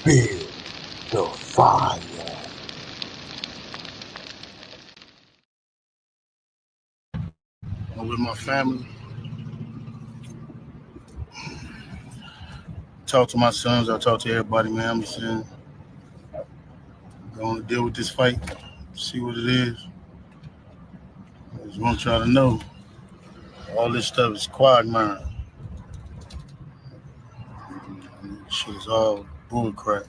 Build the fire. I'm with my family. Talk to my sons. I talk to everybody, man. I'm just saying, going to deal with this fight, see what it is. I just want y'all to know, all this stuff is quagmire. Shit is all bull crap.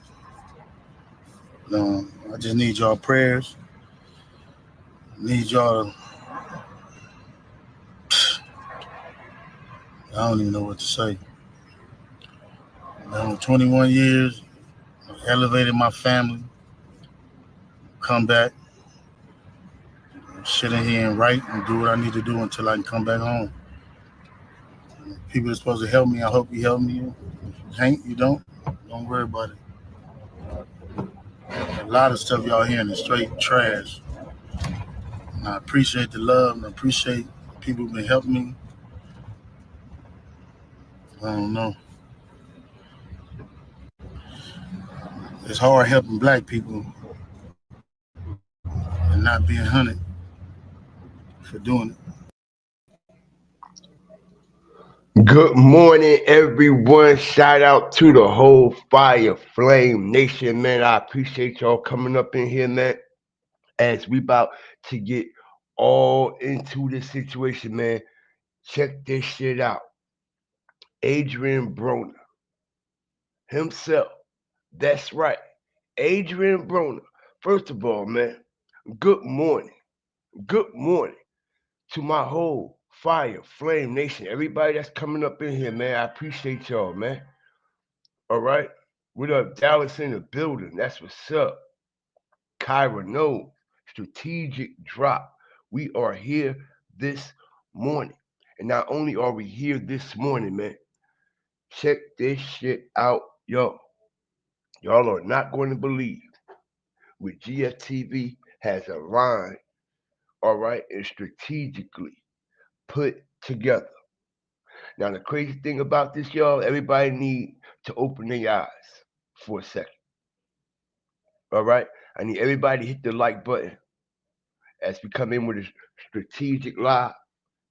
I just need y'all prayers. I need y'all to, I don't even know what to say. 21 years, I've elevated my family, come back, sit in here and write and do what I need to do until I can come back home. People are supposed to help me. I hope you help me. If you can't, you don't worry about it. A lot of stuff y'all hearing is straight trash. And I appreciate the love and I appreciate people who've been helping me. I don't know. It's hard helping black people and not being hunted for doing it. Good morning, everyone. Shout out to the whole Fire Flame Nation, man. I appreciate y'all coming up in here, man, as we about to get all into this situation, man. Check this shit out. Adrian Broner himself. That's right. Adrian Broner. First of all, man, good morning. Good morning to my whole Fire Flame Nation. Everybody that's coming up in here, man. I appreciate y'all, man. All right. What up, Dallas in the building? That's what's up. Kyra, no. Strategic drop. We are here this morning. And not only are we here this morning, man, check this shit out, yo. Y'all are not going to believe what GFTV has aligned, all right, and strategically put together. Now, the crazy thing about this, y'all, everybody need to open their eyes for a second. All right? I need everybody to hit the like button as we come in with a strategic live.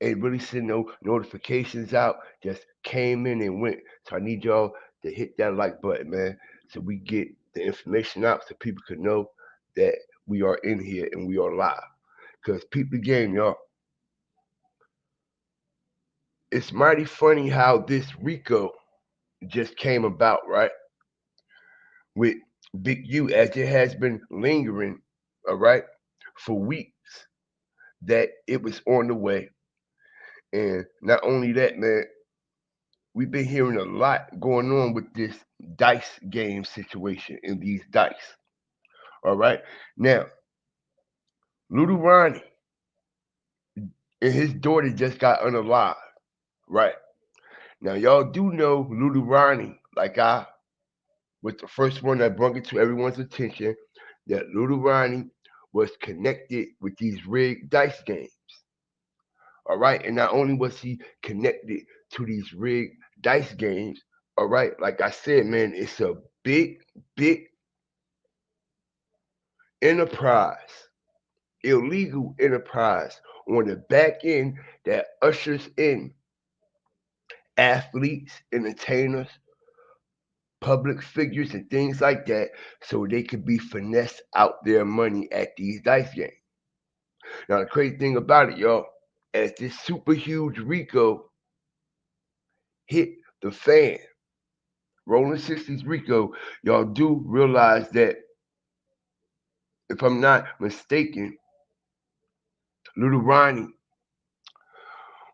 Ain't really send no notifications out. Just came in and went. So I need y'all to hit that like button, man, so we get the information out so people can know that we are in here and we are live. Cause peep the game, y'all. It's mighty funny how this RICO just came about, right? With Big U, as it has been lingering, all right, for weeks, that it was on the way. And not only that, man, we've been hearing a lot going on with this dice game situation and these dice. All right. Now, Lil Ronnie and his daughter just got unalive. Right. Now, y'all do know Lil Ronnie, like I was the first one that brought it to everyone's attention, that Lil Ronnie was connected with these rigged dice games. All right. And not only was he connected to these rigged dice games, all right, like I said, man, it's a big, big enterprise, illegal enterprise on the back end that ushers in athletes, entertainers, public figures, and things like that so they could be finesse out their money at these dice games. Now, the crazy thing about it, y'all, as this super huge RICO hit the fan, Rolling 60s RICO, y'all do realize that, if I'm not mistaken, Lil Ronnie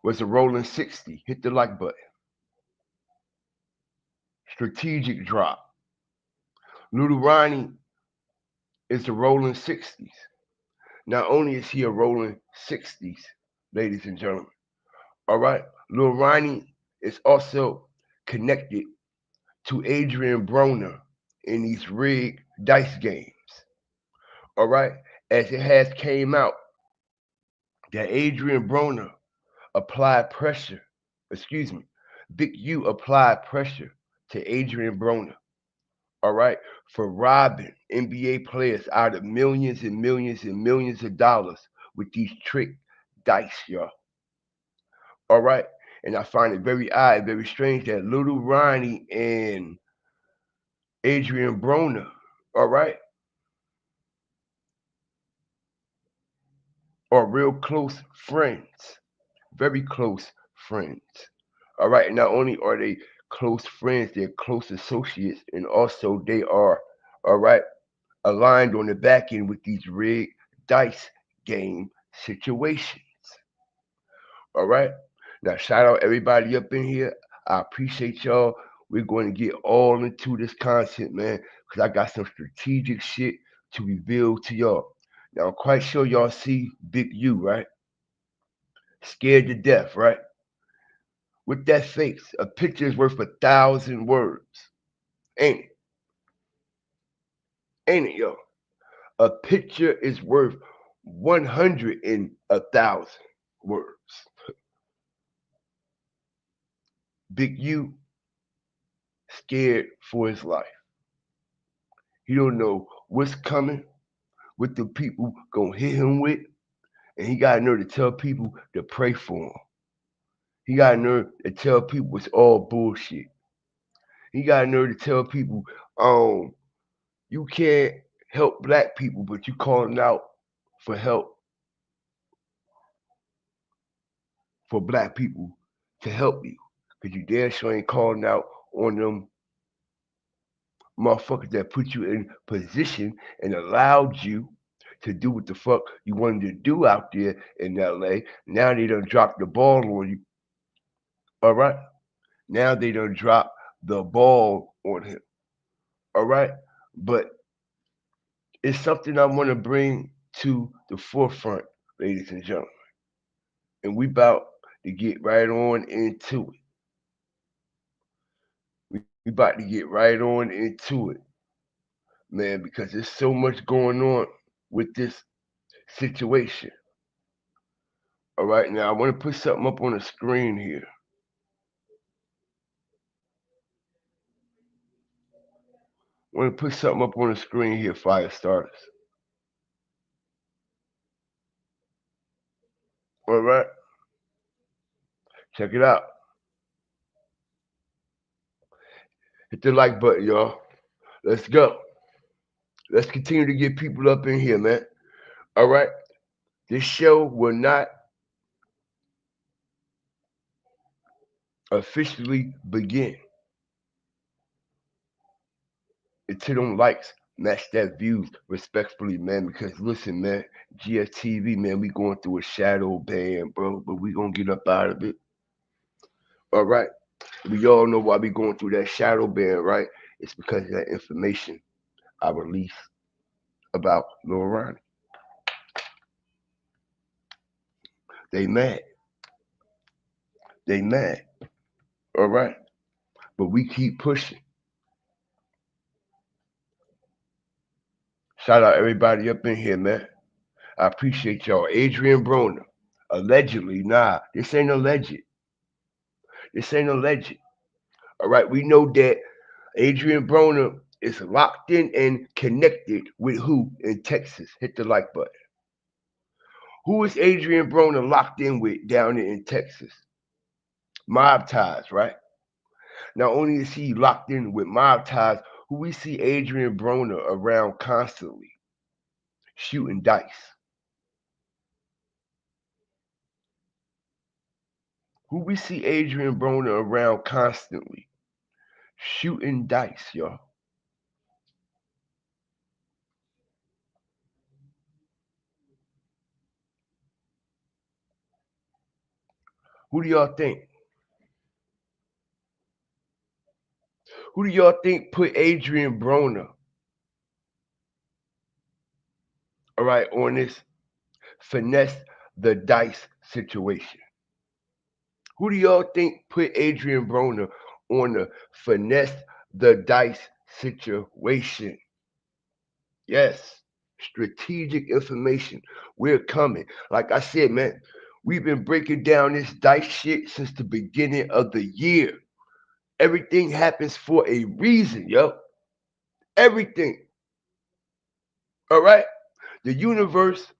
was a Rolling 60. Hit the like button. Strategic drop. Lil Ronnie is a Rolling 60s. Not only is he a Rolling 60s, ladies and gentlemen, all right, Lil Ronnie is also connected to Adrian Broner in these rigged dice games, all right, as it has came out that Adrian Broner applied pressure, excuse me, Big U applied pressure to Adrian Broner, all right, for robbing NBA players out of millions and millions and millions of dollars with these trick dice, y'all. All right. And I find it very odd, very strange that Lil Ronnie and Adrian Broner, all right, are real close friends, very close friends. All right. And not only are they close friends, they're close associates, and also they are, all right, aligned on the back end with these rigged dice game situations. All right. Now, shout out everybody up in here. I appreciate y'all. We're going to get all into this content, man, because I got some strategic shit to reveal to y'all. Now, I'm quite sure y'all see Big U, right? Scared to death, right? With that face, a picture is worth 1,000 words. Ain't it? Ain't it, yo? A picture is worth 100,000 words. Big U scared for his life. He don't know what's coming, what the people gonna hit him with, and he got nerve to tell people to pray for him. He got nerve to tell people it's all bullshit. He got nerve to tell people, you can't help black people, but you calling out for help for black people to help you. Cause you damn sure ain't calling out on them motherfuckers that put you in position and allowed you to do what the fuck you wanted to do out there in LA. Now they done dropped the ball on you. All right. Now they done dropped the ball on him. All right. But it's something I want to bring to the forefront, ladies and gentlemen. And we about to get right on into it. We about to get right on into it, man, because there's so much going on with this situation. All right, now I want to put something up on the screen here. I want to put something up on the screen here, fire starters. All right. Check it out. Hit the like button, y'all. Let's go. Let's continue to get people up in here, man. All right. This show will not officially begin until them likes match that views respectfully, man. Because listen, man, GFTV, man, we going through a shadow ban, bro, but we gonna get up out of it. All right. We all know why we going through that shadow ban, right? It's because of that information I released about Lil Ronnie. They mad. They mad. All right. But we keep pushing. Shout out everybody up in here, man. I appreciate y'all. Adrian Broner. Allegedly, nah, this ain't alleged. This ain't alleged. All right, we know that Adrian Broner is locked in and connected with who in Texas? Hit the like button. Who is Adrian Broner locked in with down in Texas? Mob ties, right? Not only is he locked in with mob ties, who we see Adrian Broner around constantly, shooting dice. Who we see Adrian Broner around constantly, shooting dice, y'all. Who do y'all think? Who do y'all think put Adrian Broner, all right, on this finesse the dice situation? Who do y'all think put Adrian Broner on the finesse the dice situation? Yes, strategic information. We're coming. Like I said, man, we've been breaking down this dice shit since the beginning of the year. Everything happens for a reason, yo. Everything. All right? The universe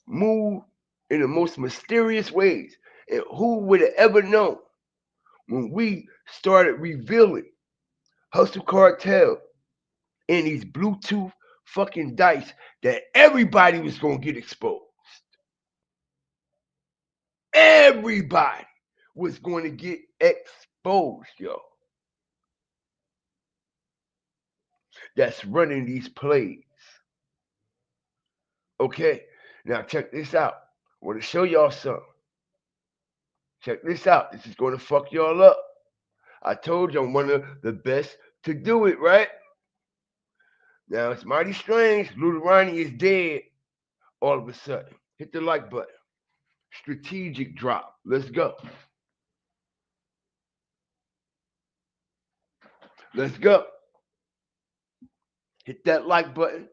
move in the most mysterious ways. And who would have ever known when we started revealing Hustle Cartel and these Bluetooth fucking dice that everybody was going to get exposed? Everybody was going to get exposed, yo. That's running these plays. Okay, now check this out. I want to show y'all something. Check this out. This is going to fuck y'all up. I told you I'm one of the best to do it, right? Now it's mighty strange. Lil Ronnie is dead all of a sudden. Hit the like button. Strategic drop. Let's go. Let's go. Hit that like button.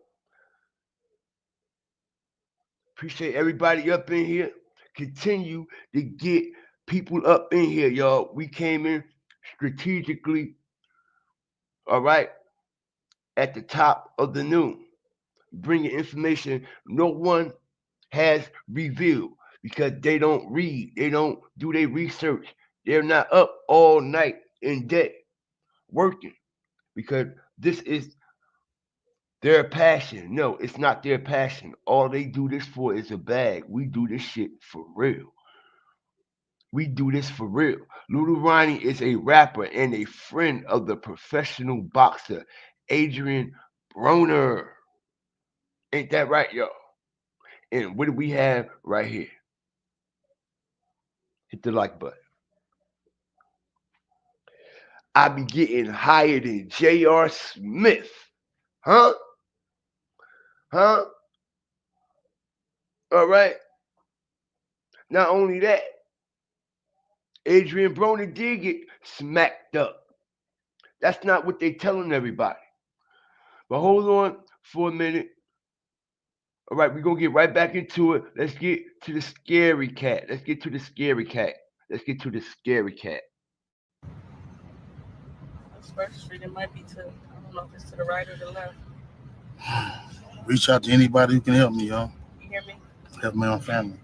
Appreciate everybody up in here. Continue to get people up in here, y'all. We came in strategically, all right, at the top of the noon, bringing information no one has revealed because they don't read, they don't do their research. They're not up all night and day working because this is their passion. No, it's not their passion. All they do this for is a bag. We do this shit for real. We do this for real. Lil Ronnie is a rapper and a friend of the professional boxer, Adrian Broner. Ain't that right, y'all? And what do we have right here? Hit the like button. I be getting higher than J.R. Smith. Huh? Huh? All right. Not only that, Adrian Broner did get smacked up. That's not what they telling everybody. But hold on for a minute. All right, we're going to get right back into it. Let's get to the scary cat. Let's get to the scary cat. Let's get to the scary cat. That's First Street. It might be to, I don't know if it's to the right or the left. Reach out to anybody who can help me, y'all. You hear me? Help my own family.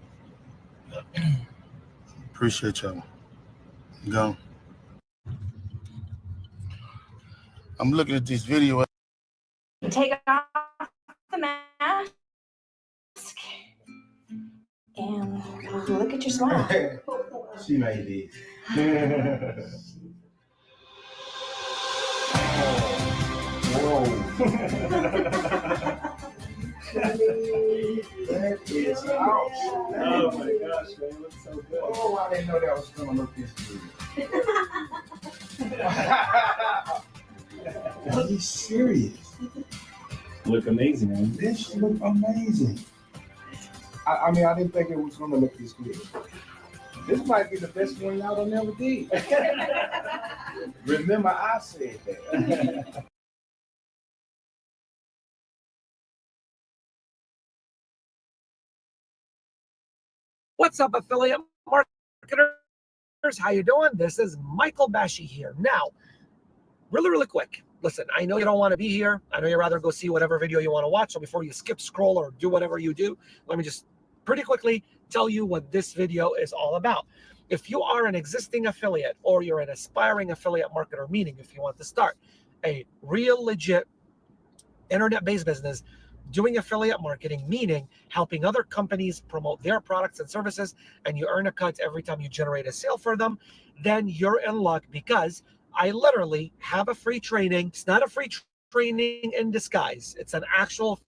Appreciate y'all. Go. I'm looking at this video. Take off the mask and look at your smile. She made this. Whoa. That is ouch. Oh my gosh, man, it looks so good. Oh, I didn't know that was gonna look this good. Are you serious? Look amazing, man. This look amazing. I mean, I didn't think it was gonna look this good. This might be the best one y'all done ever did. Remember, I said that. What's up, affiliate marketers? How you doing? This is Michael Bashi here. Now, really quick. Listen, I know you don't want to be here. I know you'd rather go see whatever video you want to watch. So before you skip, scroll, or do whatever you do, let me just pretty quickly tell you what this video is all about. If you are an existing affiliate or you're an aspiring affiliate marketer, meaning if you want to start a real legit internet-based business doing affiliate marketing, meaning helping other companies promote their products and services, and you earn a cut every time you generate a sale for them, then you're in luck, because I literally have a free training. It's not a free training in disguise. It's an actual.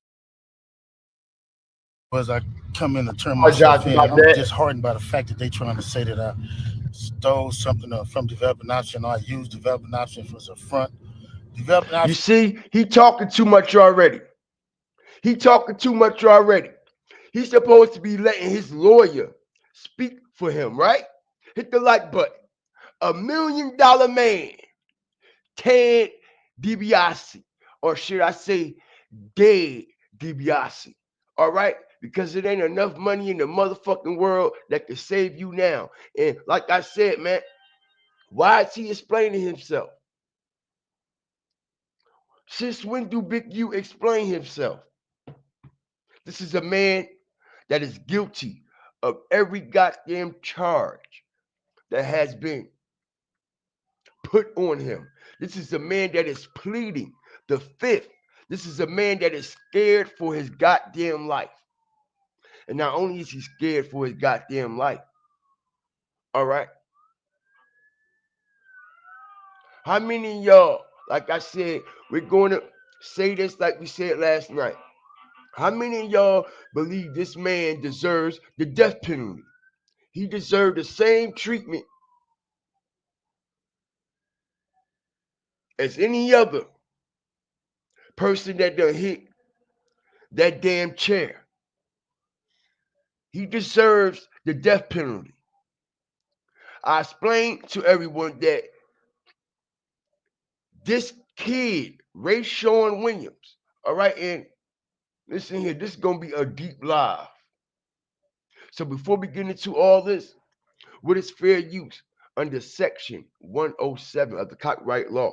As I come in to turn myself in, I'm disheartened by the fact that they're trying to say that I stole something from Developing Option, or I used Developing Option as a front. Developing Option. You see, he talking too much already. He talking too much already. He's supposed to be letting his lawyer speak for him, right? Hit the like button. $1 million man, Ted DiBiase, or should I say dead DiBiase, all right? Because it ain't enough money in the motherfucking world that can save you now. And like I said, man, why is he explaining himself? Since when do Big U explain himself? This is a man that is guilty of every goddamn charge that has been put on him. This is a man that is pleading the fifth. This is a man that is scared for his goddamn life. And not only is he scared for his goddamn life, all right? How many of y'all, like I said, we're going to say this like we said last night. How many of y'all believe this man deserves the death penalty? He deserved the same treatment as any other person that done hit that damn chair. He deserves the death penalty. I explained to everyone that this kid, Ray Sean Williams, all right, and listen here, this is going to be a deep live. So before we get into all this, what is fair use under Section 107 of the copyright law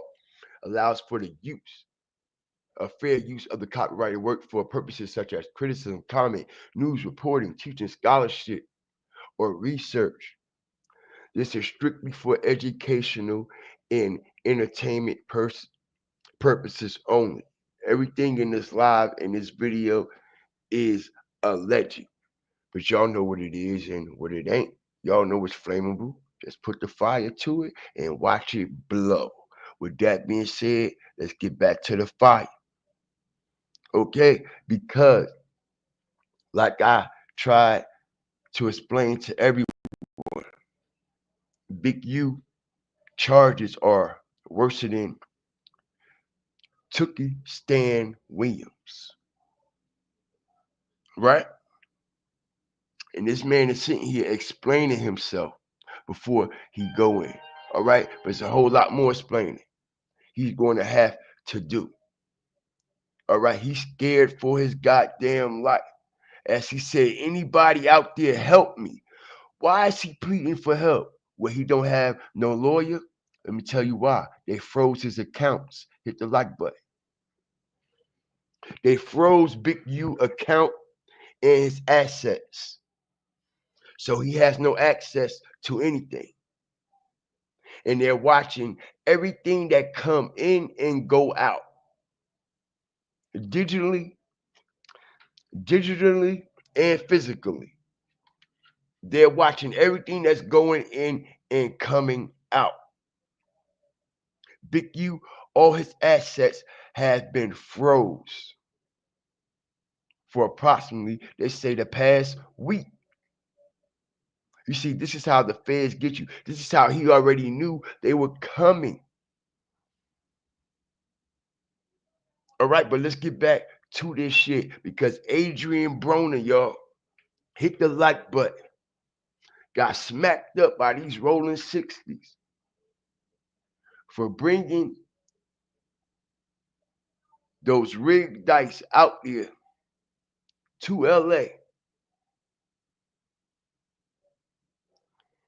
allows for the use of fair use of the copyrighted work for purposes such as criticism, comment, news reporting, teaching, scholarship, or research. This is strictly for educational and entertainment purposes only. Everything in this live and this video is alleged, but y'all know what it is and what it ain't. Y'all know it's flammable. Just put the fire to it and watch it blow. With that being said, let's get back to the fire. Okay, because like I tried to explain to everyone, Big U charges are worse than Tookie Stan Williams, right? And this man is sitting here explaining himself before he go in, all right? But it's a whole lot more explaining he's going to have to do, all right? He's scared for his goddamn life. As he said, anybody out there help me. Why is he pleading for help? Well, he don't have no lawyer. Let me tell you why. They froze his accounts. Hit the like button. They froze Big U account and his assets. So he has no access to anything. And they're watching everything that come in and go out. Digitally and physically. They're watching everything that's going in and coming out. Big U, all his assets have been froze for approximately, they say, the past week. You see, this is how the feds get you. This is how he already knew they were coming. All right, but let's get back to this shit because Adrian Broner, y'all, hit the like button. Got smacked up by these rolling 60s for bringing those rigged dice out there to LA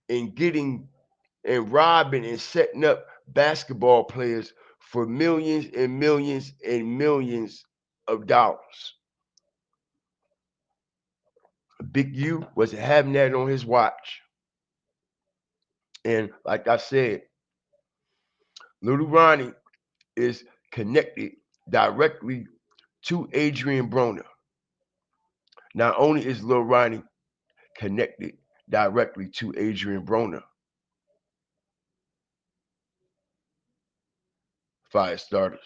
and getting and robbing and setting up basketball players for millions and millions and millions of dollars. Big U was having that on his watch. And like I said, Lil Ronnie is connected directly to Adrian Broner. Not only is Lil Ronnie connected directly to Adrian Broner, fire starters,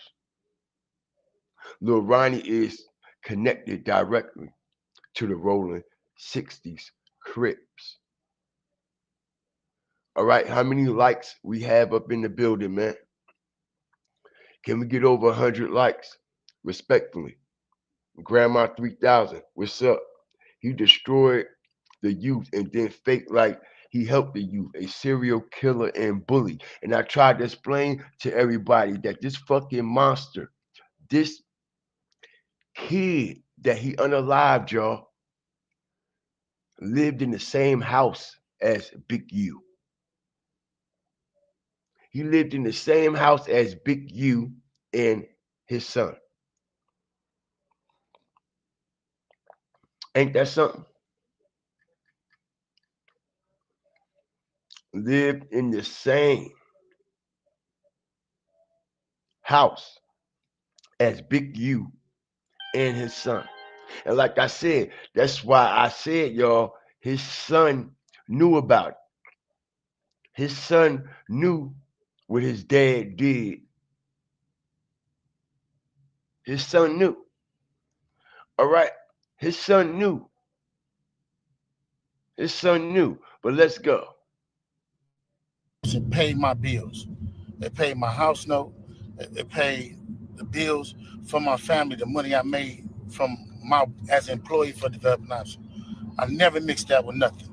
Lil Ronnie is connected directly to the rolling 60s Crips. All right, how many likes we have up in the building, man? Can we get over 100 likes? Respectfully. Grandma 3000, what's up? He destroyed the youth and then fake like he helped the youth, a serial killer and bully. And I tried to explain to everybody that this fucking monster, this kid that he unalived, y'all, lived in the same house as Big U. He lived in the same house as Big U and his son. Ain't that something? Lived in the same house as Big U and his son. And like I said, that's why I said, y'all, his son knew about it. His son knew what his dad did. His son knew. All right. His son knew. His son knew. But let's go. It paid my bills. It paid my house note. It paid the bills for my family, the money I made from my as an employee for Development Option. I never mixed that with nothing.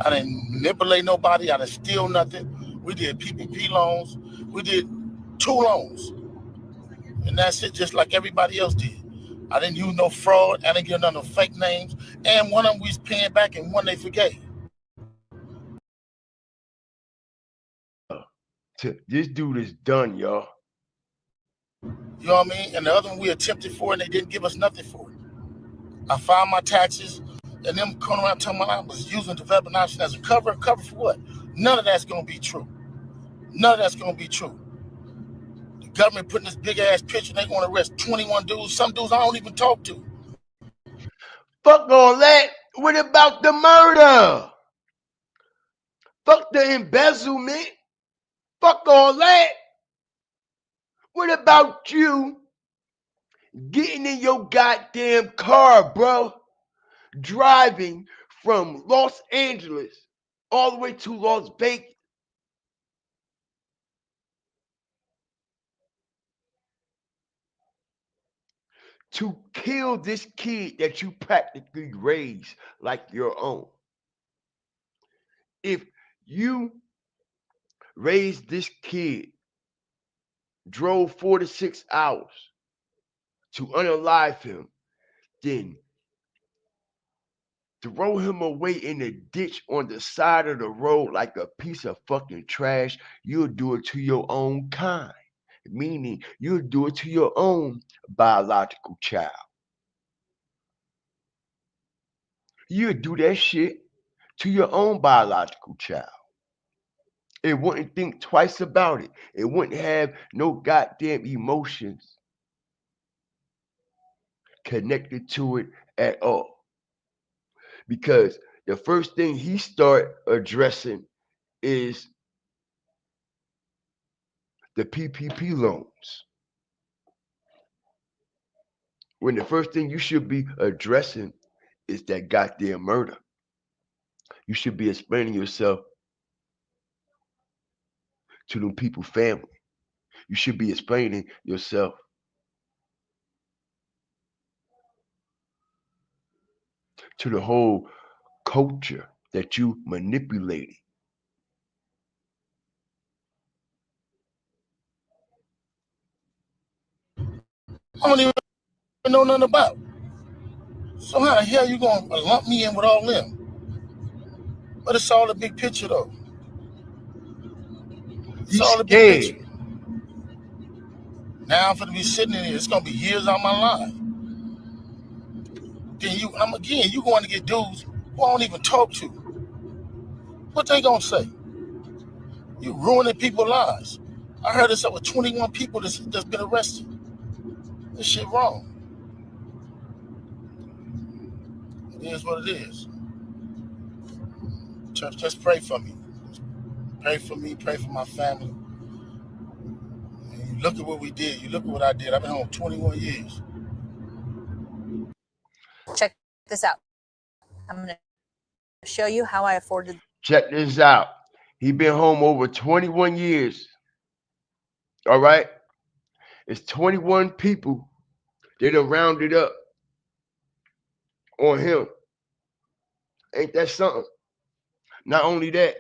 I didn't manipulate nobody. I didn't steal nothing. We did PPP loans. We did 2 loans. And that's it, just like everybody else did. I didn't use no fraud. I didn't give none of fake names. And one of them we was paying back and one they forgave. This dude is done, y'all. You know what I mean? And the other one we attempted for, and they didn't give us nothing for it. I filed my taxes, and them coming around telling me I was using Development Option as a cover. Cover for what? None of that's going to be true. None of that's going to be true. The government putting this big-ass picture, they going to arrest 21 dudes. Some dudes I don't even talk to. Fuck all that. What about the murder? Fuck the embezzlement. Fuck all that. What about you getting in your goddamn car, bro? Driving from Los Angeles all the way to Las Vegas. To kill this kid that you practically raised like your own. If you raised this kid, drove 4 to 6 hours to unalive him, then throw him away in the ditch on the side of the road like a piece of fucking trash, you'll do it to your own kind. Meaning you'll do it to your own biological child. You'll do that shit to your own biological child. It wouldn't think twice about it. It wouldn't have no goddamn emotions connected to it at all. Because the first thing he start addressing is the PPP loans. When the first thing you should be addressing is that goddamn murder. You should be explaining yourself to them people's family. You should be explaining yourself to the whole culture that you manipulated. I don't even know nothing about. So how the hell you gonna lump me in with all them? But it's all a big picture though. It's He's all a big picture. scared. Now I'm gonna be sitting in here. It's gonna be years out of my life. Then you going to get dudes who I don't even talk to. What they gonna say? You ruining people's lives. I heard it's over 21 people that's been arrested. This shit wrong. It is what it is. Church, just pray for me. Pray for me. Pray for my family. And you look at what we did. You look at what I did. I've been home 21 years. Check this out. I'm going to show you how I afforded. Check this out. He been home over 21 years. All right? It's 21 people that are rounded up on him. Ain't that something? Not only that,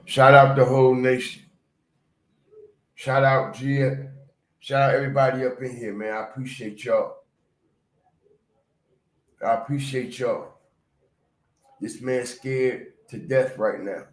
shout out the whole nation. Shout out Gia. Shout out everybody up in here, man. I appreciate y'all. I appreciate y'all. This man's scared to death right now.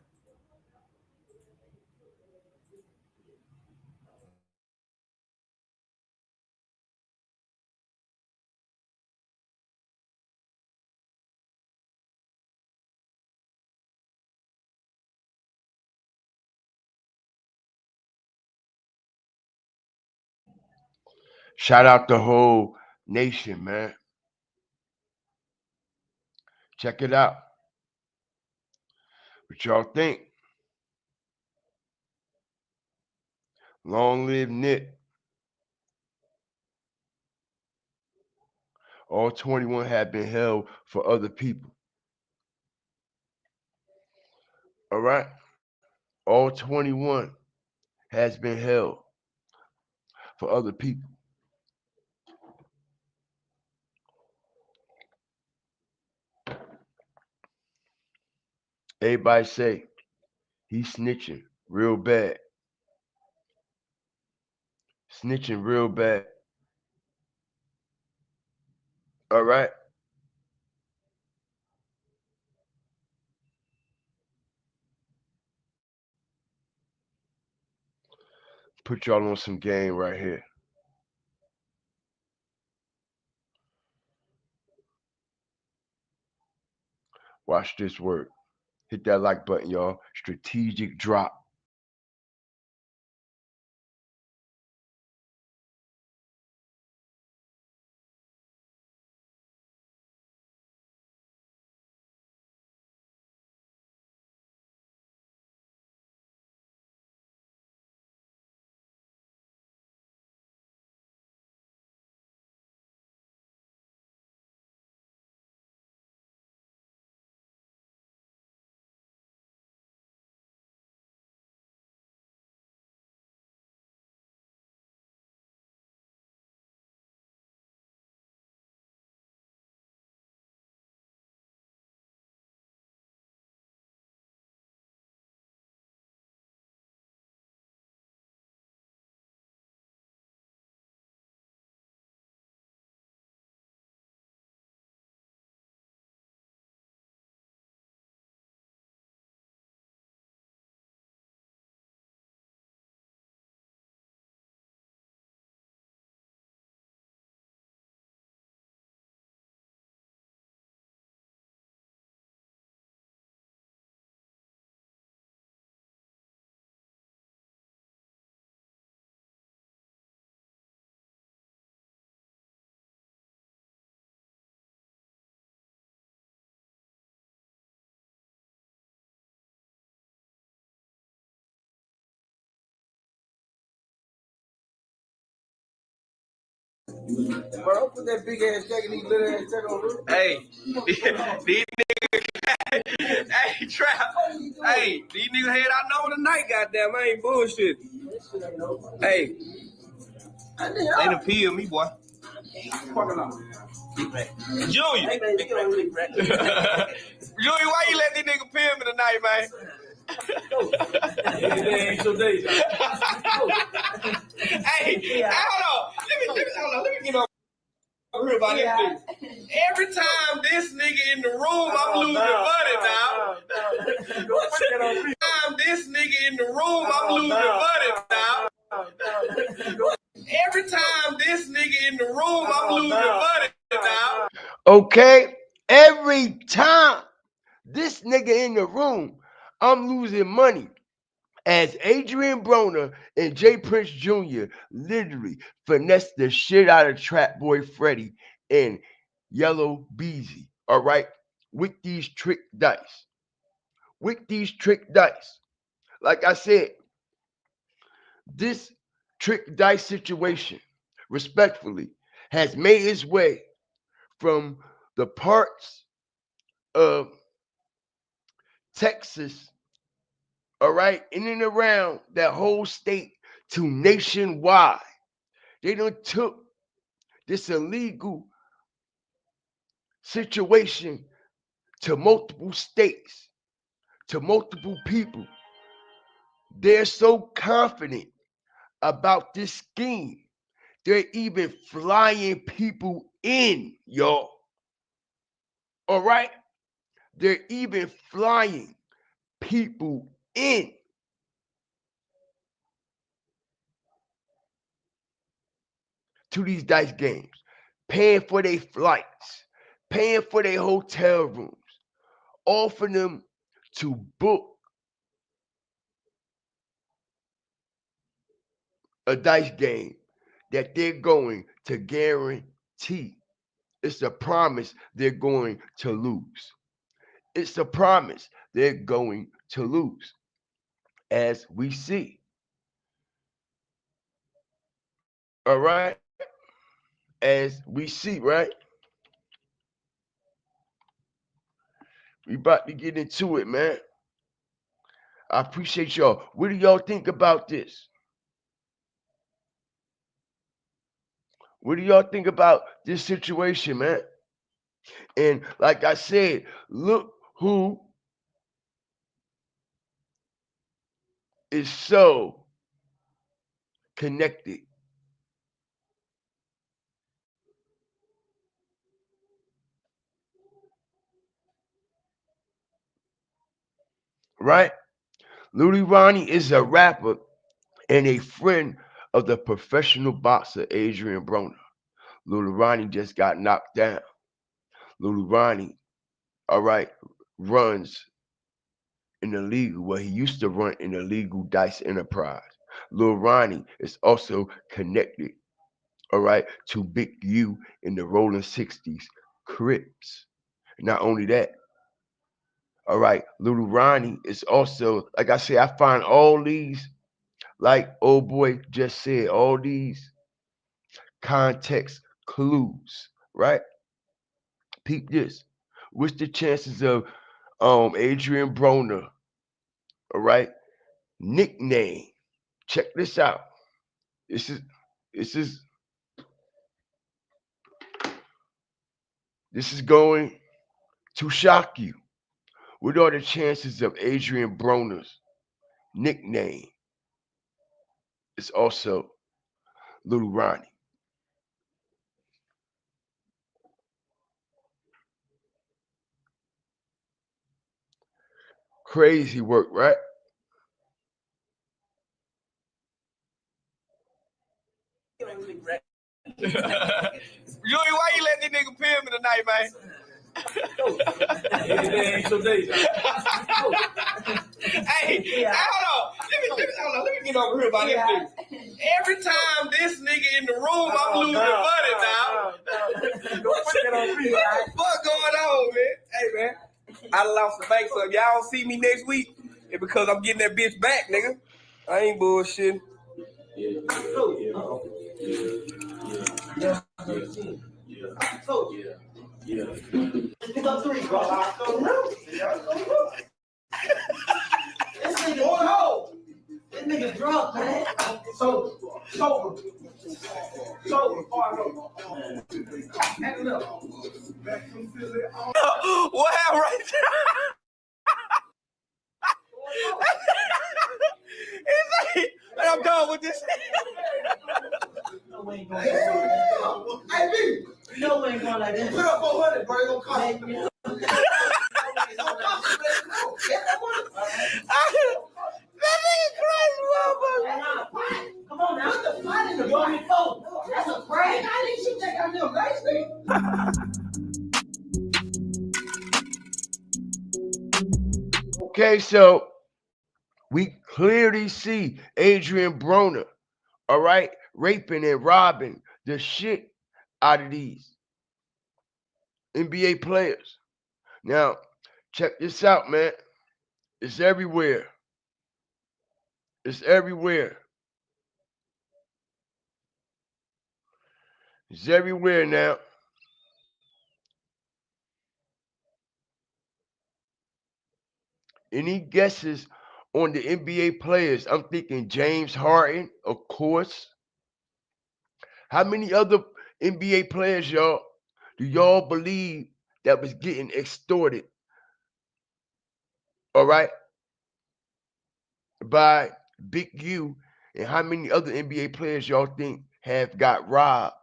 Shout out the whole nation, man. Check it out. What y'all think? Long live Nick. All 21 have been held for other people. All right? All 21 has been held for other people. Everybody say he's snitching real bad. Snitching real bad. All right? Put y'all on some game right here. Watch this work. Hit that like button, y'all. Strategic drop. Bro, put that big ass jacket, these little ass jacket on. Hey, these niggas, hey, Trap, hey, these niggas head out know tonight, goddamn, I ain't bullshit. Hey, they done peeled me, boy. Junior, Junior, why you let these niggas peel me tonight, man? Hey, hold on. Let me get on. Real about this nigga. Every time this nigga in the room, I'm losing money now. Every time this nigga in the room, I'm losing money now. Every time this nigga in the room, I'm losing money now. Okay? Every time this nigga in the room, I'm losing money. As Adrian Broner and Prince Jr. literally finessed the shit out of Trap Boy Freddy and Yellow Beezy, all right? With these trick dice. With these trick dice. Like I said, this trick dice situation, respectfully, has made its way from the parts of Texas, all right, in and around that whole state to nationwide. They done took this illegal situation to multiple states, to multiple people. They're so confident about this scheme. They're even flying people in, y'all. All right? They're even flying people in. To these dice games, paying for their flights, paying for their hotel rooms, offering them to book a dice game that they're going to guarantee. It's a promise they're going to lose. It's a promise they're going to lose, as we see. All right? As we see, right? We about to get into it, man. I appreciate y'all. What do y'all think about this? What do y'all think about this situation, man? And like I said, look who is so connected. Right? Lil Ronnie is a rapper and a friend of the professional boxer Adrian Broner. Lil Ronnie just got knocked down. Lil Ronnie, all right, runs in the legal, well, he used to run in the legal dice enterprise. Lil Ronnie is also connected, all right, to Big U in the Rolling 60s Crips. Not only that, all right, Lil Ronnie is also, like I say, I find all these, like old boy just said, all these context clues, right? Peep this. What's the chances of Adrian Broner, all right, nickname? Check this out. This is going to shock you. What are the chances of Adrian Broner's nickname is also Lil Ronnie? Crazy work, right? Joey, why you let this nigga peel me tonight, man? Hey, hold on. Let me get over here about this nigga. Every time this nigga in the room, I'm losing money now. What the fuck going on, man? Hey, man, I lost the bank, so if y'all don't see me next week, it's because I'm getting that bitch back, nigga. I ain't bullshitting. Yeah. I told you. Yeah. Pick up 3, bro. I don't know. This nigga going home. This nigga drunk, man. Sober. Oh, I know. Hand it up. What happened right there? He's like, I'm done with this. No way ain't going like that. Hey, B. No way ain't going like that. Put up 400, bro. It's gonna cost you. That nigga crazy, motherfucker. Come on now. Put the fight in the body phone. That's a prank. I didn't shoot that goddamn nice thing. Okay, so we clearly see Adrian Broner, all right, raping and robbing the shit out of these NBA players. Now, check this out, man. It's everywhere. It's everywhere. It's everywhere now. Any guesses on the NBA players? I'm thinking James Harden, of course. How many other NBA players, y'all, do y'all believe that was getting extorted? All right, by Big U, and how many other NBA players y'all think have got robbed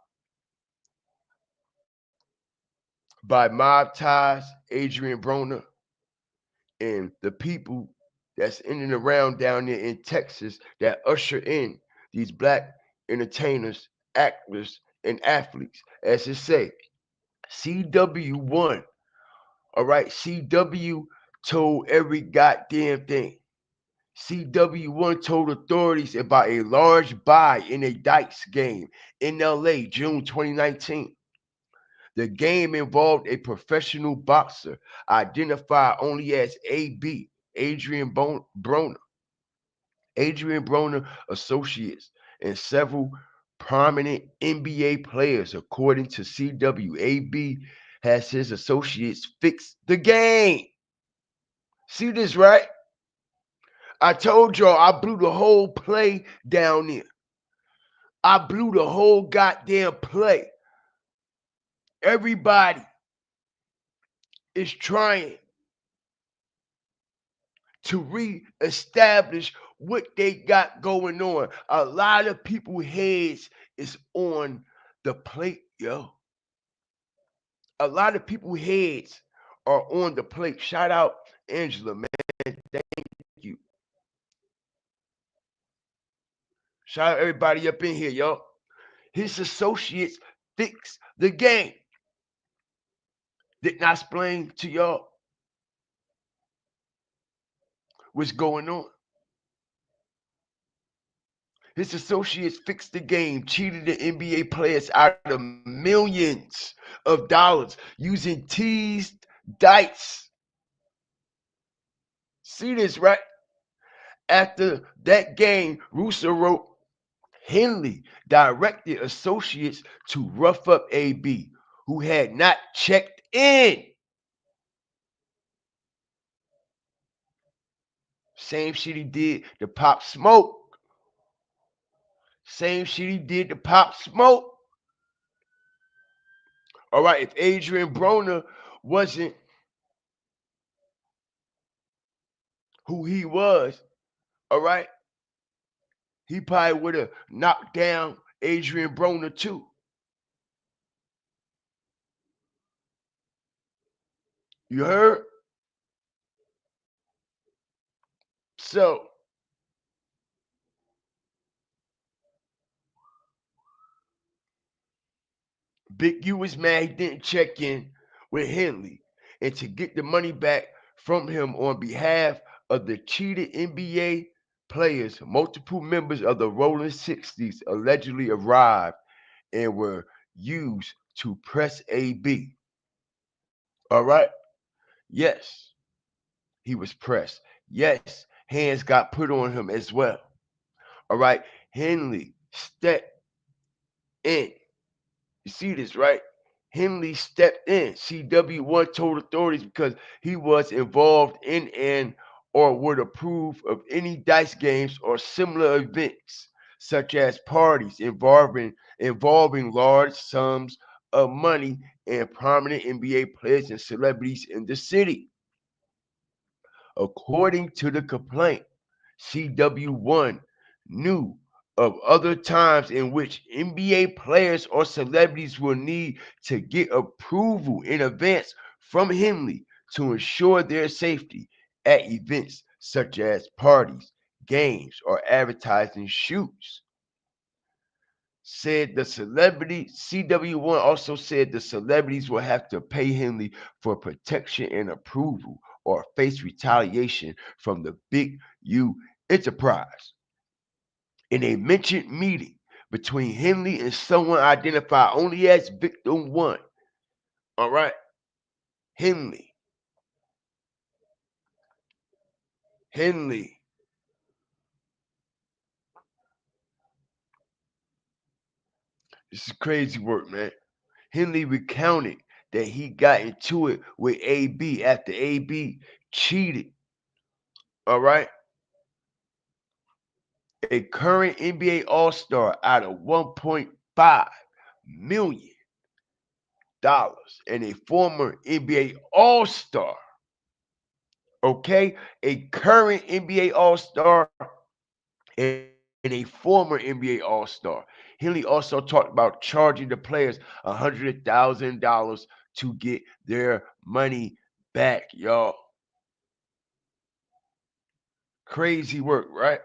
by mob ties, Adrian Broner, and the people that's in and around down there in Texas that usher in these black entertainers, actors, and athletes? As it say, CW won. All right, CW told every goddamn thing. CW1 told authorities about a large buy in a dice game in LA, June 2019. The game involved a professional boxer identified only as AB, Adrian Broner, Adrian Broner Associates, and several prominent NBA players. According to CW, AB has his associates fix the game. See this, right? I told y'all I blew the whole play down there. I blew the whole goddamn play. Everybody is trying to reestablish what they got going on. A lot of people's heads is on the plate, yo. A lot of people's heads are on the plate. Shout out Angela, man. Thank you. Shout out everybody up in here, yo. His associates fix the game. Didn't I explain to y'all what's going on? His associates fixed the game, cheated the NBA players out of millions of dollars using teased dice. See this, right? After that game, Russo wrote, Henley directed associates to rough up AB, who had not checked in. Same shit he did to Pop Smoke. Same shit he did to Pop Smoke. All right, if Adrian Broner wasn't who he was, all right, he probably would have knocked down Adrian Broner too. You heard? So, Big U was mad he didn't check in with Henley, and to get the money back from him on behalf of the cheated NBA players, multiple members of the Rolling 60s allegedly arrived and were used to press AB. All right? Yes, he was pressed. Yes, hands got put on him as well. All right, Henley stepped in You see this, right? Henley stepped in. CW1 told authorities because he was involved in and or would approve of any dice games or similar events, such as parties involving large sums of money and prominent NBA players and celebrities in the city. According to the complaint, CW1 knew of other times in which NBA players or celebrities will need to get approval in advance from Henley to ensure their safety at events such as parties, games, or advertising shoots. Said the celebrity, CW1 also said the celebrities will have to pay Henley for protection and approval or face retaliation from the Big U enterprise. In a mentioned meeting between Henley and someone identified only as Victim 1, all right, Henley, this is crazy work, man. Henley recounted that he got into it with AB after AB cheated, all right, a current NBA All-Star out of $1.5 million and a former NBA All-Star. Okay, a current NBA All-Star and a former NBA All-Star. Henley also talked about charging the players $100,000 to get their money back, y'all. Crazy work, right?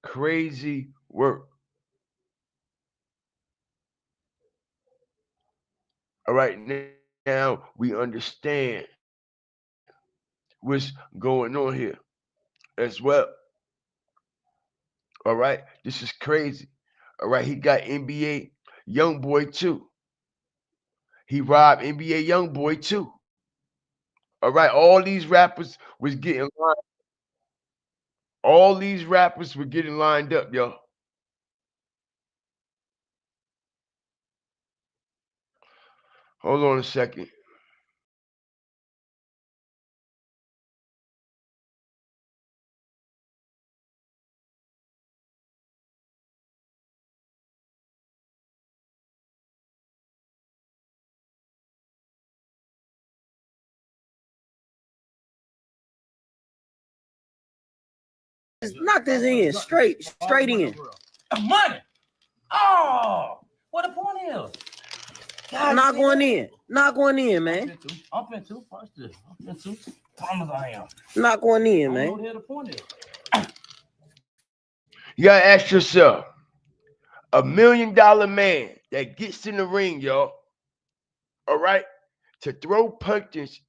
Crazy work. All right, now we understand what's going on here as well. All right, this is crazy. All right, he got NBA young boy too. He robbed NBA young boy too. All right, all these rappers was getting lined. All these rappers were getting lined up, yo. Hold on a second. Knock this in straight in. Money. Oh, what the point is? God, Not going in. Not going in, man. I'm finna watch this. I'm finna promise I am. Not going in, I man. don't know what the point is. You gotta ask yourself, $1 million man that gets in the ring, y'all. All right, to throw punches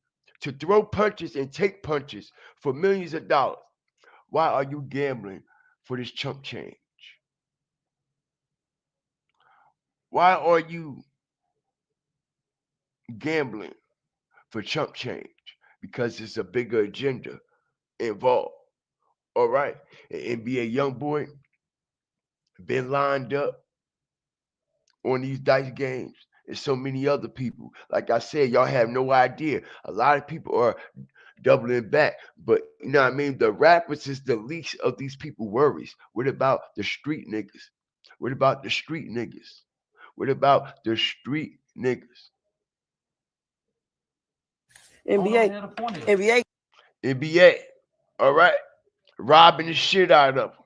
and take punches for millions of dollars. Why are you gambling for this chump change? Why are you gambling for chump change? Because it's a bigger agenda involved. All right, an NBA young boy been lined up on these dice games. And so many other people. Like I said, y'all have no idea. A lot of people are doubling back. But you know what I mean? The rappers is the least of these people worries. What about the street niggas? What about the street niggas? What about the street niggas? NBA. All right. Robbing the shit out of them.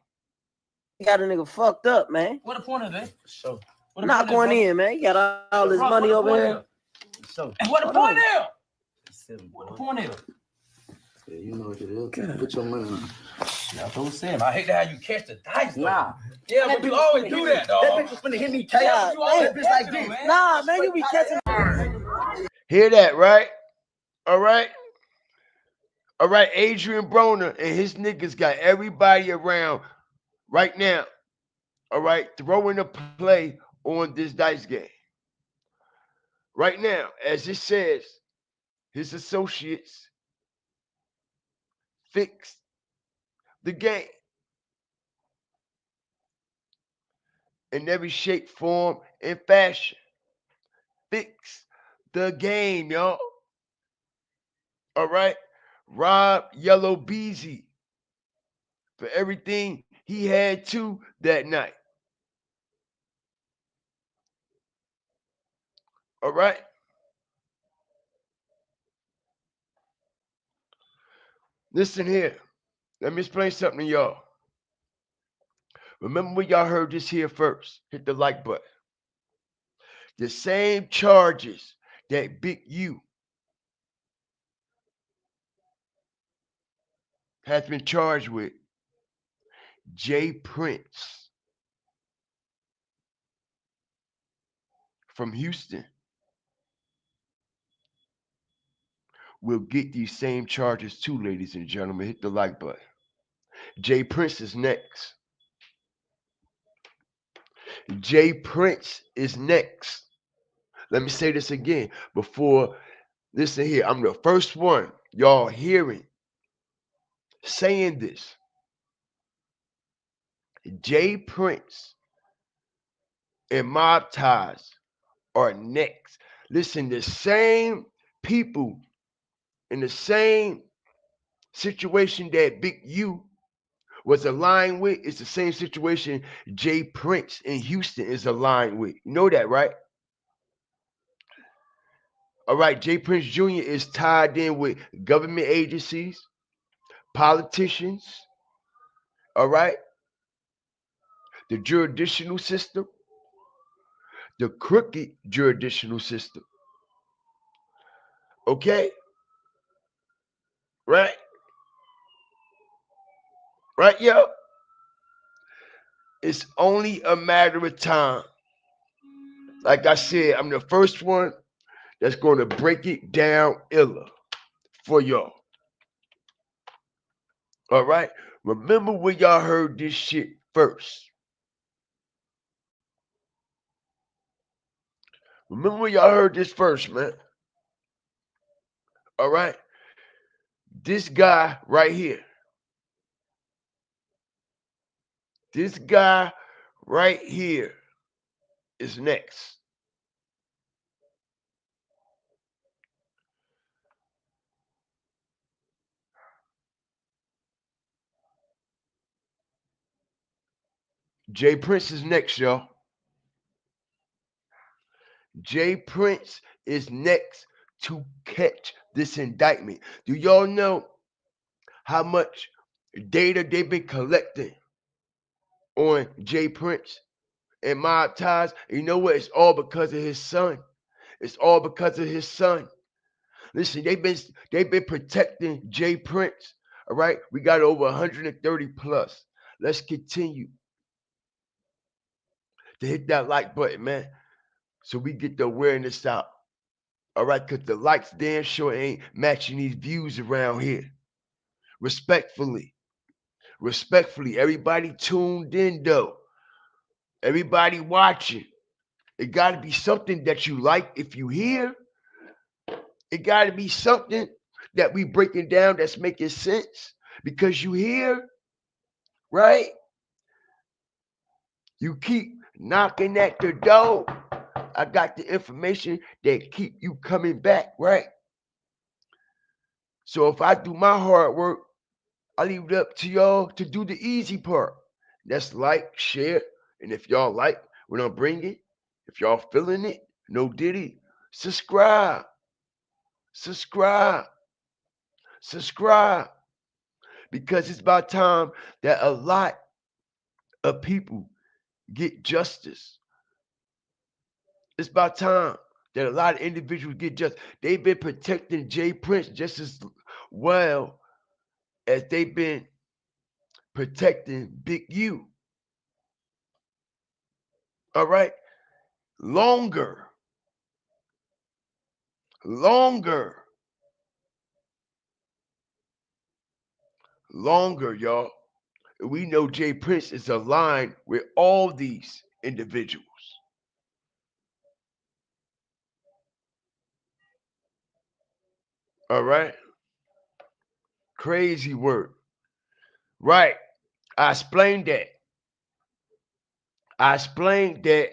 Got a nigga fucked up, man. What the point of that? So, Not going in, man. You got all this money over here. So, what the point is? What the point is? Yeah, you know what it is. God. Put your money on. That's what I'm saying. I hate how you catch the dice, though. Nah. Yeah, but you always do that, dog. That bitch was finna hit me chaos. You always bitch like this. Nah, man, you be catching. Hear that, right? All right. All right, Adrian Broner and his niggas got everybody around right now. All right, throwing a play on this dice game. Right now, as it says, his associates fixed the game. in every shape, form, and fashion. Fix the game, y'all. All right? Rob Yellow Beezy for everything he had to that night. All right? Listen here. Let me explain something to y'all. Remember when y'all heard this here first? Hit the like button. The same charges that Big U has been charged with, Jay Prince from Houston will get these same charges too, ladies and gentlemen. Hit the like button. Jay Prince is next. Jay Prince is next. Let me say this again before. Listen here. I'm the first one y'all hearing saying this. Jay Prince and Mobties are next. Listen, the same people in the same situation that Big U was aligned with is the same situation Jay Prince in Houston is aligned with. You know that, right? All right, Jay Prince Jr. is tied in with government agencies, politicians, all right, the jurisdictional system, the crooked jurisdictional system. Okay? Right? Right, yo? It's only a matter of time. Like I said, I'm the first one that's going to break it down illa for y'all. All right? Remember when y'all heard this shit first. Remember when y'all heard this first, man. All right? This guy right here. This guy right here is next. Jay Prince is next, y'all. Jay Prince is next to catch this indictment. Do y'all know how much data they've been collecting on Jay Prince and Mob Ties? You know what? It's all because of his son. It's all because of his son. Listen, they've been protecting Jay Prince. All right, we got over 130 plus. Let's continue to hit that like button, man, so we get the awareness out. All right, because the likes damn sure ain't matching these views around here. Respectfully, everybody tuned in though. Everybody watching. It got to be something that you like if you hear. It got to be something that we breaking down that's making sense because you hear, right? You keep knocking at the door. I got the information that keep you coming back, right? So if I do my hard work, I leave it up to y'all to do the easy part. That's like, share, and if y'all like what I'm bringing, if y'all feeling it, no diddy, subscribe, because it's about time that a lot of people get justice. It's about time that a lot of individuals get justice. They've been protecting Jay Prince just as well as they've been protecting Big U. All right? Longer, y'all. We know Jay Prince is aligned with all these individuals. All right? Crazy word. Right. I explained that. I explained that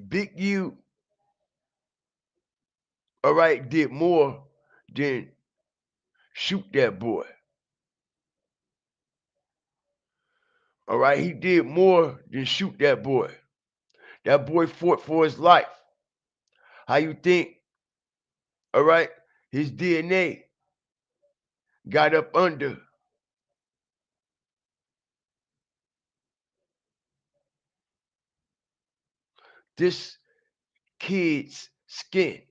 Big U, all right, did more than shoot that boy. All right, he did more than shoot that boy. That boy fought for his life. How you think, all right, his DNA got up under this kid's skin?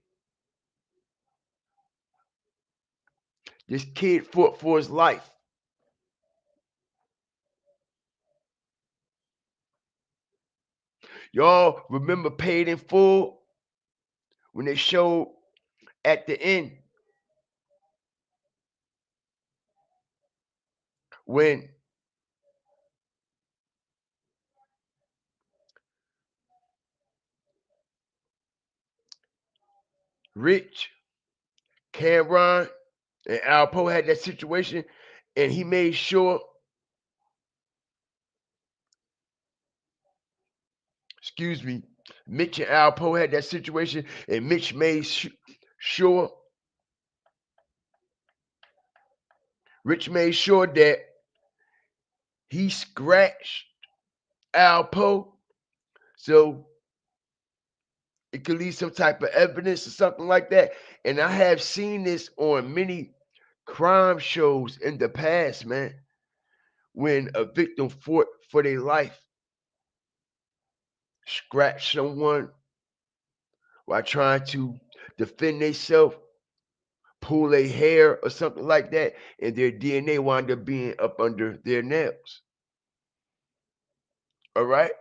This kid fought for his life. Y'all remember Paid in Full when they showed at the end when Rich, Cameron, and Alpo had that situation, and he made sure, excuse me, Mitch and Alpo had that situation, and Mitch made sure, Rich made sure that he scratched Alpo so it could leave some type of evidence or something like that. And I have seen this on many crime shows in the past, man, when a victim fought for their life, scratched someone while trying to defend themselves, pull their hair or something like that, and their DNA wound up being up under their nails. All right?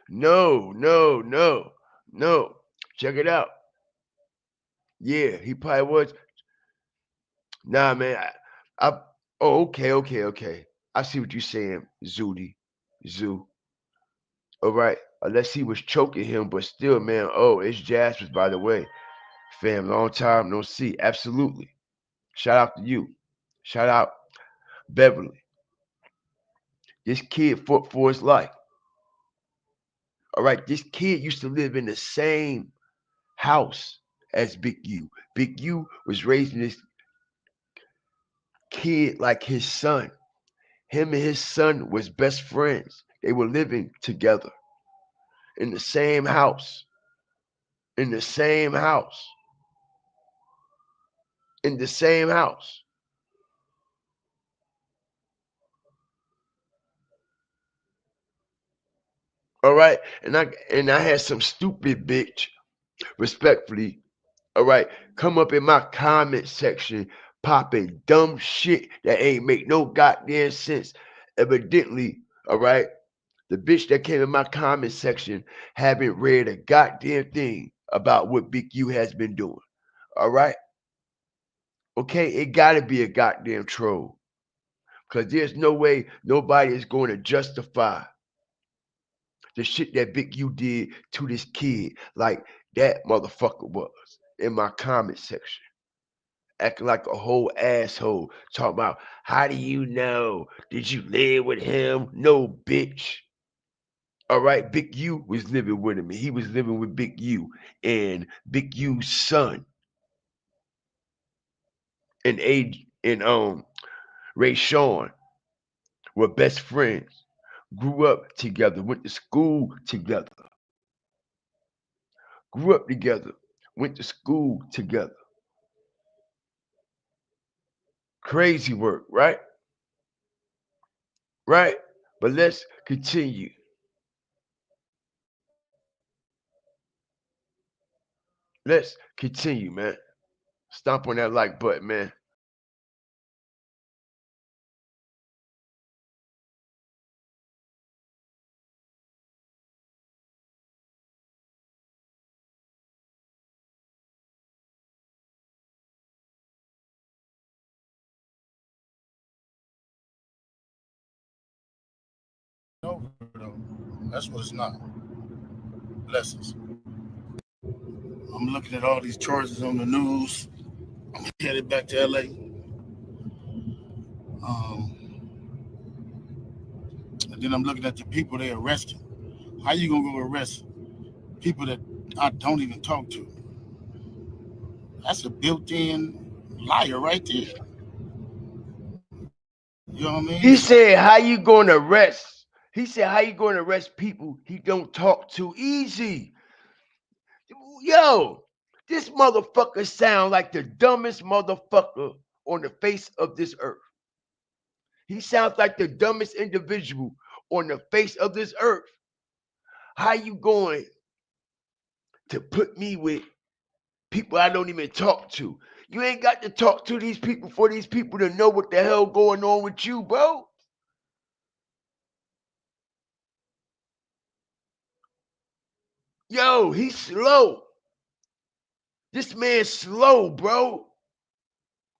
No. Check it out. Yeah, he probably was. Nah, man. Oh, okay. I see what you're saying, Zooty. Zoo. All right. Unless he was choking him, but still, man. Oh, it's Jaspers, by the way. Fam, long time no see. Absolutely. Shout out to you. Shout out Beverly. This kid fought for his life. All right. This kid used to live in the same house as Big U. Big U was raising this kid like his son. Him and his son was best friends. They were living together in the same house. In the same house. In the same house. All right. And I had some stupid bitch, respectfully, all right, come up in my comment section popping dumb shit that ain't make no goddamn sense. Evidently, all right, the bitch that came in my comment section haven't read a goddamn thing about what Big U has been doing. All right? Okay, it gotta be a goddamn troll. Because there's no way nobody is going to justify the shit that Big U did to this kid like that motherfucker was in my comment section. Acting like a whole asshole. Talking about, how do you know? Did you live with him? No, bitch. All right, Big U was living with him. He was living with Big U and Big U's son and Ray Sean were best friends. Grew up together, went to school together. Grew up together, went to school together. Crazy work, right? Right? But let's continue. Let's continue, man. Stomp on that like button, man. Over though. That's what it's not. Blessings. I'm looking at all these charges on the news. I'm headed back to LA. And then I'm looking at the people they arrested. How you gonna go arrest people that I don't even talk to? That's a built-in liar right there. You know what I mean? He said, how you going to arrest? He said, how you going to arrest people he don't talk to? Easy. Yo, this motherfucker sound like the dumbest motherfucker on the face of this earth. He sounds like the dumbest individual on the face of this earth. How you going to put me with people I don't even talk to? You ain't got to talk to these people for these people to know what the hell going on with you, bro. Yo, he's slow. This man's slow, bro.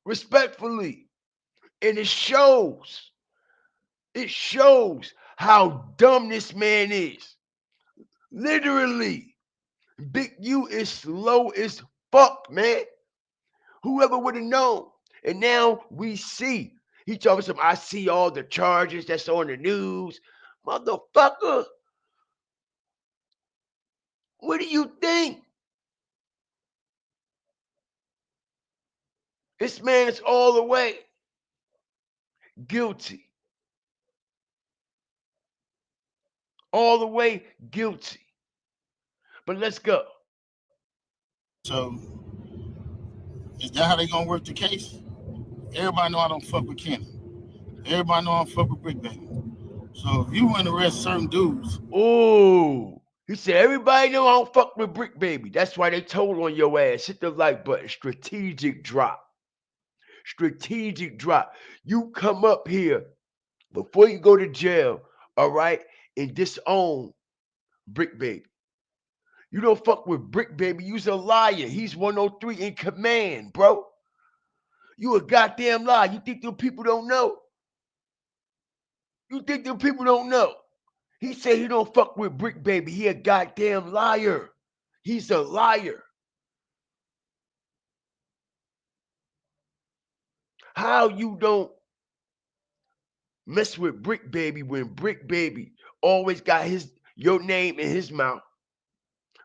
Respectfully. And it shows. It shows how dumb this man is. Literally. Big U is slow as fuck, man. Whoever would have known. And now we see. He talking some, I see all the charges that's on the news. Motherfucker. What do you think? This man is all the way guilty. All the way guilty. But let's go. So, is that how they gonna work the case? Everybody know I don't fuck with Kenny. Everybody know I don't fuck with Brick Baby. So if you want to arrest certain dudes. Oh, he said everybody know I don't fuck with Brick Baby. That's why they told on your ass. Hit the like button. Strategic drop. Strategic drop. You come up here before you go to jail, all right, and disown Brick Baby. You don't fuck with Brick Baby. You's a liar. He's 103 in command, bro. You a goddamn liar. You think them people don't know? You think them people don't know? He said he don't fuck with Brick Baby. He a goddamn liar. He's a liar. How you don't mess with Brick Baby when Brick Baby always got your name in his mouth?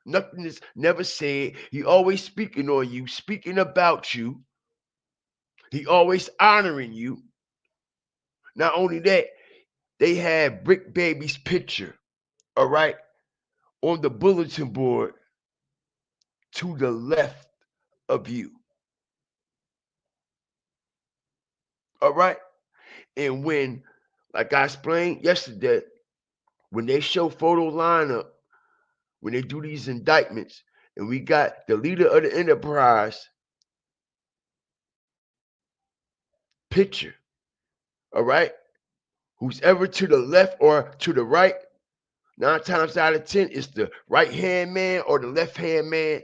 Nothing is never said. He always speaking on you, speaking about you. He always honoring you. Not only that, they had Brick Baby's picture, all right, on the bulletin board to the left of you. All right? And when, like I explained yesterday, when they show photo lineup, when they do these indictments, and we got the leader of the enterprise picture, all right? Who's ever to the left or to the right, 9 times out of 10, it's the right-hand man or the left-hand man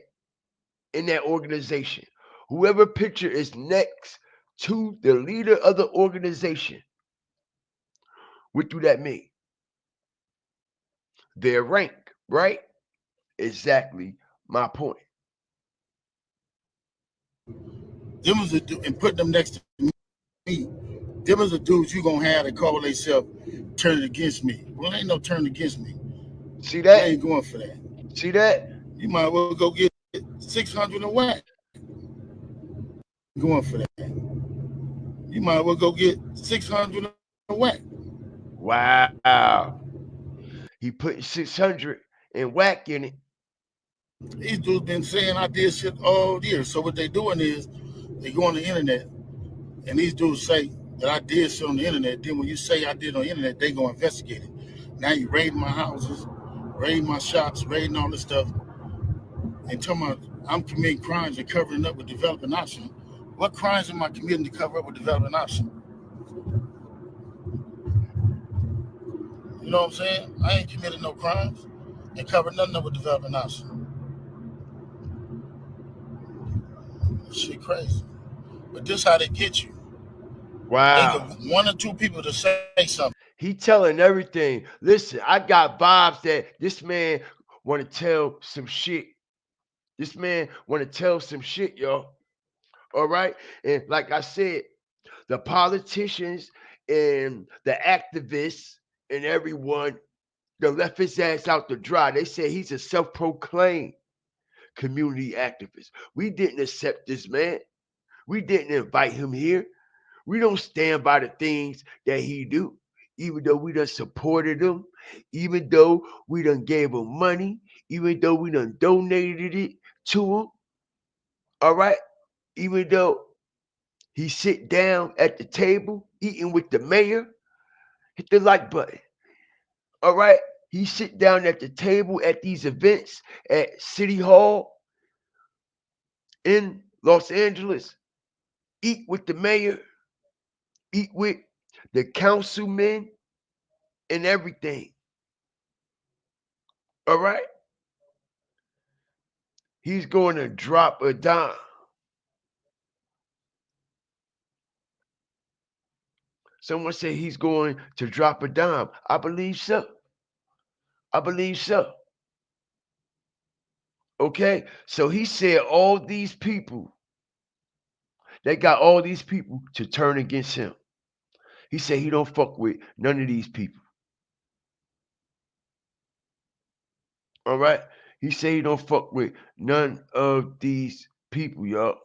in that organization. Whoever picture is next to the leader of the organization. What do that mean? Their rank, right? Exactly my point. Them was and put them next to me. Them was the dudes you gonna have that call themselves turning against me. Well, ain't no turn against me. See that? I ain't going for that. See that? You might well go get 600 and whack. Going for that. You might well go get 600 and whack. Wow. He put 600 and whack in it. These dudes been saying I did shit all year. So what they doing is they go on the internet and these dudes say that I did shit on the internet. Then when you say I did on the internet, they go investigate it. Now you raiding my houses, raiding my shops, raiding all this stuff. And talking about I'm committing crimes and covering up with developing option. What crimes am I committing to cover up with developing option? You know what I'm saying? I ain't committed no crimes and covered nothing up with developing option. Shit crazy. But this how they get you. Wow. They get 1 or 2 people to say something. He telling everything. Listen, I got vibes that this man want to tell some shit This man want to tell some shit, y'all. All right. And like I said, the politicians and the activists and everyone, they left his ass out to dry. They said he's a self-proclaimed community activist. We didn't accept this man. We didn't invite him here. We don't stand by the things that he do, even though we done supported him, even though we done gave him money, even though we done donated it to him. All right. Even though he sit down at the table eating with the mayor, hit the like button. All right. He sit down at the table at these events at City Hall in Los Angeles, eat with the mayor, eat with the councilmen and everything. All right. He's going to drop a dime. Someone said he's going to drop a dime. I believe so. I believe so. Okay. So he said all these people, they got all these people to turn against him. He said he don't fuck with none of these people. All right. He said he don't fuck with none of these people, y'all.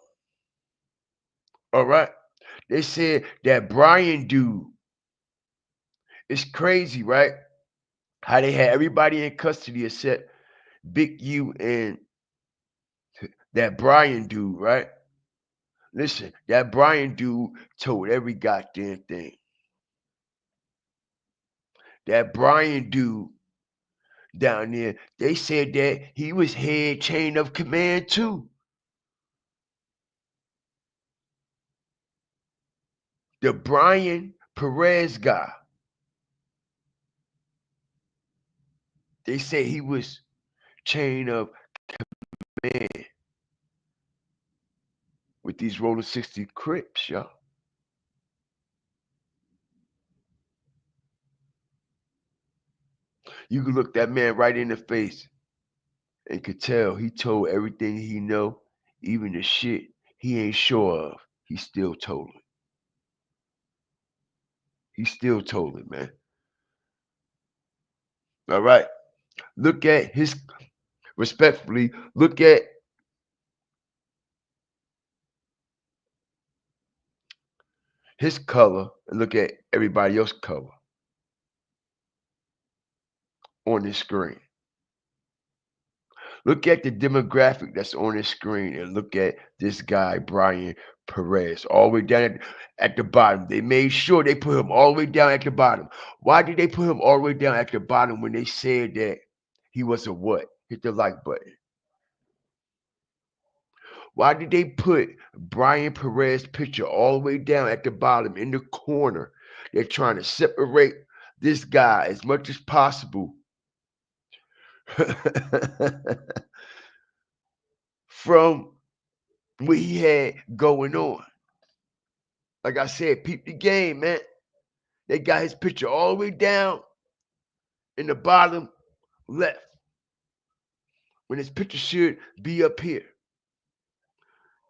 All right. They said that Brian dude, it's crazy, right? How they had everybody in custody except Big U and that Brian dude, right? Listen, that Brian dude told every goddamn thing. That Brian dude down there, they said that he was head chain of command too. The Brian Perez guy. They say he was chain of command with these Roller 60 Crips, y'all. You could look that man right in the face and could tell he told everything he know, even the shit he ain't sure of. He still told it. He still told it, man. All right. Look at his, respectfully, look at his color and look at everybody else's color on this screen. Look at the demographic that's on this screen and look at this guy, Brian Perez, all the way down at the bottom. They made sure they put him all the way down at the bottom. Why did they put him all the way down at the bottom when they said that he was a what? Hit the like button. Why did they put Brian Perez's picture all the way down at the bottom in the corner? They're trying to separate this guy as much as possible from what he had going on. Like I said, peep the game, man. They got his picture all the way down in the bottom left when his picture should be up here.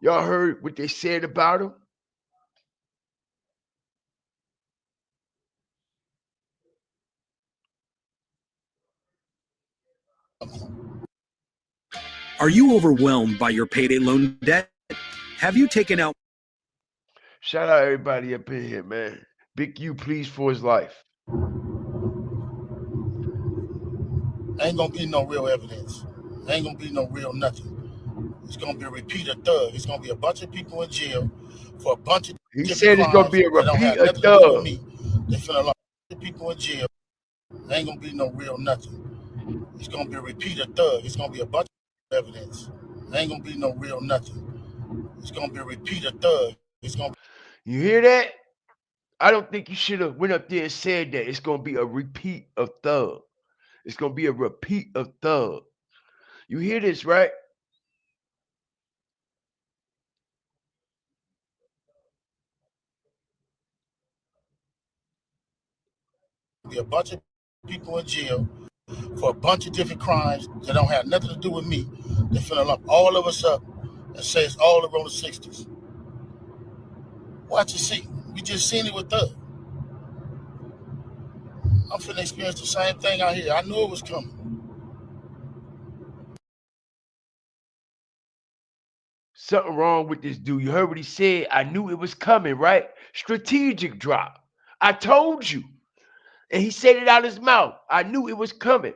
Y'all heard what they said about him? Are you overwhelmed by your payday loan debt? Have you taken out? Shout out everybody up in here, man. Big U, please, for his life. Ain't gonna be no real evidence. Ain't gonna be no real nothing. It's gonna be a repeat of thug. It's gonna be a bunch of people in jail for a bunch of He different said it's gonna crimes be a that don't repeat have of nothing to do with thug. me. They finna lock people in jail. Ain't gonna be no real nothing. It's gonna be a repeat of thug. It's gonna be a bunch of evidence. Ain't gonna be no real nothing. It's gonna be a repeat of thug. It's gonna. You hear that? I don't think you should have went up there and said that. It's gonna be a repeat of thug. It's gonna be a repeat of thug. You hear this, right? Be a bunch of people in jail for a bunch of different crimes that don't have nothing to do with me. They're finna lump all of us up and say it's all around the 60s. Watch and see. We just seen it with Thug. I'm finna experience the same thing out here. I knew it was coming. Something wrong with this dude. You heard what he said. I knew it was coming, right? Strategic drop. I told you. And he said it out his mouth. I knew it was coming.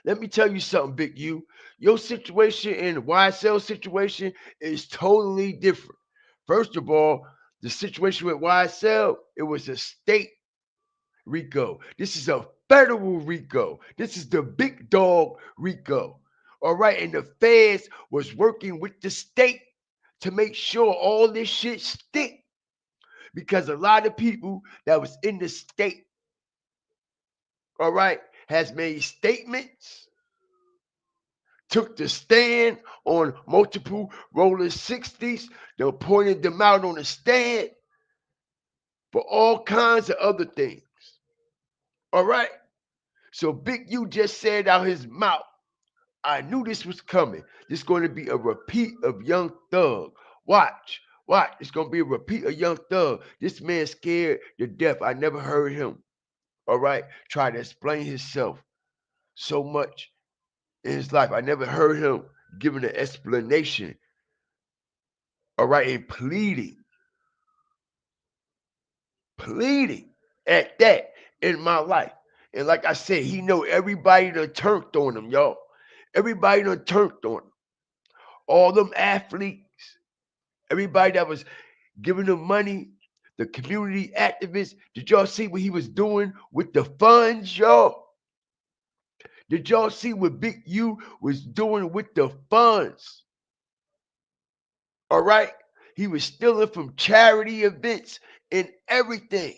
Let me tell you something, Big U. Your situation and the YSL situation is totally different. First of all, the situation with YSL, it was a state RICO. This is a federal RICO. This is the big dog RICO. All right. And the feds was working with the state to make sure all this shit stick. Because a lot of people that was in the state, all right, has made statements, took the stand on multiple roller 60s. They pointed them out on the stand for all kinds of other things. All right. So Big U just said out his mouth, I knew this was coming. This is going to be a repeat of Young Thug. Watch. It's going to be a repeat of Young Thug. This man scared to death. I never heard him, all right, try to explain himself so much in his life. I never heard him giving an explanation, all right, and pleading at that in my life. And like I said, he know everybody done turned on him, y'all. Everybody done turned on him. All them athletes, everybody that was giving him money, the community activists. Did y'all see what he was doing with the funds, y'all? Did y'all see what Big U was doing with the funds? All right? He was stealing from charity events and everything.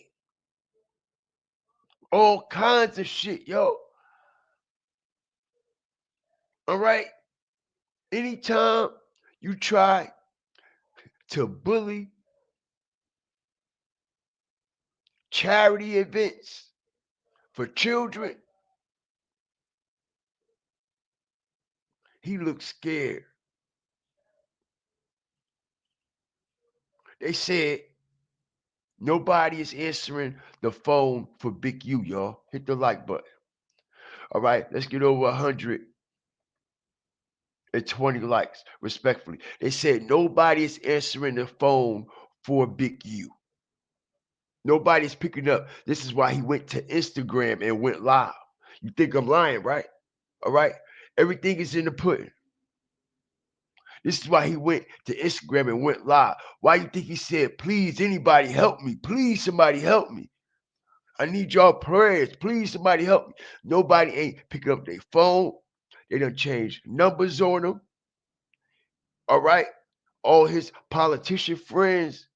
All kinds of shit, yo. All right? Anytime you try to bully charity events for children, he looks scared. They said nobody is answering the phone for Big U, y'all. Hit the like button. All right, let's get over 120 likes, respectfully. They said nobody is answering the phone for Big U. Nobody's picking up. This is why he went to Instagram and went live. You think I'm lying, right? All right. Everything is in the pudding. This is why he went to Instagram and went live. Why you think he said, please, anybody help me? Please, somebody help me. I need y'all prayers. Please, somebody help me. Nobody ain't picking up their phone. They done changed numbers on them. All right. All his politician friends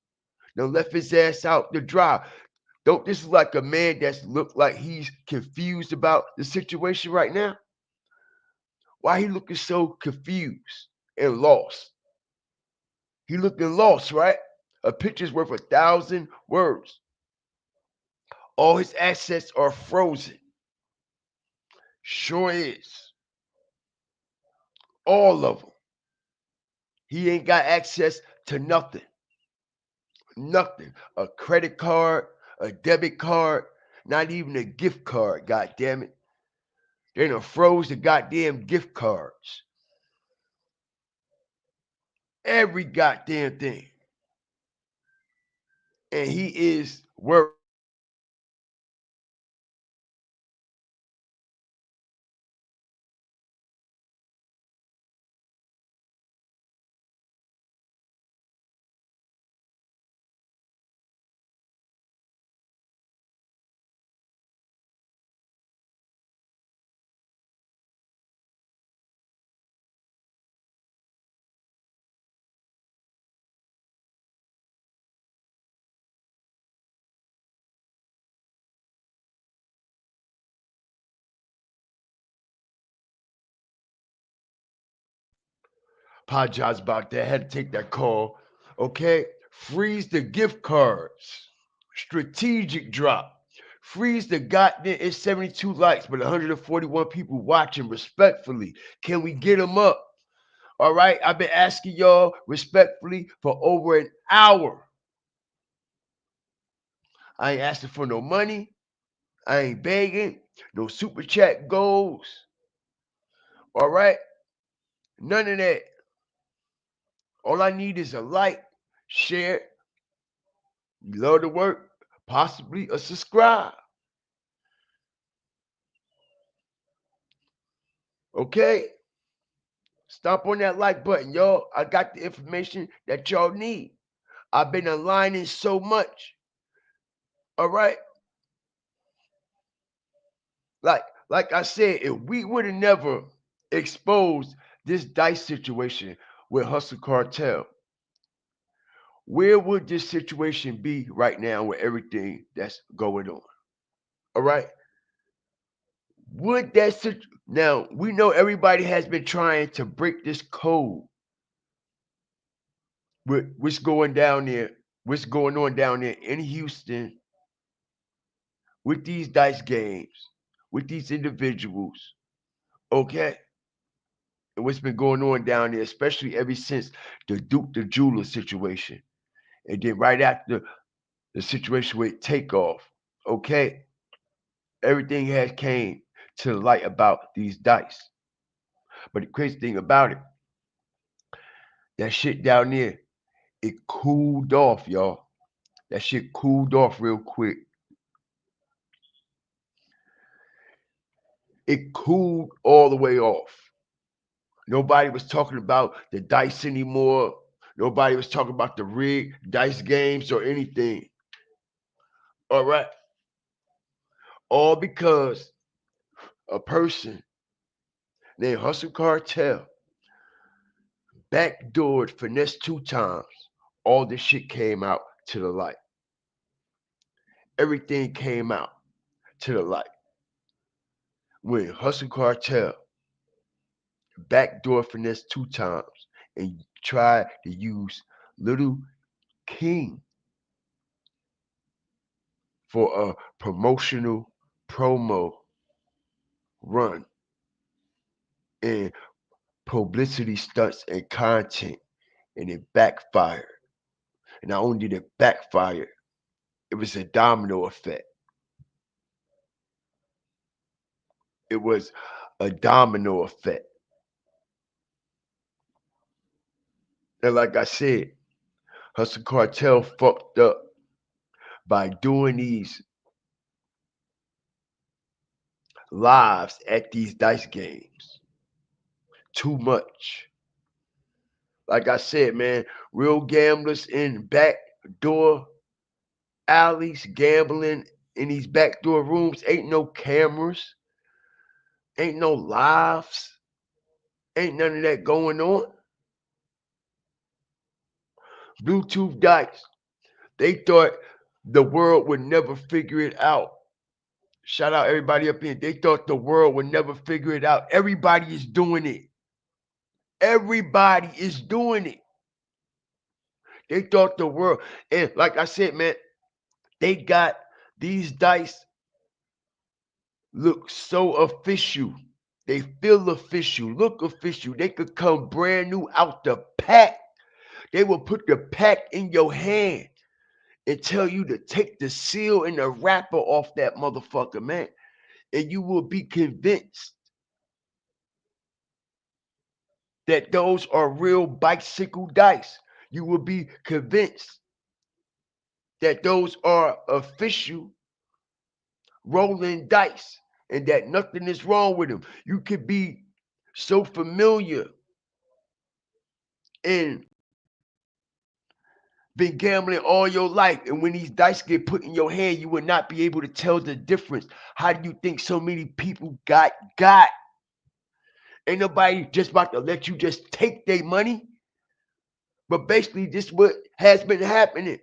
done left his ass out to dry. Don't this look like a man that's look like he's confused about the situation right now? Why he looking so confused and lost? He looking lost, right? A picture's worth 1,000 words. All his assets are frozen. Sure is. All of them. He ain't got access to nothing. Nothing. A credit card, a debit card, not even a gift card, god damn it. They done froze the goddamn gift cards. Every goddamn thing. And he is worried. Apologize about that. Had to take that call. Okay. Freeze the gift cards. Strategic drop. Freeze the goddamn. It's 72 likes, but 141 people watching respectfully. Can we get them up? All right, I've been asking y'all respectfully for over an hour. I ain't asking for no money. I ain't begging. No super chat goals. All right, none of that. All I need is a like, share. You love the work, possibly a subscribe. Okay? Stomp on that like button, y'all. I got the information that y'all need. I've been aligning so much. All right? Like I said, if we would have never exposed this dice situation with Hustle Cartel, where would this situation be right now with everything that's going on? All right? Would that now we know everybody has been trying to break this code with what's going down there, what's going on down there in Houston with these dice games, with these individuals, okay? And what's been going on down there, especially ever since the Duke the Jeweler situation. And then right after the situation with Takeoff, okay? Everything has came to the light about these dice. But the crazy thing about it, that shit down there, it cooled off, y'all. That shit cooled off real quick. It cooled all the way off. Nobody was talking about the dice anymore. Nobody was talking about the rigged dice games or anything. All right. All because a person named Hustle Cartel backdoored Finesse 2 times. All this shit came out to the light. Everything came out to the light. When Hustle Cartel backdoor Finesse 2 times and tried to use Little King for a promotional promo run and publicity stunts and content, and it backfired. And not only did it backfire, it was a domino effect. It was a domino effect. And like I said, Hustle Cartel fucked up by doing these lives at these dice games. Too much. Like I said, man, real gamblers in backdoor alleys gambling in these backdoor rooms. Ain't no cameras. Ain't no lives. Ain't none of that going on. Bluetooth dice. They thought the world would never figure it out. Shout out everybody up here. They thought the world would never figure it out. Everybody is doing it. Everybody is doing it. They thought the world, and like I said, man, they got these dice look so official. They feel official, look official. They could come brand new out the pack. They will put the pack in your hand and tell you to take the seal and the wrapper off that motherfucker, man. And you will be convinced that those are real bicycle dice. You will be convinced that those are official rolling dice and that nothing is wrong with them. You could be so familiar and been gambling all your life, and when these dice get put in your hand, you will not be able to tell the difference. How do you think so many people got? Ain't nobody just about to let you just take their money. But basically, this is what has been happening.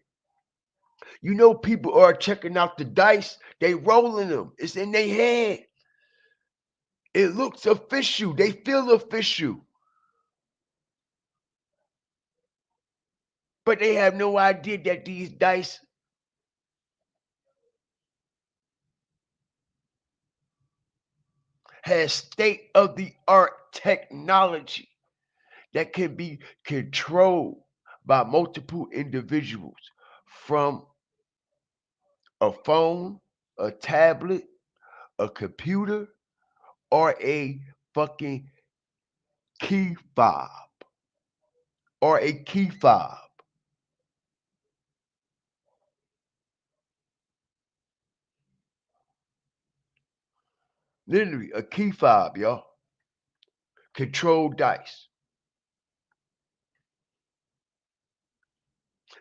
You know, people are checking out the dice. They rolling them. It's in their hand. It looks official. They feel official. But they have no idea that these dice has state-of-the-art technology that can be controlled by multiple individuals from a phone, a tablet, a computer, or a fucking key fob. Or a key fob. Literally, a key fob, y'all. Controlled dice.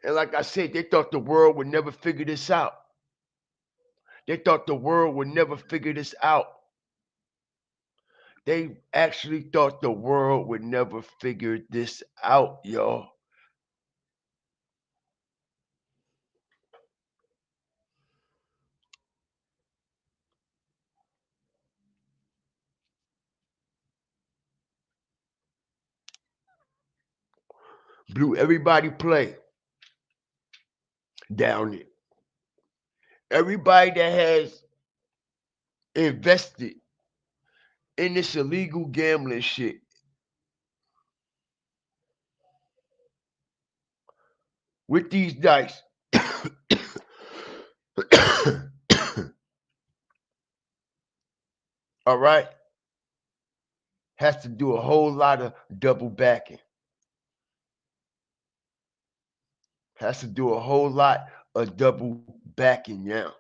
And like I said, they thought the world would never figure this out. They thought the world would never figure this out. They actually thought the world would never figure this out, y'all. Blew everybody play down it. Everybody that has invested in this illegal gambling shit. With these dice. All right. Has to do a whole lot of double backing. Has to do a whole lot of double backing now.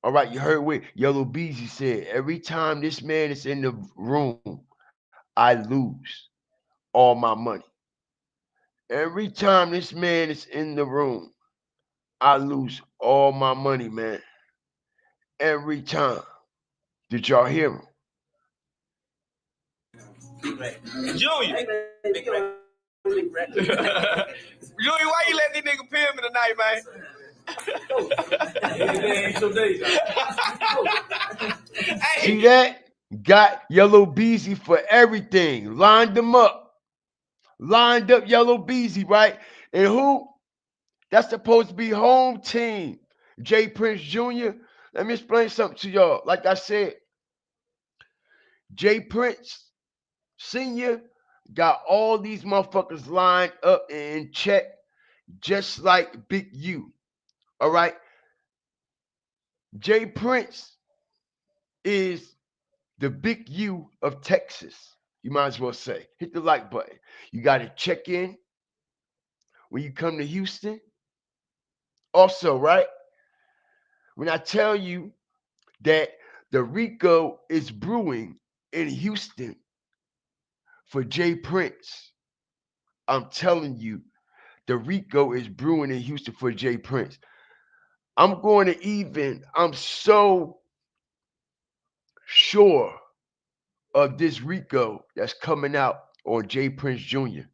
All right, you heard what Yellow Beezy said. Every time this man is in the room, I lose all my money. Every time this man is in the room, I lose all my money, man. Every time. Did y'all hear him? Junior. Junior, why you let this nigga pin me tonight, man? See that? Got Yellow Beezy for everything. Lined them up. Lined up Yellow Beezy, right? And who? That's supposed to be home team. J Prince Jr. Let me explain something to y'all. Like I said, J Prince Sr. got all these motherfuckers lined up and in check, just like Big U. All right? J Prince is the Big U of Texas. You might as well say. Hit the like button. You got to check in when you come to Houston. Also, right? When I tell you that the RICO is brewing in Houston for J Prince, I'm telling you, the RICO is brewing in Houston for J Prince. I'm so sure of this RICO that's coming out on J Prince Jr.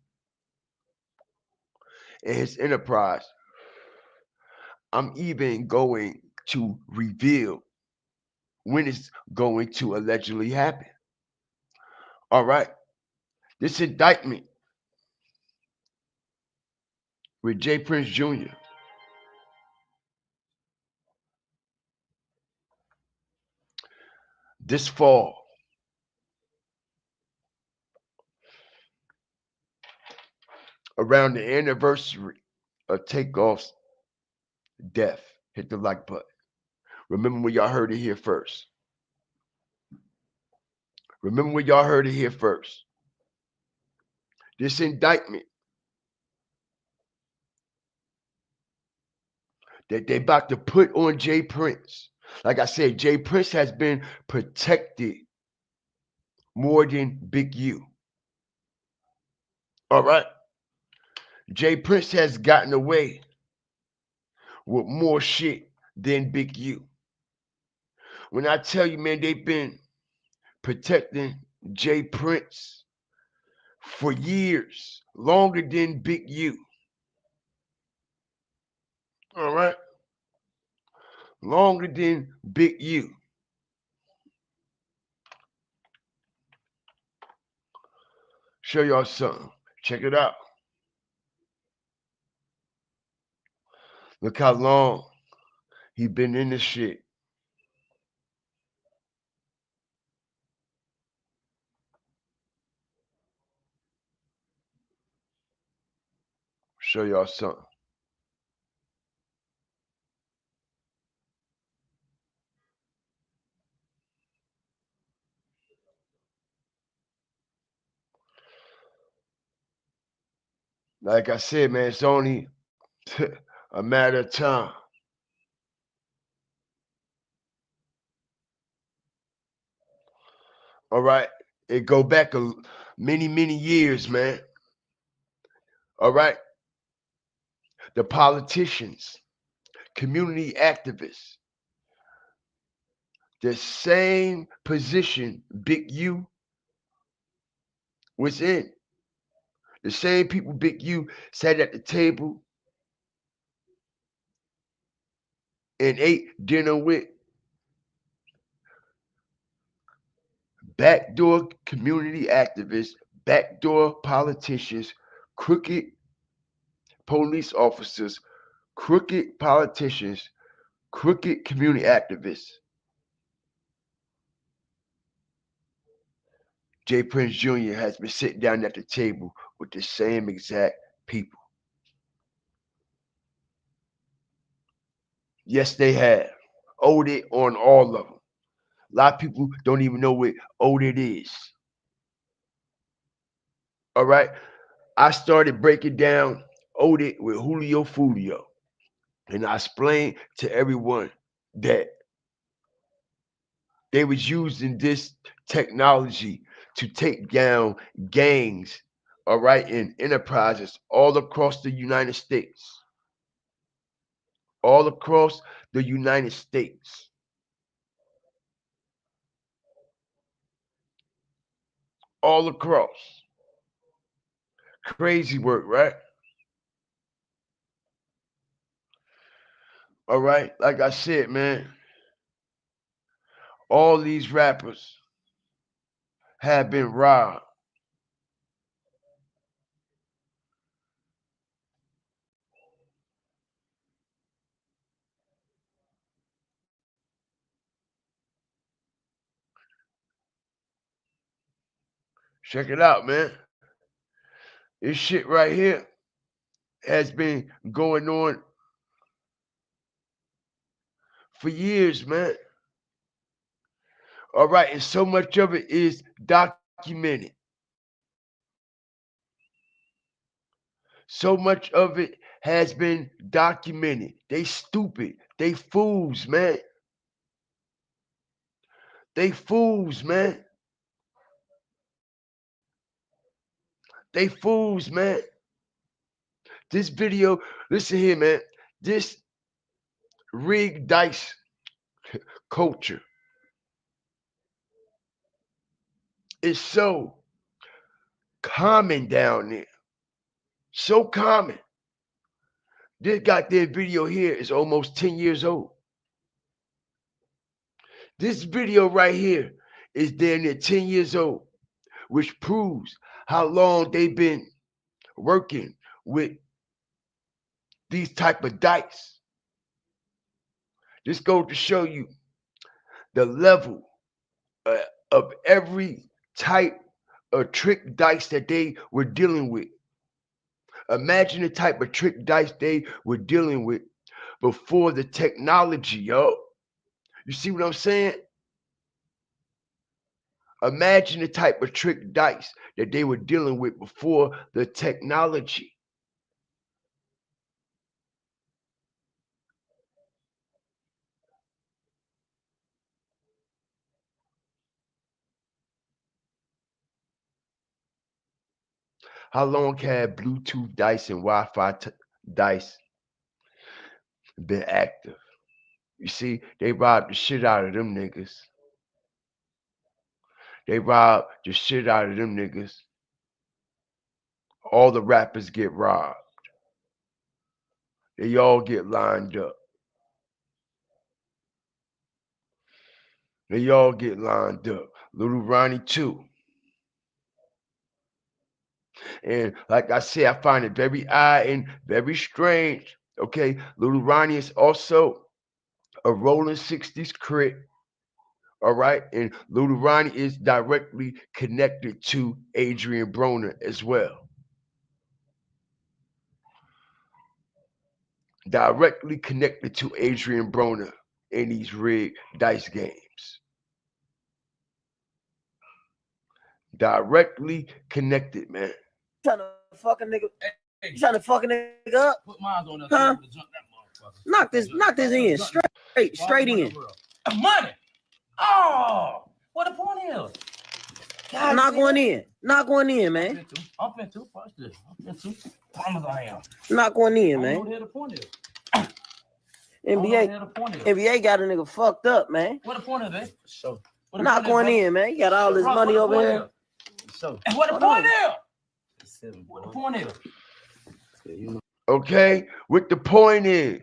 and his enterprise. I'm even going to reveal when it's going to allegedly happen. All right. This indictment with J Prince Jr. this fall. Around the anniversary of Takeoff's death. Hit the like button. Remember when y'all heard it here first. Remember when y'all heard it here first. This indictment that they about to put on J Prince. Like I said, J Prince has been protected more than Big U. All right. J Prince has gotten away with more shit than Big U. When I tell you, man, they've been protecting J Prince for years, longer than Big U. All right. Longer than Big U. Show y'all something. Check it out. Look how long he been in this shit. Show y'all something. Like I said, man, it's only a matter of time. All right. It go back many, many years, man. All right. The politicians, community activists, the same position Big U was in. The same people Big U sat at the table and ate dinner with. Backdoor community activists, backdoor politicians, crooked police officers, crooked politicians, crooked community activists. Prince Jr. has been sitting down at the table with the same exact people. Yes, they have. Owed it on all of them. A lot of people don't even know what owed it is. All right. I started breaking down owed it with Julio Fulio. And I explained to everyone that they was using this technology to take down gangs, all right, and enterprises all across the United States. All across the United States. All across. Crazy work, right? All right, like I said, man, all these rappers have been robbed. Check it out, man. This shit right here has been going on for years, man. All right, and so much of it is documented. So much of it has been documented. They stupid. They fools, man. They fools, man. They fools, man. This video, listen here, man. This rigged dice culture is so common down there. So common. This goddamn video here is almost 10 years old. This video right here is damn near 10 years old, which proves how long they've been working with these type of dice. This goes to show you the level of every type of trick dice that they were dealing with. Imagine the type of trick dice they were dealing with before the technology, yo. You see what I'm saying? Imagine the type of trick dice that they were dealing with before the technology. How long have Bluetooth dice and Wi-Fi dice been active? You see, they robbed the shit out of them niggas. They robbed the shit out of them niggas. All the rappers get robbed. They all get lined up. They all get lined up. Lil Ronnie too. And like I said, I find it very odd and very strange. Okay, Lil Ronnie is also a Rolling 60s crit. All right, and Lil Ronnie is directly connected to Adrian Broner as well. directly connected to Adrian Broner in these rigged dice games. Directly connected, man. Trying to fuck a nigga. You trying to fuck a nigga up? Put mine on huh? Knock this in straight in. Money. Oh, what the point is? God, not going in, man. I'm finna watch this. I'm finna promise I am. Not going in, I man. don't know what the point is. NBA got a nigga fucked up, man. What the point is, eh? So, not going in, man. You got all this money over here. So, what the point is? What the point is? Okay, what the point is?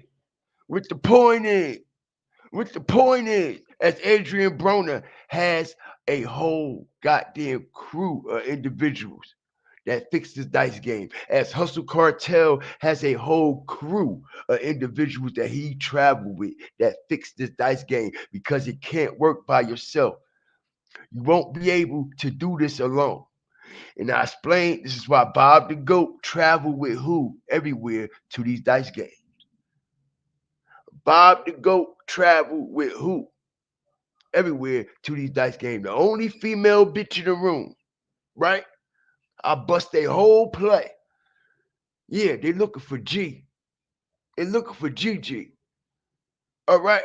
As Adrian Broner has a whole goddamn crew of individuals that fix this dice game. As Hustle Cartel has a whole crew of individuals that he traveled with that fix this dice game because it can't work by yourself. You won't be able to do this alone. And I explained this is why Bob the Goat traveled with who everywhere to these dice games. Bob the Goat traveled with who everywhere to these dice games. The only female bitch in the room, right? I bust their whole play. Yeah, they looking for G. They looking for GG. All right.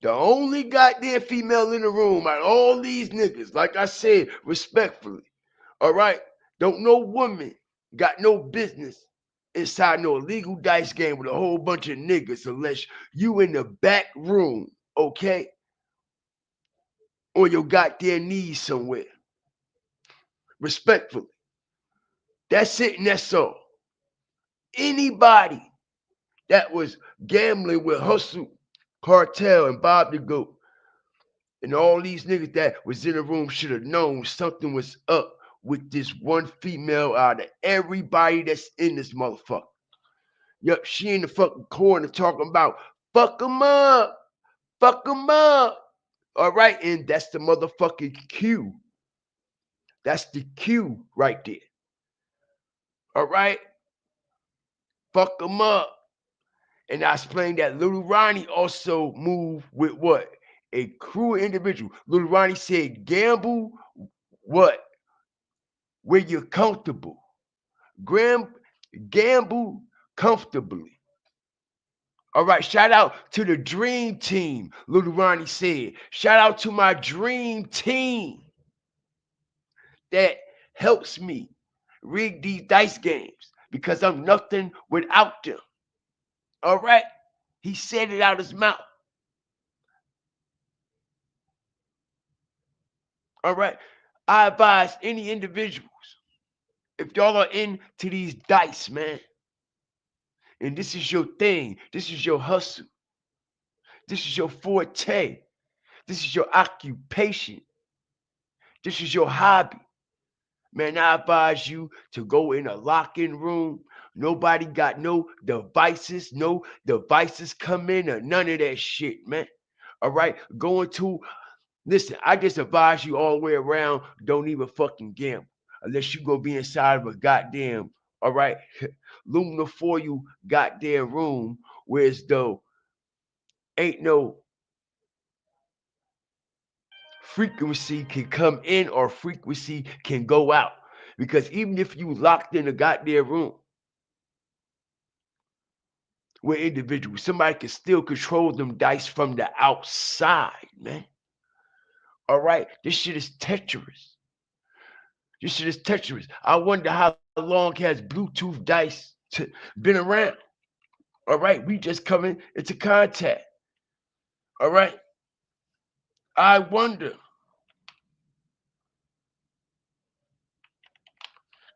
The only goddamn female in the room out of all these niggas, like I said, respectfully. All right. Don't no woman got no business inside no illegal dice game with a whole bunch of niggas unless you in the back room, okay? On your goddamn knees somewhere. Respectfully. That's it and that's all. Anybody that was gambling with Hustle, Cartel, and Bob the Goat, and all these niggas that was in the room should have known something was up with this one female out of everybody that's in this motherfucker. Yup, she in the fucking corner talking about fuck them up. Fuck them up. All right, and that's the motherfucking cue. That's the cue right there. All right? Fuck them up. And I explained that Lil Ronnie also moved with what? A crew of individuals. Lil Ronnie said, gamble what? Where you're comfortable. Gamble comfortably. All right, shout out to the dream team, Lil Ronnie said. Shout out to my dream team that helps me rig these dice games because I'm nothing without them. All right? He said it out his mouth. All right? I advise any individuals, if y'all are into these dice, man, and this is your thing, this is your hustle, this is your forte, this is your occupation, this is your hobby, man, I advise you to go in a lock-in room. Nobody got no devices come in or none of that shit, man. All right? Listen, I just advise you all the way around, don't even fucking gamble. Unless you go be inside of a goddamn, all right, Lumina for you goddamn room, whereas though ain't no frequency can come in or frequency can go out. Because even if you locked in a goddamn room with individuals, somebody can still control them dice from the outside, man. All right, this shit is treacherous. I wonder how long has Bluetooth dice been around. All right, we just coming into contact. All right, I wonder.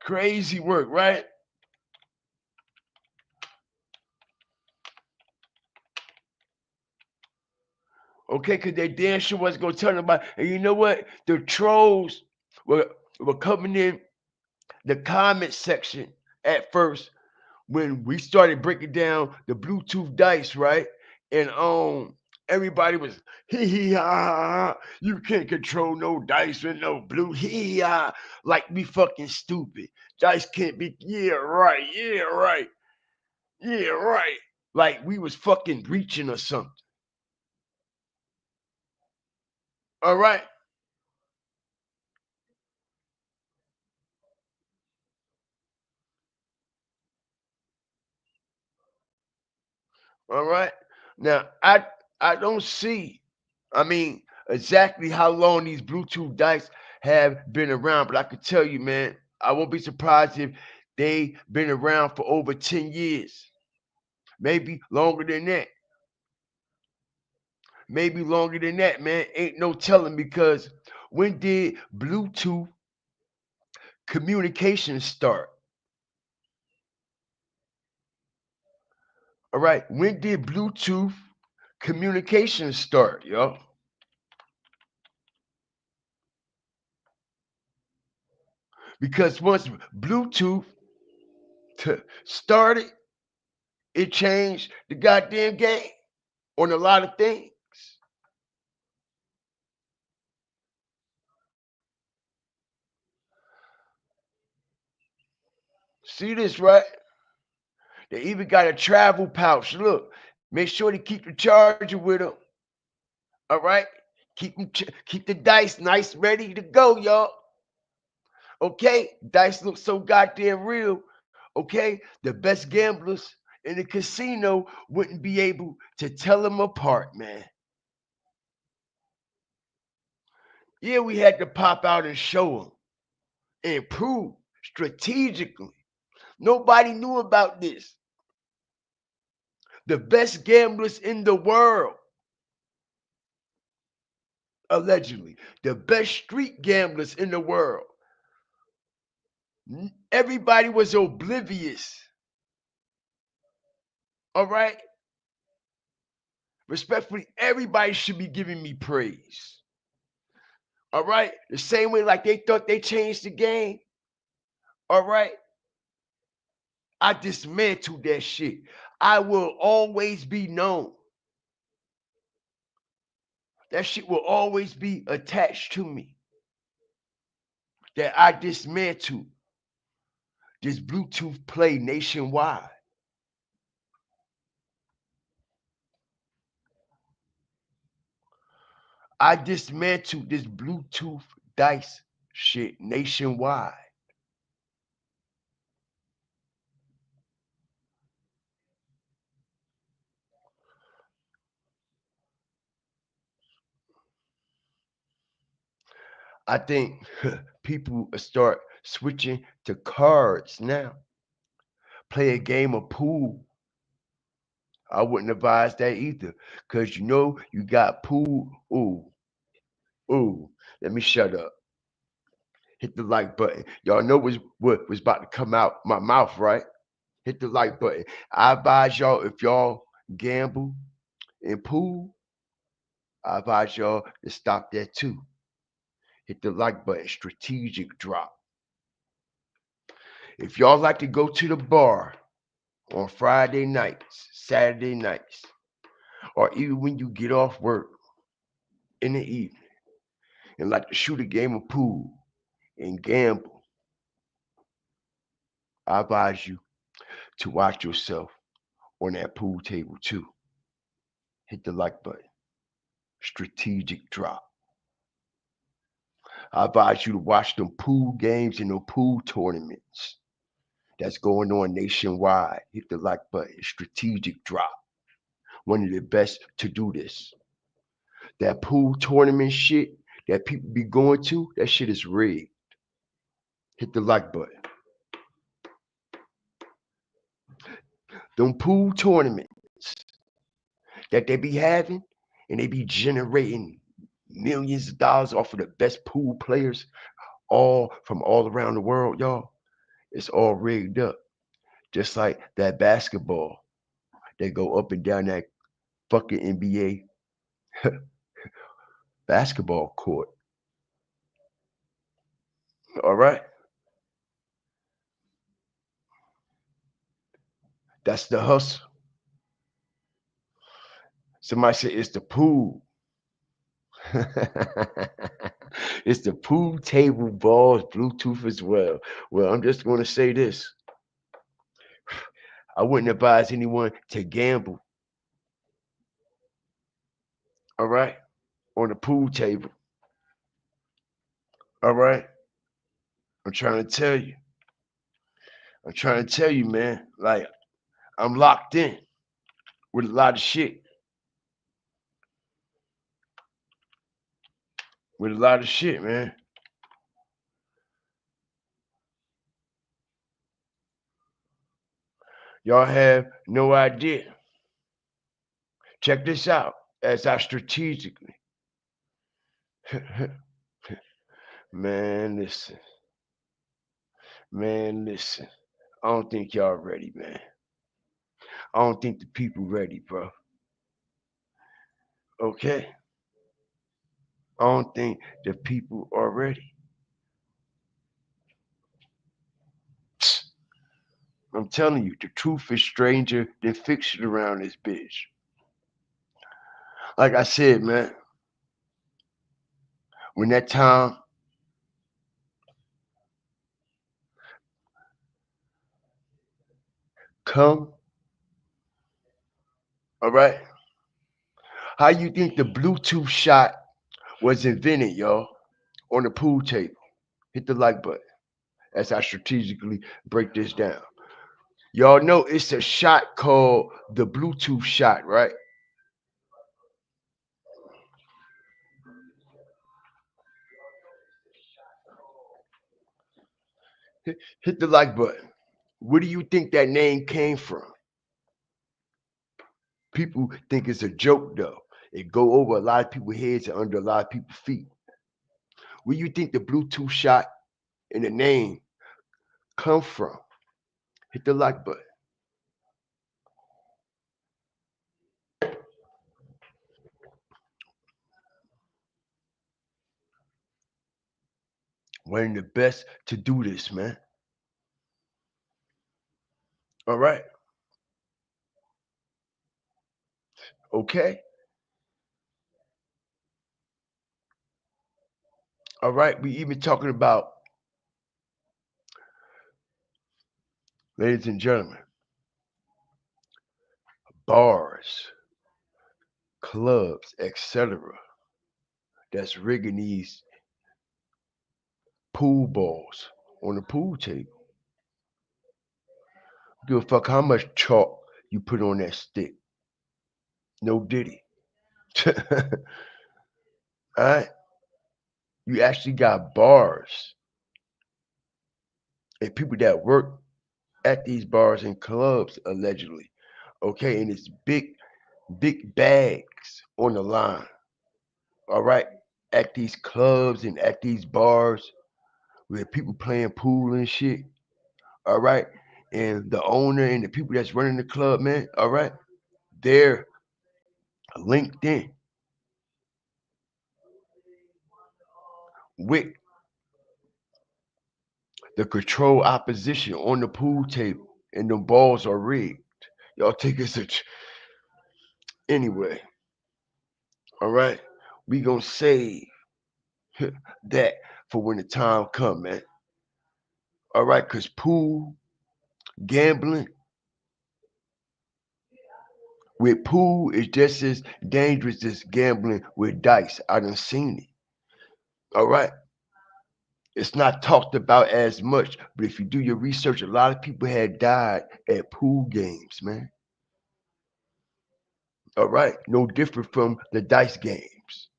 Crazy work, right? Okay, because they damn sure wasn't going to tell nobody. And you know what? The trolls were coming in the comment section at first when we started breaking down the Bluetooth dice, right? And everybody was hee hee ha ha. You can't control no dice with no blue hee ha. Like we fucking stupid. Dice can't be. Yeah, right. Yeah, right. Like we was fucking reaching or something. All right. All right. Now I don't see, I mean, exactly how long these Bluetooth dice have been around, but I could tell you, man, I won't be surprised if they been around for over 10 years. Maybe longer than that. Maybe longer than that, man. Ain't no telling, because when did Bluetooth communication start? All right. When did Bluetooth communication start, yo? Because once Bluetooth started, it changed the goddamn game on a lot of things. See this, right? They even got a travel pouch. Look, make sure to keep the charger with them. All right, keep the dice nice, ready to go, y'all. Okay, dice look so goddamn real. Okay, the best gamblers in the casino wouldn't be able to tell them apart, man. Yeah, we had to pop out and show them and prove strategically. Nobody knew about this. The best gamblers in the world, allegedly, the best street gamblers in the world. Everybody was oblivious. All right? Respectfully, everybody should be giving me praise. All right? The same way like they thought they changed the game. All right? I dismantled that shit. I will always be known. That shit will always be attached to me. That I dismantled this Bluetooth play nationwide. I dismantled this Bluetooth dice shit nationwide. I think people start switching to cards now. Play a game of pool. I wouldn't advise that either, because you know you got pool. Ooh, let me shut up. Hit the like button. Y'all know what was about to come out my mouth, right? Hit the like button. I advise y'all, if y'all gamble and pool, I advise y'all to stop that too. Hit the like button. Strategic drop. If y'all like to go to the bar on Friday nights, Saturday nights, or even when you get off work in the evening and like to shoot a game of pool and gamble, I advise you to watch yourself on that pool table too. Hit the like button. Strategic drop. I advise you to watch them pool games and them pool tournaments that's going on nationwide. Hit the like button. Strategic drop. One of the best to do this. That pool tournament shit that people be going to, that shit is rigged. Hit the like button. Them pool tournaments that they be having, and they be generating millions of dollars off of the best pool players, all from all around the world, y'all. It's all rigged up. Just like that basketball. They go up and down that fucking NBA basketball court. All right? That's the hustle. Somebody said it's the pool. It's the pool table balls, Bluetooth as well. Well, I'm just going to say this. I wouldn't advise anyone to gamble. All right? On the pool table. All right? I'm trying to tell you. I'm trying to tell you, man. Like, I'm locked in with a lot of shit. With a lot of shit, man. Y'all have no idea. Check this out as I strategically. Man, listen. Man, listen. I don't think y'all ready, man. I don't think the people ready, bro. Okay? I don't think the people are ready. I'm telling you, the truth is stranger than fiction around this bitch. Like I said, man, when that time come, all right, how you think the Bluetooth shot was invented, y'all, on the pool table? Hit the like button as I strategically break this down. Y'all know it's a shot called the Bluetooth shot, right? Hit the like button. Where do you think that name came from? People think it's a joke, though. It go over a lot of people's heads and under a lot of people's feet. Where you think the Bluetooth shot and the name come from? Hit the like button. One of the best to do this, man. All right. Okay. All right. We even talking about, ladies and gentlemen, bars, clubs, etc. That's rigging these pool balls on the pool table. Give a fuck how much chalk you put on that stick. No diddy. All right. You actually got bars and people that work at these bars and clubs allegedly. Okay, and it's big bags on the line. All right, at these clubs and at these bars where people playing pool and shit. All right, and the owner and the people that's running the club, man. All right, they're linked in with the control opposition on the pool table, and the balls are rigged. Y'all take us anyway. All right, we gonna save that for when the time come, man. All right, cause pool gambling with pool is just as dangerous as gambling with dice. I done seen it. All right. It's not talked about as much, but if you do your research, a lot of people had died at pool games, man. All right. No different from the dice games.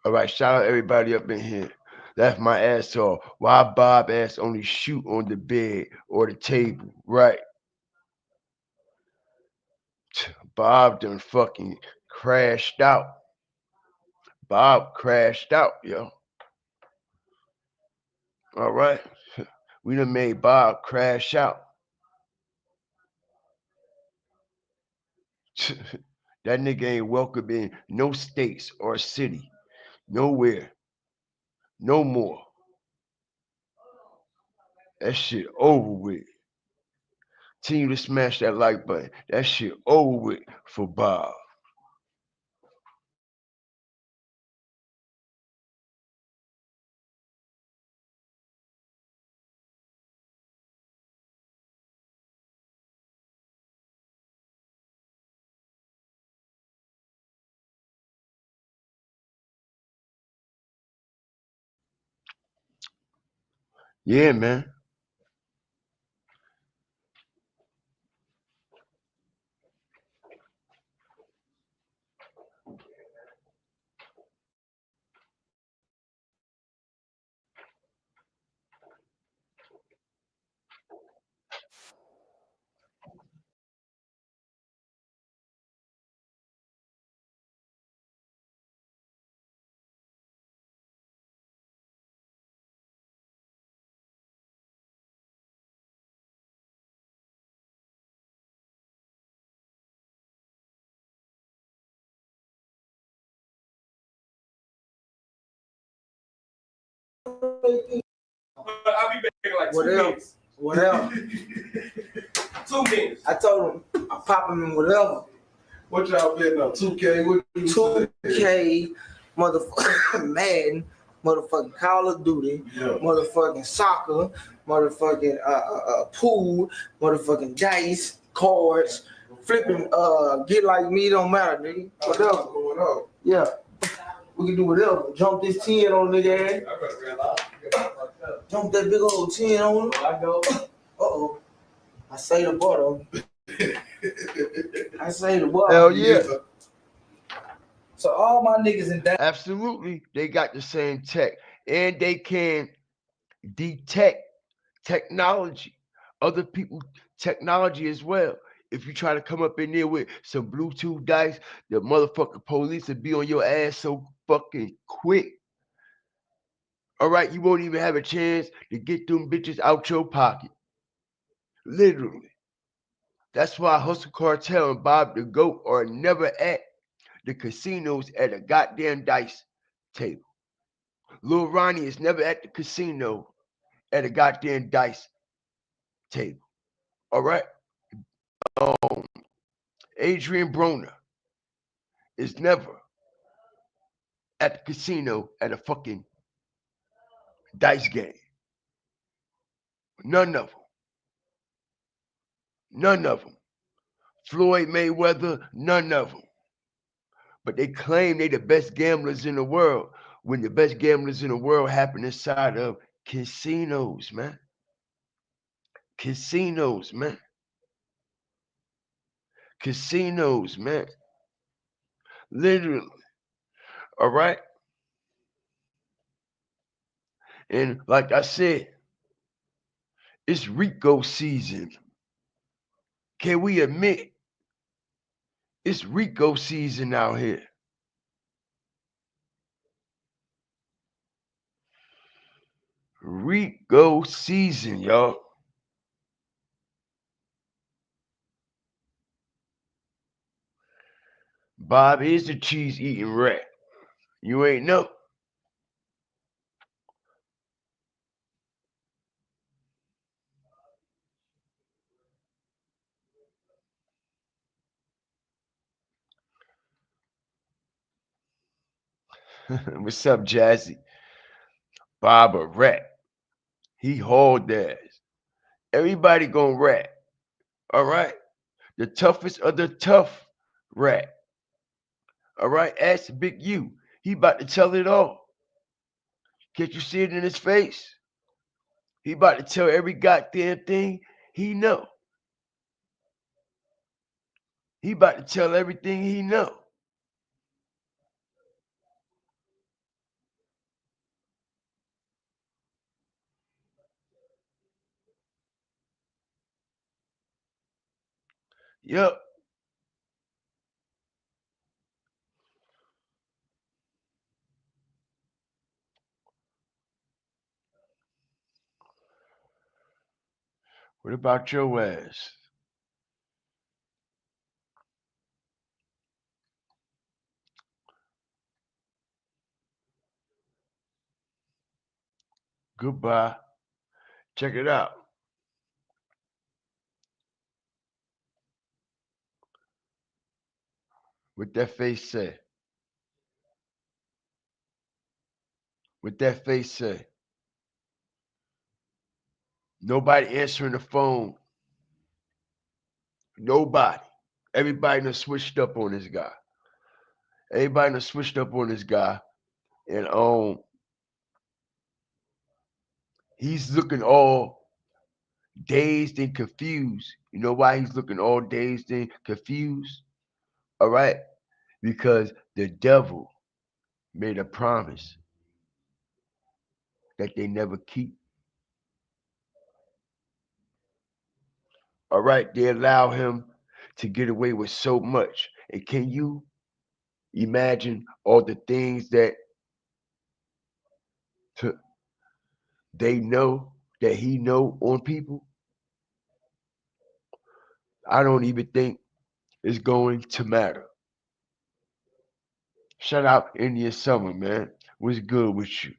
All right. Shout out everybody up in here. That's my ass off. Why Bob ass only shoot on the bed or the table? Right. Bob done fucking crashed out. Bob crashed out, yo. All right. We done made Bob crash out. That nigga ain't welcome in no states or city. Nowhere. No more. That shit over with. Continue to smash that like button. That shit over with for Bob. Yeah, man. I'll be back in like 2 Whatever. minutes. Whatever. 2 minutes. I told him I pop him in whatever. What y'all betting on? 2K? What you 2K, motherfucking Madden, motherfucking Call of Duty, motherfucking soccer, motherfucking pool, motherfucking dice, cards, flipping, get like me, don't matter, nigga. Whatever. Yeah. We can do whatever. Jump this 10 on nigga ass. Jump that big old 10 on him. I go. Uh-oh. I say the bottom. I say the bottom. Hell yeah. So all my niggas in that. Absolutely. They got the same tech. And they can detect technology. Other people technology as well. If you try to come up in there with some Bluetooth dice, the motherfucking police will be on your ass so fucking quick. All right, you won't even have a chance to get them bitches out your pocket. Literally. That's why Hustle Cartel and Bob the Goat are never at the casinos at a goddamn dice table. Lil Ronnie is never at the casino at a goddamn dice table. All right? Adrian Broner is never at the casino at a fucking dice game. None of them. None of them. Floyd Mayweather, none of them. But they claim they the best gamblers in the world when the best gamblers in the world happen inside of casinos, man. Casinos, man. Casinos, man. Literally. All right? And like I said, it's RICO season. Can we admit it's RICO season out here? RICO season, y'all. Bob is the cheese eating rat. You ain't know. What's up, Jazzy? Bob a rat. He hauled ass. Everybody gonna rat. All right? The toughest of the tough rat. All right? Ask Big U. He about to tell it all. Can't you see it in his face? He about to tell every goddamn thing he know. He about to tell everything he know. Yup. What about your ass? Goodbye. Check it out. What that face say? What that face say? Nobody answering the phone. Nobody. Everybody done switched up on this guy. Everybody done switched up on this guy. And He's looking all dazed and confused. You know why he's looking all dazed and confused? All right? Because the devil made a promise that they never keep. All right? They allow him to get away with so much. And can you imagine all the things that they know that he know on people? I don't even think it's going to matter. Shout out Indian Summer, man. What's good with you?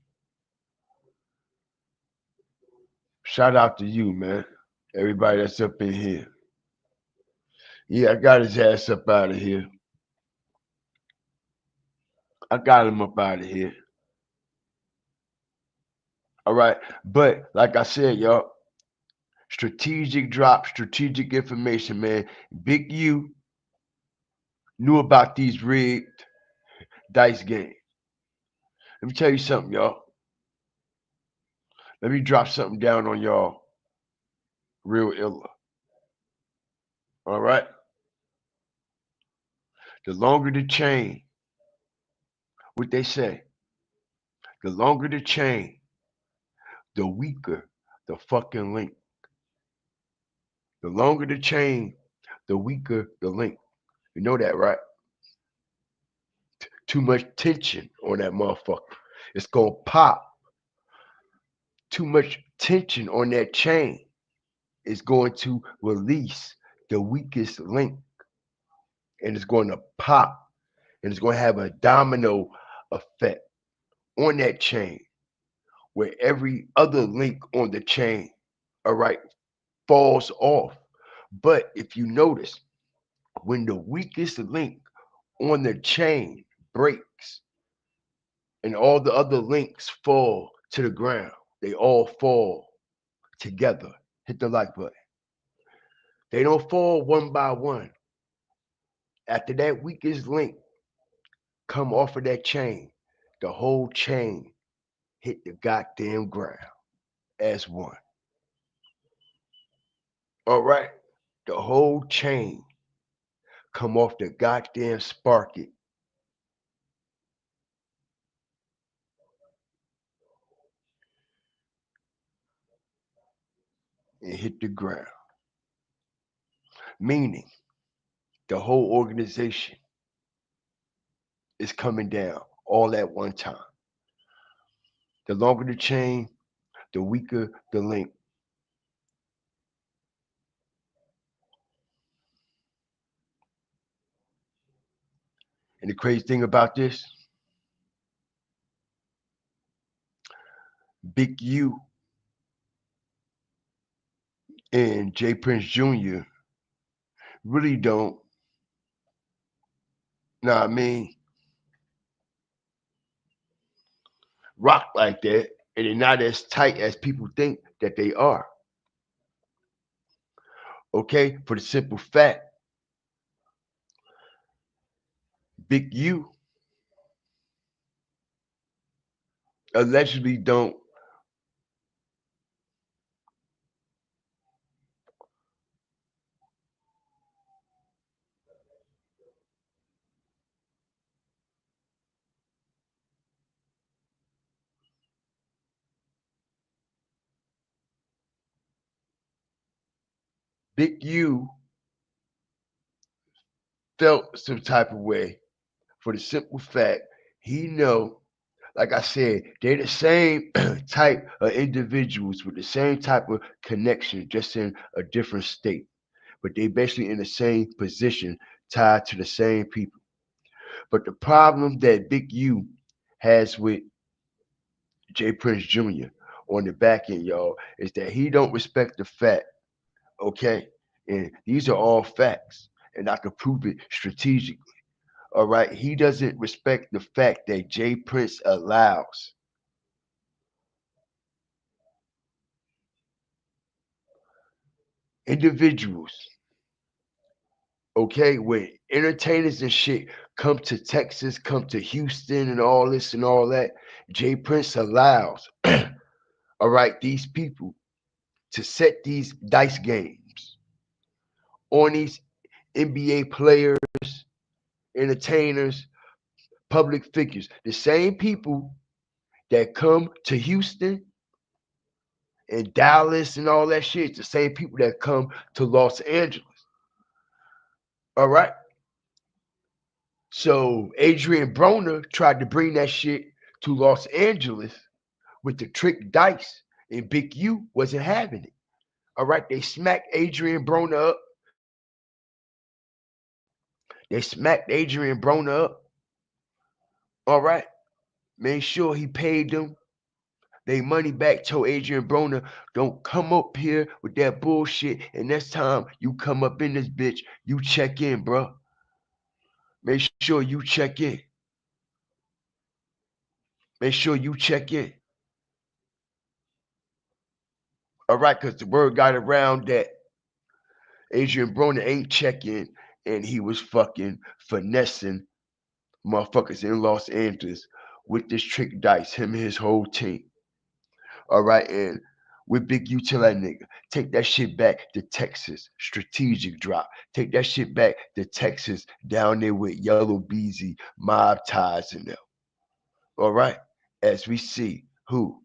Shout out to you, man. Everybody that's up in here. Yeah, I got his ass up out of here. I got him up out of here. All right. But like I said, y'all, strategic drop, strategic information, man. Big U knew about these rigged dice games. Let me tell you something, y'all. Let me drop something down on y'all real illa. All right. The longer the chain, what they say, the longer the chain, the weaker the fucking link. The longer the chain, the weaker the link. You know that, right? Too much tension on that motherfucker. It's gonna pop. Too much tension on that chain is going to release the weakest link. And it's going to pop. And it's going to have a domino effect on that chain where every other link on the chain, all right, falls off. But if you notice, when the weakest link on the chain breaks and all the other links fall to the ground, they all fall together. Hit the like button. They don't fall one by one. After that weakest link come off of that chain, the whole chain hit the goddamn ground as one. All right? The whole chain come off the goddamn sparket. And hit the ground. Meaning the whole organization is coming down all at one time. The longer the chain, the weaker the link. And the crazy thing about this, Big U and Prince Jr. really don't, know what I mean, rock like that, and they're not as tight as people think that they are. Okay, for the simple fact, Big U allegedly don't Big U felt some type of way for the simple fact he know, like I said, they're the same type of individuals with the same type of connection, just in a different state. But they basically in the same position, tied to the same people. But the problem that Big U has with Prince Jr. on the back end, y'all, is that he don't respect the fact, okay? And these are all facts, and I can prove it strategically. All right. He doesn't respect the fact that Prince allows individuals, okay, when entertainers and shit come to Texas, come to Houston and all this and all that, Prince allows all right, these people to set these dice games on these NBA players, entertainers, public figures. The same people that come to Houston and Dallas and all that shit, the same people that come to Los Angeles. All right. So Adrian Broner tried to bring that shit to Los Angeles with the trick dice, and Big U wasn't having it. All right. They smacked Adrian Broner up. They smacked Adrian Broner up. All right. Made sure he paid them they money back. Told Adrian Broner, don't come up here with that bullshit. And next time you come up in this bitch, you check in, bro. Make sure you check in. Make sure you check in. All right, because the word got around that Adrian Broner ain't checking and he was fucking finessing motherfuckers in Los Angeles with this trick dice, him and his whole team. All right, and with Big U tell that nigga, take that shit back to Texas, strategic drop. Take that shit back to Texas, down there with Yellow Beezy, Mob Ties in them. All right, as we see who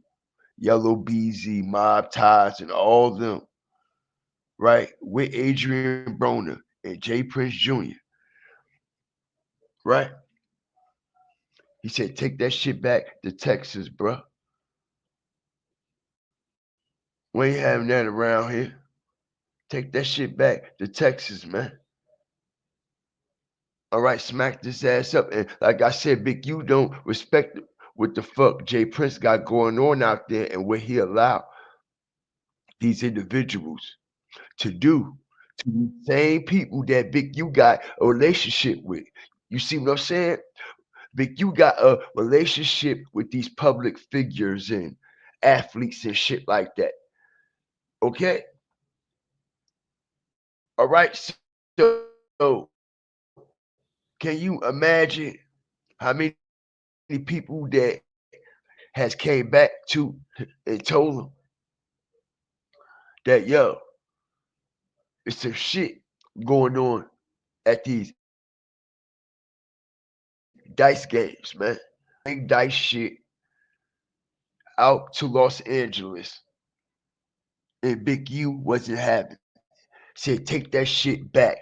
Yellow Beezy, Mob Ties, and all them, right, with Adrian Broner and J Prince Jr. Right? He said, take that shit back to Texas, bro. We ain't having that around here. Take that shit back to Texas, man. All right, smack this ass up. And like I said, Big U don't respect what the fuck Jay Prince got going on out there and what he allowed these individuals to do to the same people that Big U got a relationship with. You see what I'm saying? Big U got a relationship with these public figures and athletes and shit like that. Okay? All right. So can you imagine how many people that has came back to and told them that, yo, it's some shit going on at these dice games, man. Bring dice shit out to Los Angeles, and Big U wasn't having. Said take that shit back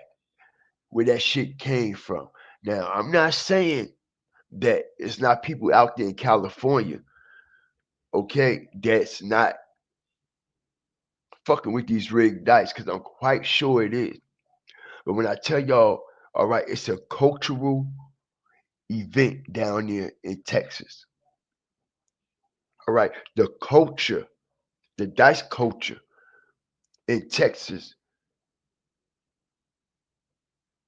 where that shit came from. Now, I'm not saying that it's not people out there in California, okay, that's not fucking with these rigged dice, because I'm quite sure it is. But when I tell y'all, all right, it's a cultural event down there in Texas. All right, the culture, the dice culture in Texas,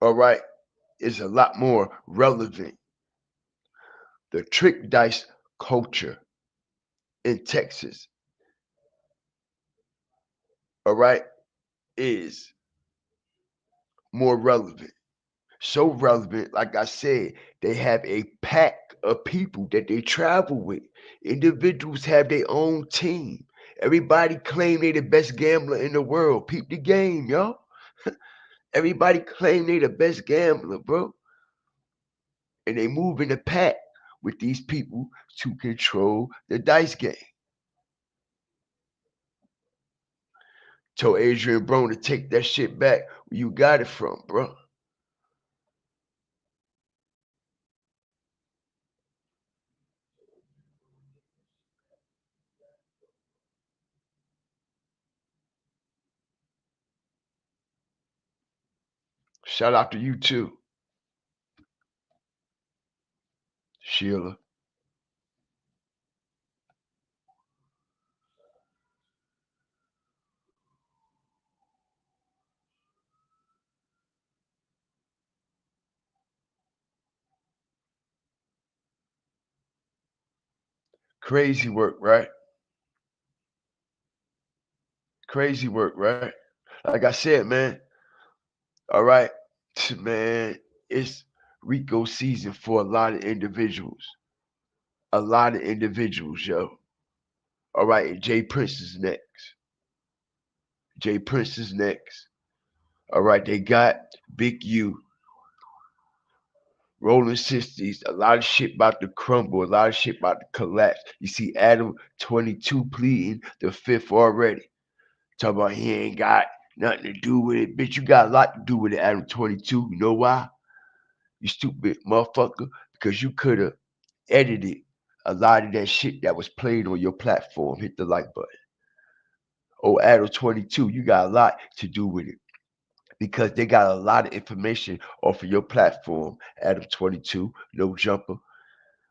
all right, is a lot more relevant. The trick dice culture in Texas, all right, is more relevant. So relevant, like I said, they have a pack of people that they travel with. Individuals have their own team. Everybody claim they the best gambler in the world. Peep the game, y'all. Everybody claim they the best gambler, bro. And they move in a pack with these people to control the dice game. Told Adrian Broner to take that shit back where you got it from, bro. Shout out to you too, Sheila. Crazy work, right? Crazy work, right? Like I said, man. All right, man. It's RICO season for a lot of individuals. A lot of individuals, yo. All right, and Jay Prince is next. Jay Prince is next. All right, they got Big U, Rolling 60s. A lot of shit about to crumble. A lot of shit about to collapse. You see Adam 22 pleading the fifth already. Talking about he ain't got nothing to do with it. Bitch, you got a lot to do with it, Adam 22. You know why? You stupid motherfucker. Because you could have edited a lot of that shit that was played on your platform. Hit the like button. Oh, Adam 22, you got a lot to do with it. Because they got a lot of information off of your platform, Adam 22, no jumper.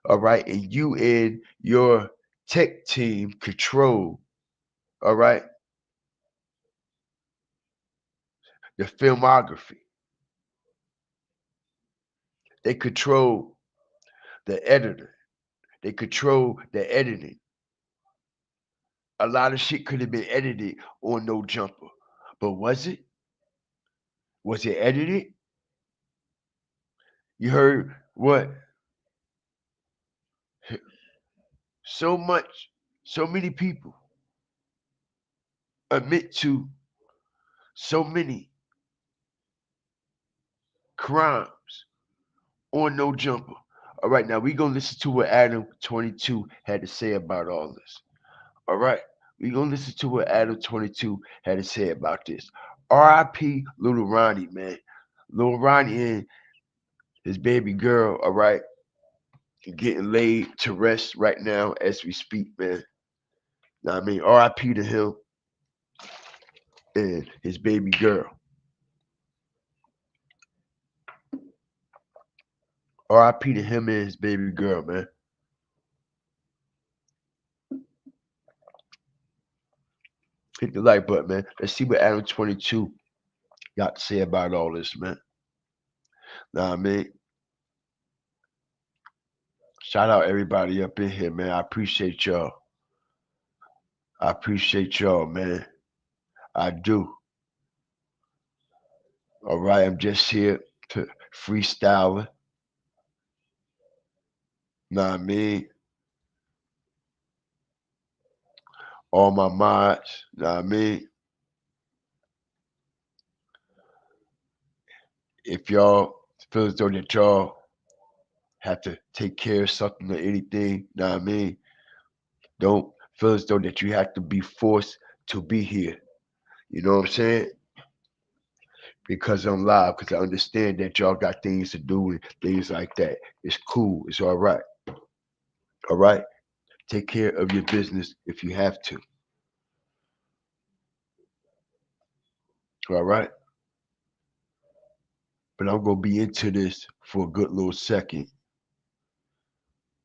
All right. And you and your tech team control, all right, the filmography. They control the editor. They control the editing. A lot of shit could have been edited on No Jumper. But was it? Was it edited? You heard what? So many people admit to so many crimes on No Jumper. All right, now we gonna listen to what Adam 22 had to say about all this. All right, we gonna listen to what Adam 22 had to say about this. R.I.P. Lil Ronnie, man. Lil Ronnie and his baby girl, all right, getting laid to rest right now as we speak, man. Now, I mean, R.I.P. to him and his baby girl. R.I.P. to him and his baby girl, man. Hit the like button, man. Let's see what Adam 22 got to say about all this, man. Now, I mean, shout out everybody up in here, man. I appreciate y'all. I appreciate y'all, man. I do. All right, I'm just here to freestyling. Know what I mean? All my mods, know what I mean? If y'all feel as though that y'all have to take care of something or anything, know what I mean? Don't feel as though that you have to be forced to be here. You know what I'm saying? Because I'm live, because I understand that y'all got things to do and things like that. It's cool. It's all right. All right? Take care of your business if you have to. All right? But I'm gonna be into this for a good little second.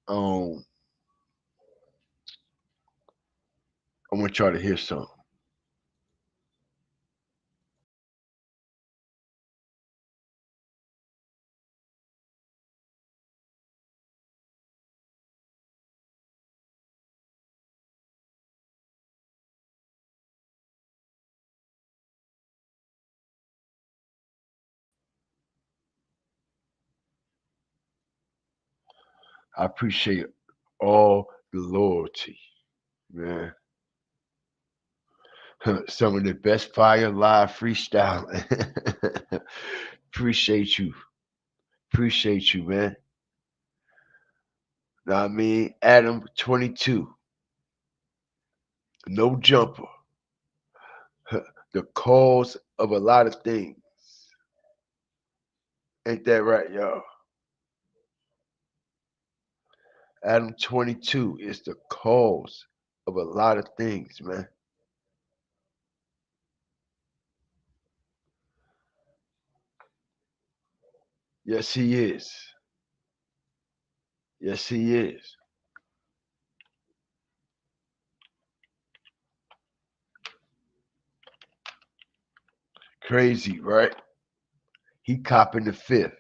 I want y'all to hear something. I appreciate all the loyalty, man. Some of the best fire live freestyle. Appreciate you. Appreciate you, man. Know what I mean? Adam 22. No jumper. The cause of a lot of things. Ain't that right, y'all? Adam 22 is the cause of a lot of things, man. Yes, he is. Yes, he is. Crazy, right? He copping the fifth.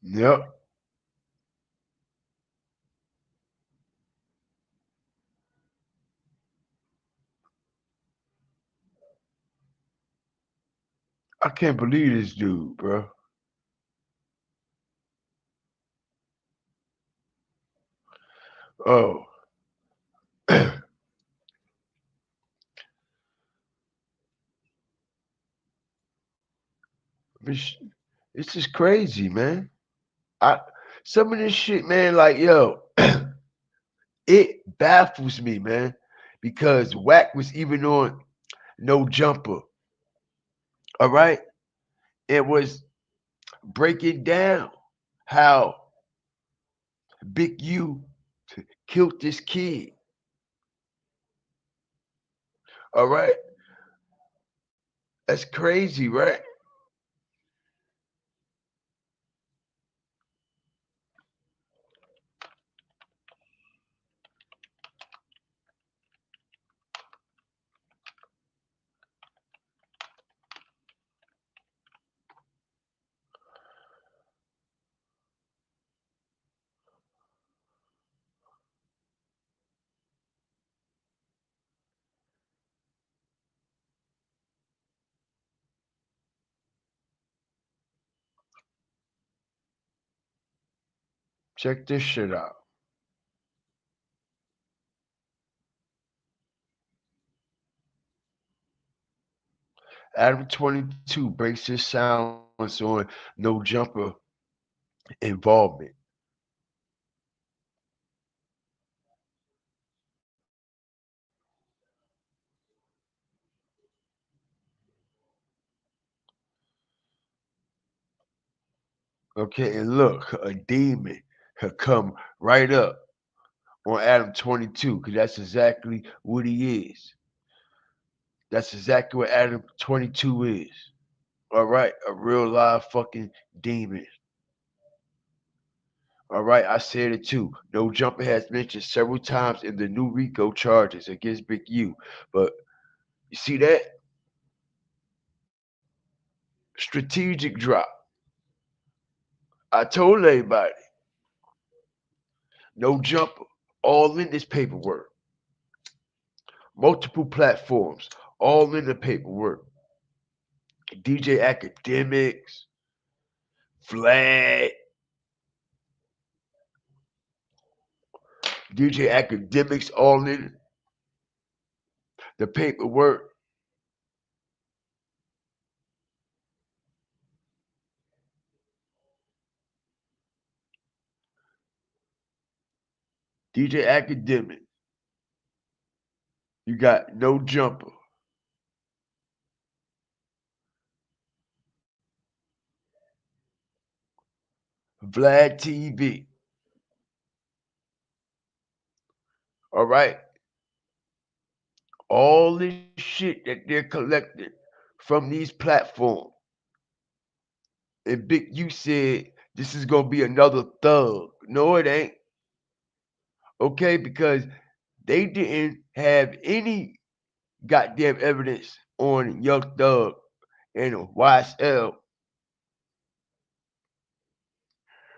Yep. I can't believe this dude, bro. Oh. It's just crazy, man. Some of this shit, man, like, yo, it baffles me, man, because Wack was even on No Jumper. All right. It was breaking down how Big U killed this kid. All right. That's crazy, right? Check this shit out. Adam 22 breaks his silence on No Jumper involvement. Okay, and look, a demon had come right up on Adam 22 because that's exactly what he is. That's exactly what Adam 22 is. All right, a real live fucking demon. All right, I said it too. No Jumper has mentioned several times in the new RICO charges against Big U. But you see that? Strategic drop. I told everybody. No Jumper. All in this paperwork. Multiple platforms. All in the paperwork. DJ Academics. Flag. DJ Academics all in the paperwork. DJ Academic. You got No Jumper. Vlad TV. All right. All this shit that they're collecting from these platforms. And Big U said this is gonna be another thug. No, it ain't. Okay, because they didn't have any goddamn evidence on Young Thug and YSL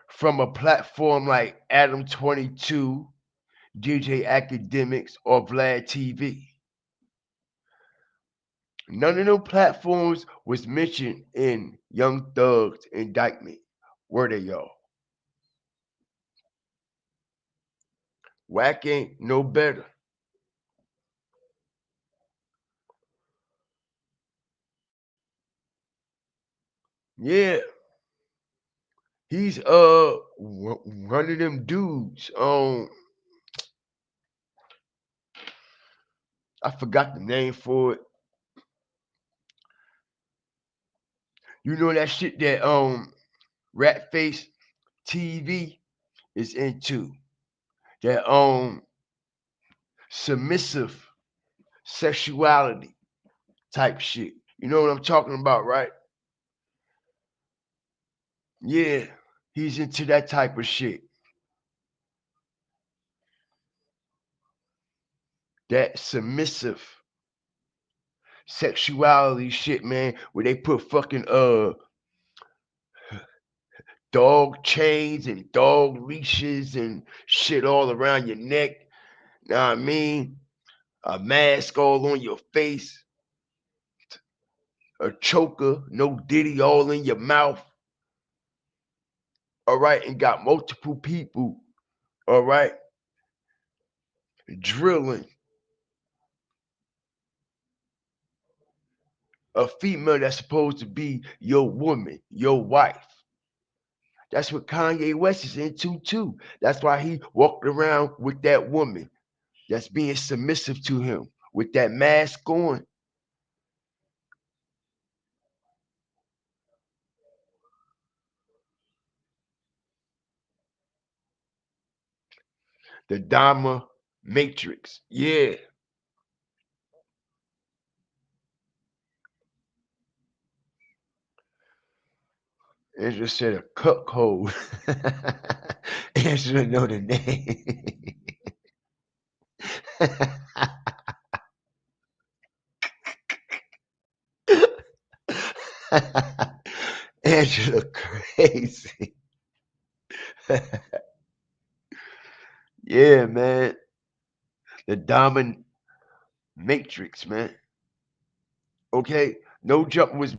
from a platform like Adam 22, DJ Academics, or Vlad TV. None of them platforms was mentioned in Young Thug's indictment. Were they, y'all? Wack ain't no better. Yeah. He's one of them dudes. I forgot the name for it. You know that shit that Rat Face TV is into. That submissive sexuality type shit. You know what I'm talking about, right? Yeah, he's into that type of shit. That submissive sexuality shit, man, where they put fucking dog chains and dog leashes and shit all around your neck. Know what I mean? A mask all on your face, a choker, no diddy all in your mouth. All right, and got multiple people, all right, drilling a female that's supposed to be your woman, your wife. That's what Kanye West is into too. That's why he walked around with that woman that's being submissive to him with that mask on. The Dharma Matrix. Yeah. Angela said a cuckold. Angela know the name. Angela crazy. Yeah, man. The Dharma Matrix, man. Okay, no jump was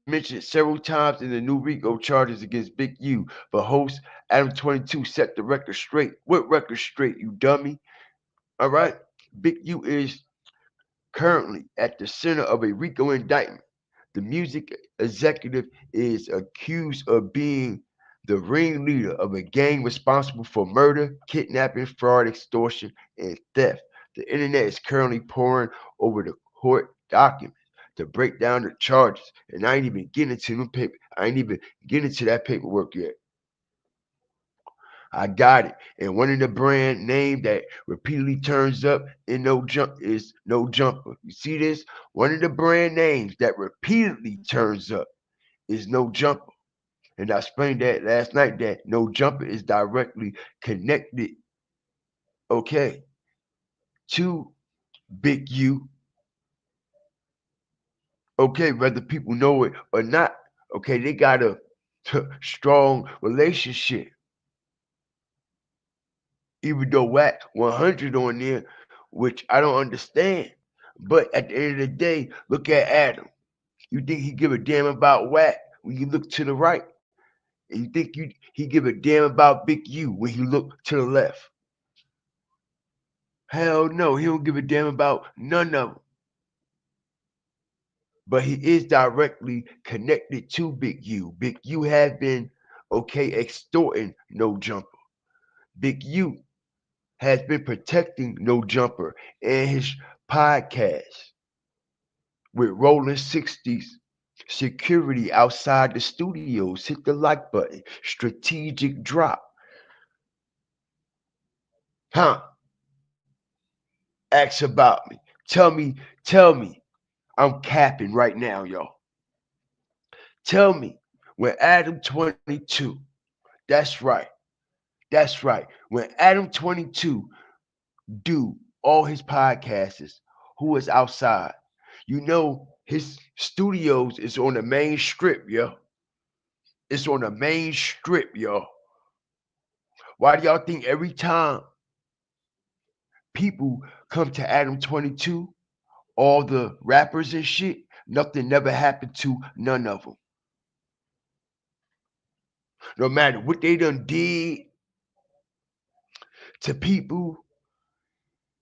mentioned several times in the new RICO charges against Big U, but host Adam 22 set the record straight. What record straight, you dummy? All right, Big U is currently at the center of a RICO indictment. The music executive is accused of being the ringleader of a gang responsible for murder, kidnapping, fraud, extortion, and theft. The internet is currently poring over the court documents to break down the charges, and I ain't even getting to them paper. I ain't even getting to that paperwork yet. I got it. And one of the brand name that repeatedly turns up in No Jump is No Jumper. You see this? One of the brand names that repeatedly turns up is No Jumper. And I explained that last night that No Jumper is directly connected, okay, to Big U. Okay, whether people know it or not, okay, they got a strong relationship. Even though Whack 100 on there, which I don't understand. But at the end of the day, look at Adam. You think he give a damn about Whack when you look to the right? And you think he give a damn about Big U when you look to the left? Hell no, he don't give a damn about none of them. But he is directly connected to Big U. Big U has been, okay, extorting No Jumper. Big U has been protecting No Jumper and his podcast with Rolling 60s security outside the studios. Hit the like button. Strategic drop. Huh? Ask about me. Tell me. I'm capping right now, y'all. Tell me when Adam 22, that's right. When Adam 22 do all his podcasts, who is outside? You know his studios is on the main strip, yo. It's on the main strip, yo. Why do y'all think every time people come to Adam 22, all the rappers and shit, nothing never happened to none of them? No matter what they done did to people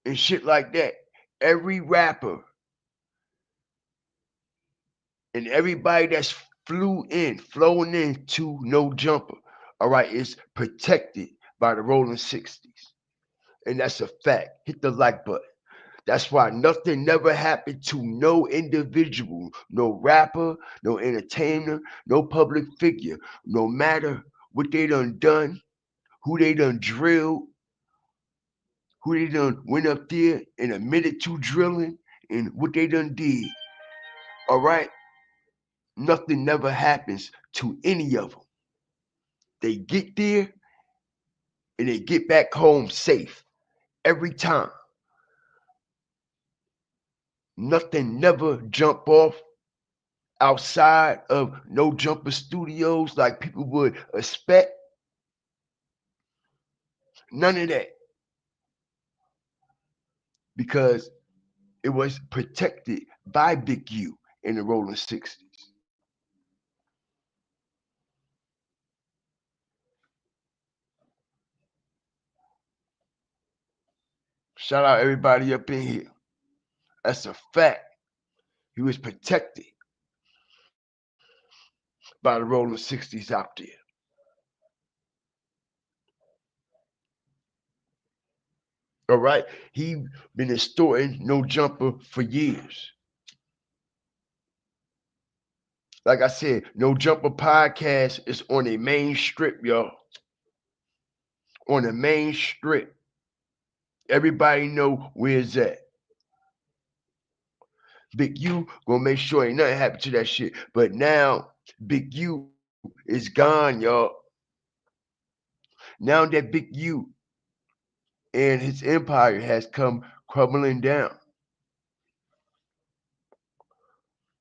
and shit like that, every rapper and everybody that's flown into No Jumper, all right, is protected by the Rolling 60s. And that's a fact. Hit the like button. That's why nothing never happened to no individual, no rapper, no entertainer, no public figure, no matter what they done, who they done drilled, who they done went up there and admitted to drilling, and what they done did. All right? Nothing never happens to any of them. They get there and they get back home safe every time. Nothing never jump off outside of No Jumper Studios like people would expect. None of that. Because it was protected by Big U in the Rolling 60s. Shout out everybody up in here. That's a fact. He was protected by the Rolling 60s out there. All right. He been extorting No Jumper for years. Like I said, No Jumper podcast is on a main strip, y'all. On the main strip. Everybody know where it's at. Big U gonna make sure ain't nothing happen to that shit. But now Big U is gone, y'all. Now that Big U and his empire has come crumbling down.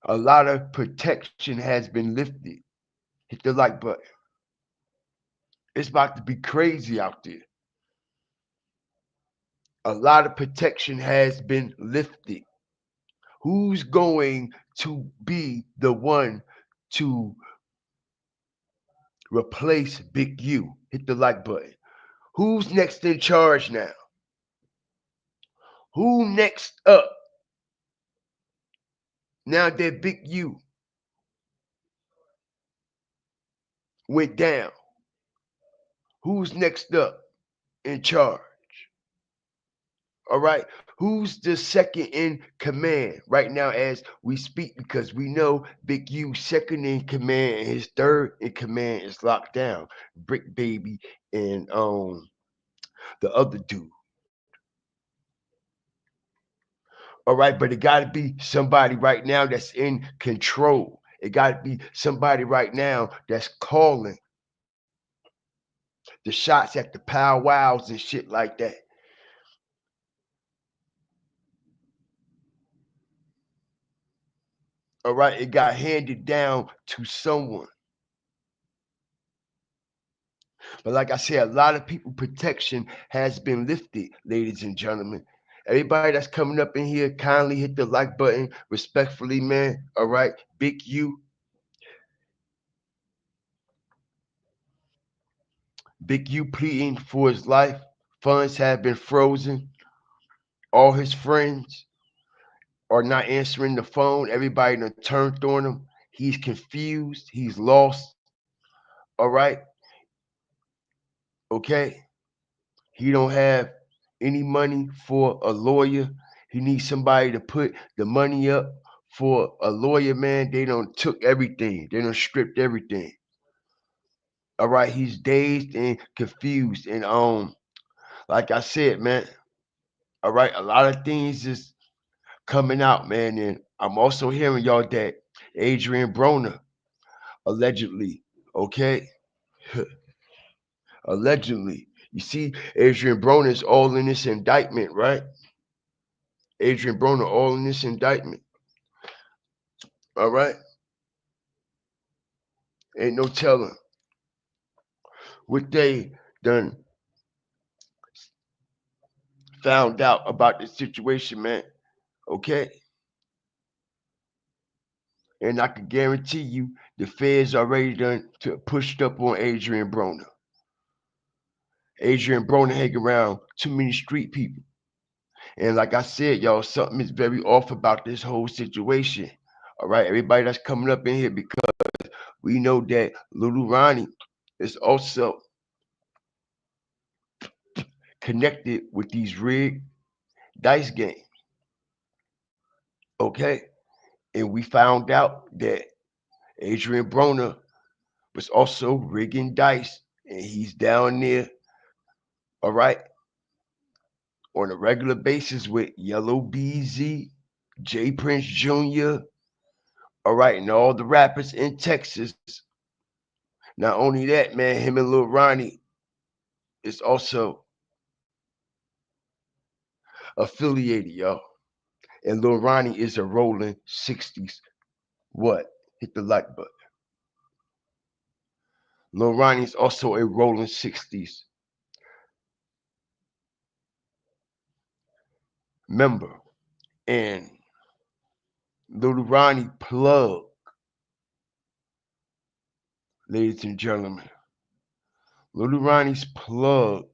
A lot of protection has been lifted. Hit the like button. It's about to be crazy out there. A lot of protection has been lifted. Who's going to be the one to replace Big U? Hit the like button. Who's next in charge now? Who next up? Now that Big U went down, who's next up in charge? All right. Who's the second in command right now as we speak? Because we know Big U second in command and his third in command is locked down. Brick Baby and the other dude. All right, but it gotta be somebody right now that's in control. It gotta be somebody right now that's calling the shots at the powwows and shit like that. All right, it got handed down to someone. But like I said, a lot of people protection has been lifted, ladies and gentlemen. Everybody that's coming up in here, kindly hit the like button respectfully, man. All right, Big U. Big U pleading for his life. Funds have been frozen. All his friends are not answering the phone. Everybody done turned on him. He's confused. He's lost. All right. Okay. He don't have any money for a lawyer. He needs somebody to put the money up for a lawyer, man. They done took everything. They done stripped everything. All right. He's dazed and confused. And like I said, man. All right. A lot of things is coming out, man. And I'm also hearing y'all that Adrian Broner allegedly, okay? Allegedly. You see, Adrian Broner is all in this indictment, right? Adrian Broner all in this indictment. All right? Ain't no telling what they done found out about the situation, man. Okay? And I can guarantee you the feds already done pushed up on Adrian Broner. Adrian Broner hang around too many street people. And like I said, y'all, something is very off about this whole situation. All right, everybody that's coming up in here, because we know that Lil Ronnie is also connected with these rigged dice games. Okay, and we found out that Adrian Broner was also rigging dice, and he's down there, all right, on a regular basis with Yellow BZ, J Prince Jr., all right, and all the rappers in Texas. Not only that, man, him and Lil Ronnie is also affiliated, y'all. And Lil Ronnie is a rolling 60s. What? hit the like button. Lil Ronnie is also a rolling 60s member. And Lil Ronnie plug, ladies and gentlemen. Lil Ronnie's plug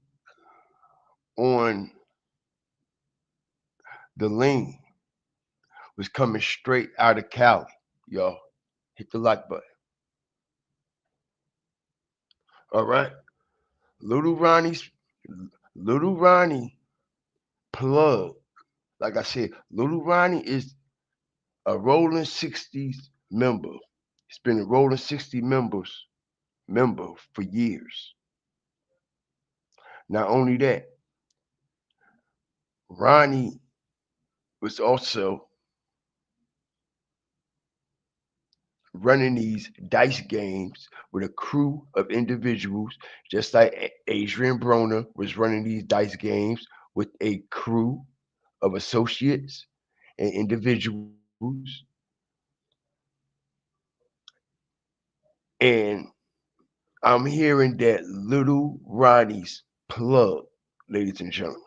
on the lean was coming straight out of Cali, y'all. Hit the like button. All right. Lil Ronnie plug. Like I said, Lil Ronnie is a rolling 60s member. He's been a rolling 60 member for years. Not only that, Ronnie was also running these dice games with a crew of individuals, just like Adrian Broner was running these dice games with a crew of associates and individuals. And I'm hearing that Lil Ronnie's plug, ladies and gentlemen,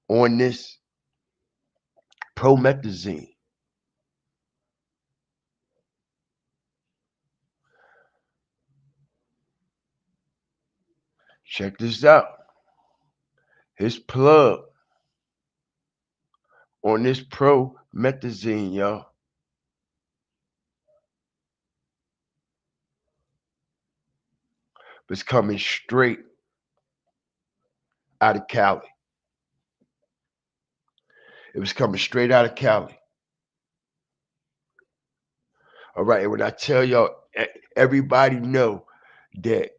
on this Promethazine. Check this out. His plug on this Promethazine, y'all, was coming straight out of Cali. It was coming straight out of Cali. All right, and when I tell y'all, everybody know that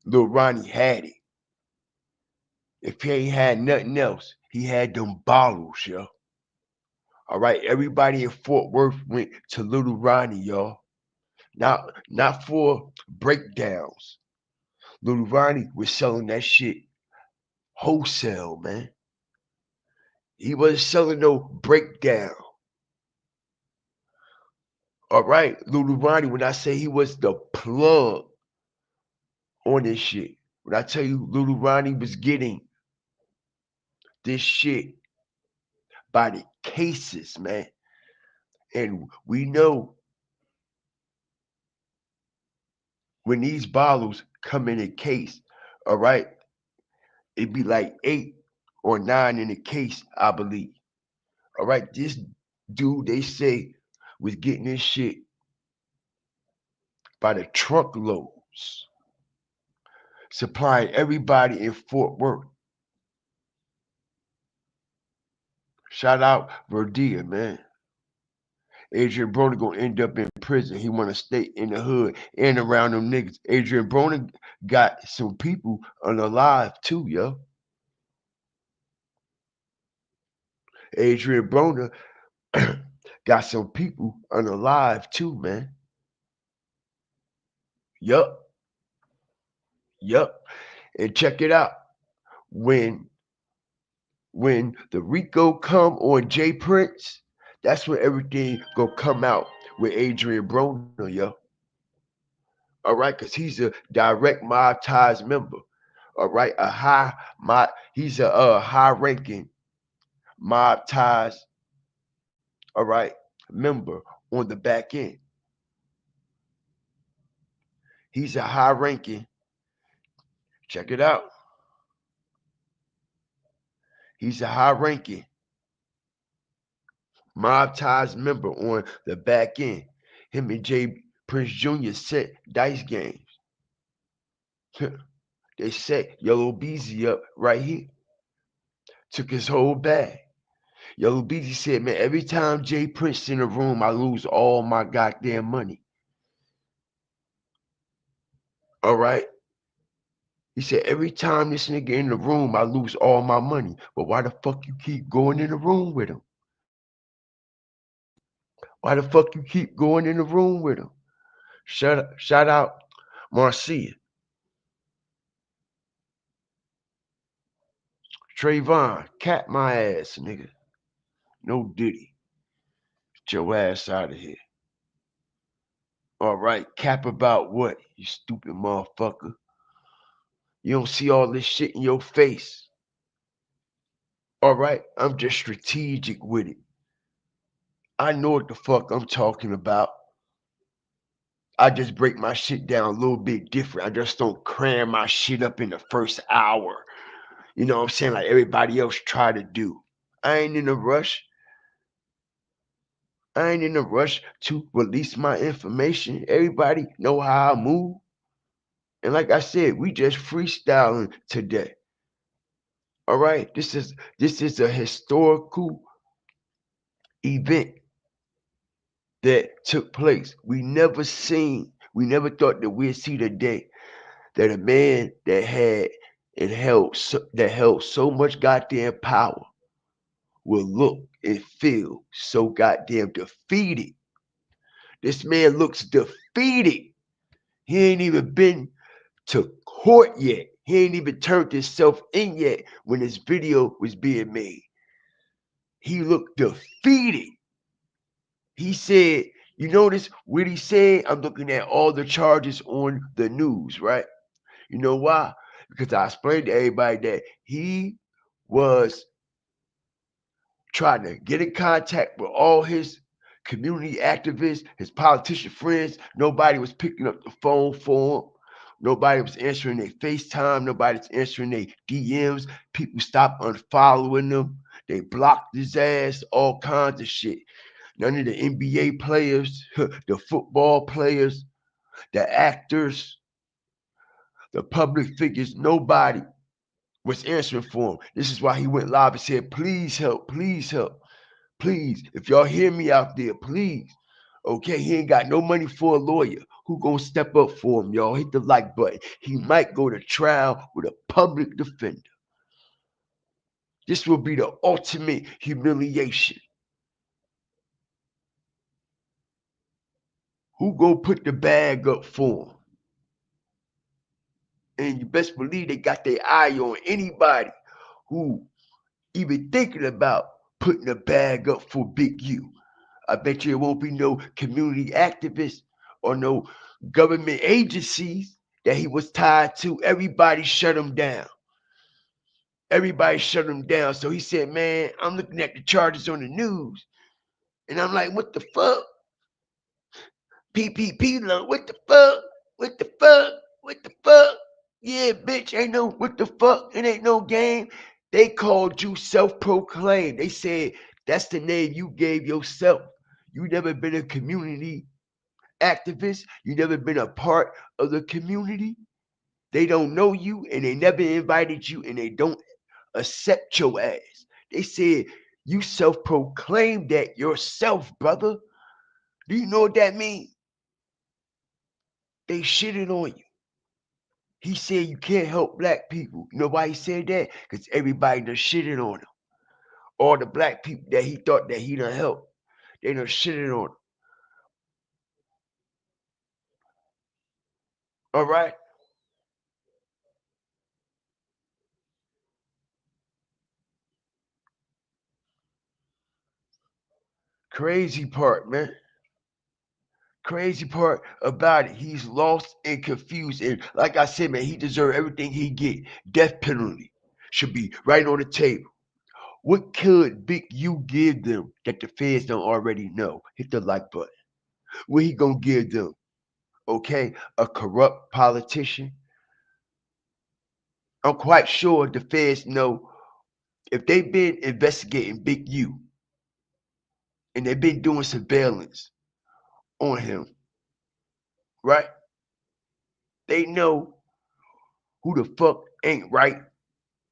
Lil Ronnie had it. If he ain't had nothing else, he had them bottles, yo. All right, everybody in Fort Worth went to Lil Ronnie, y'all. Not for breakdowns. Lil Ronnie was selling that shit wholesale, man. He wasn't selling no breakdown. All right, Lil Ronnie, when I say he was the plug on this shit, when I tell you Lil Ronnie was getting this shit by the cases, man. And we know when these bottles come in a case, all right, it'd be like 8 or 9 in a case, I believe. All right, this dude, they say, was getting this shit by the truckloads, supplying everybody in Fort Worth. Shout out Verdia, man. Adrian Broner gonna end up in prison. He wanna stay in the hood and around them niggas. Adrian Broner got some people unalive too, yo. Adrian Broner got some people unalive too, man. Yup. And check it out. When the RICO come on J Prince, that's when everything gonna come out with Adrian Broner, yo. All right, because he's a direct mob ties member. All right, he's a high ranking mob ties, all right, member on the back end. He's a high ranking, check it out. He's a high ranking mob ties member on the back end. Him and Prince Jr set dice games. They set Yellow Beezy up right here. Took his whole bag. Yellow Beezy said, man, every time J Prince in the room, I lose all my goddamn money. All right. He said, every time this nigga in the room, I lose all my money. But why the fuck you keep going in the room with him? Why the fuck you keep going in the room with him? Shout out Marcia. Trayvon, cat my ass, nigga. No Diddy. Get your ass out of here. All right, cap about what, you stupid motherfucker? You don't see all this shit in your face. All right, I'm just strategic with it. I know what the fuck I'm talking about. I just break my shit down a little bit different. I just don't cram my shit up in the first hour. You know what I'm saying? Like everybody else try to do. I ain't in a rush. I ain't in a rush to release my information. Everybody know how I move. And like I said, we just freestyling today. All right, this is a historical event that took place. We never thought that we'd see the day that a man that held so much goddamn power will look and feel so goddamn defeated. This man looks defeated. He ain't even been to court yet. He ain't even turned himself in yet when this video was being made. He looked defeated. He said, you notice what he said? I'm looking at all the charges on the news, right? You know why? Because I explained to everybody that he was trying to get in contact with all his community activists, his politician friends. Nobody was picking up the phone for him. Nobody was answering their FaceTime. Nobody's answering their DMs. People stopped unfollowing them. They blocked his ass, all kinds of shit. None of the NBA players, the football players, the actors, the public figures, nobody was answering for him. This is why he went live and said, please help, please help. Please, if y'all hear me out there, please. Okay, he ain't got no money for a lawyer. Who gonna step up for him, y'all? Hit the like button. He might go to trial with a public defender. This will be the ultimate humiliation. Who gonna put the bag up for him? And you best believe they got their eye on anybody who even thinking about putting a bag up for Big U. I bet you it won't be no community activists or no government agencies that he was tied to. Everybody shut him down. Everybody shut him down. So he said, man, I'm looking at the charges on the news. And I'm like, what the fuck? PPP loan, what the fuck? What the fuck? What the fuck? Yeah, bitch, ain't no what the fuck. It ain't no game. They called you self-proclaimed. They said that's the name you gave yourself. You never been a community activist. You never been a part of the community. They don't know you and they never invited you and they don't accept your ass. They said you self-proclaimed that yourself, brother. Do you know what that means? They shitted on you. He said you can't help black people. You know why he said that? Because everybody done shitted on him. All the black people that he thought that he done helped, they done shitted on him. All right? Crazy part, man. Crazy part about it, he's lost and confused. And like I said, man, he deserves everything he get. Death penalty should be right on the table. What could Big U give them that the feds don't already know? Hit the like button. What he gonna give them? Okay, a corrupt politician? I'm quite sure the feds know if they've been investigating Big U and they've been doing surveillance on him, right? They know who the fuck ain't right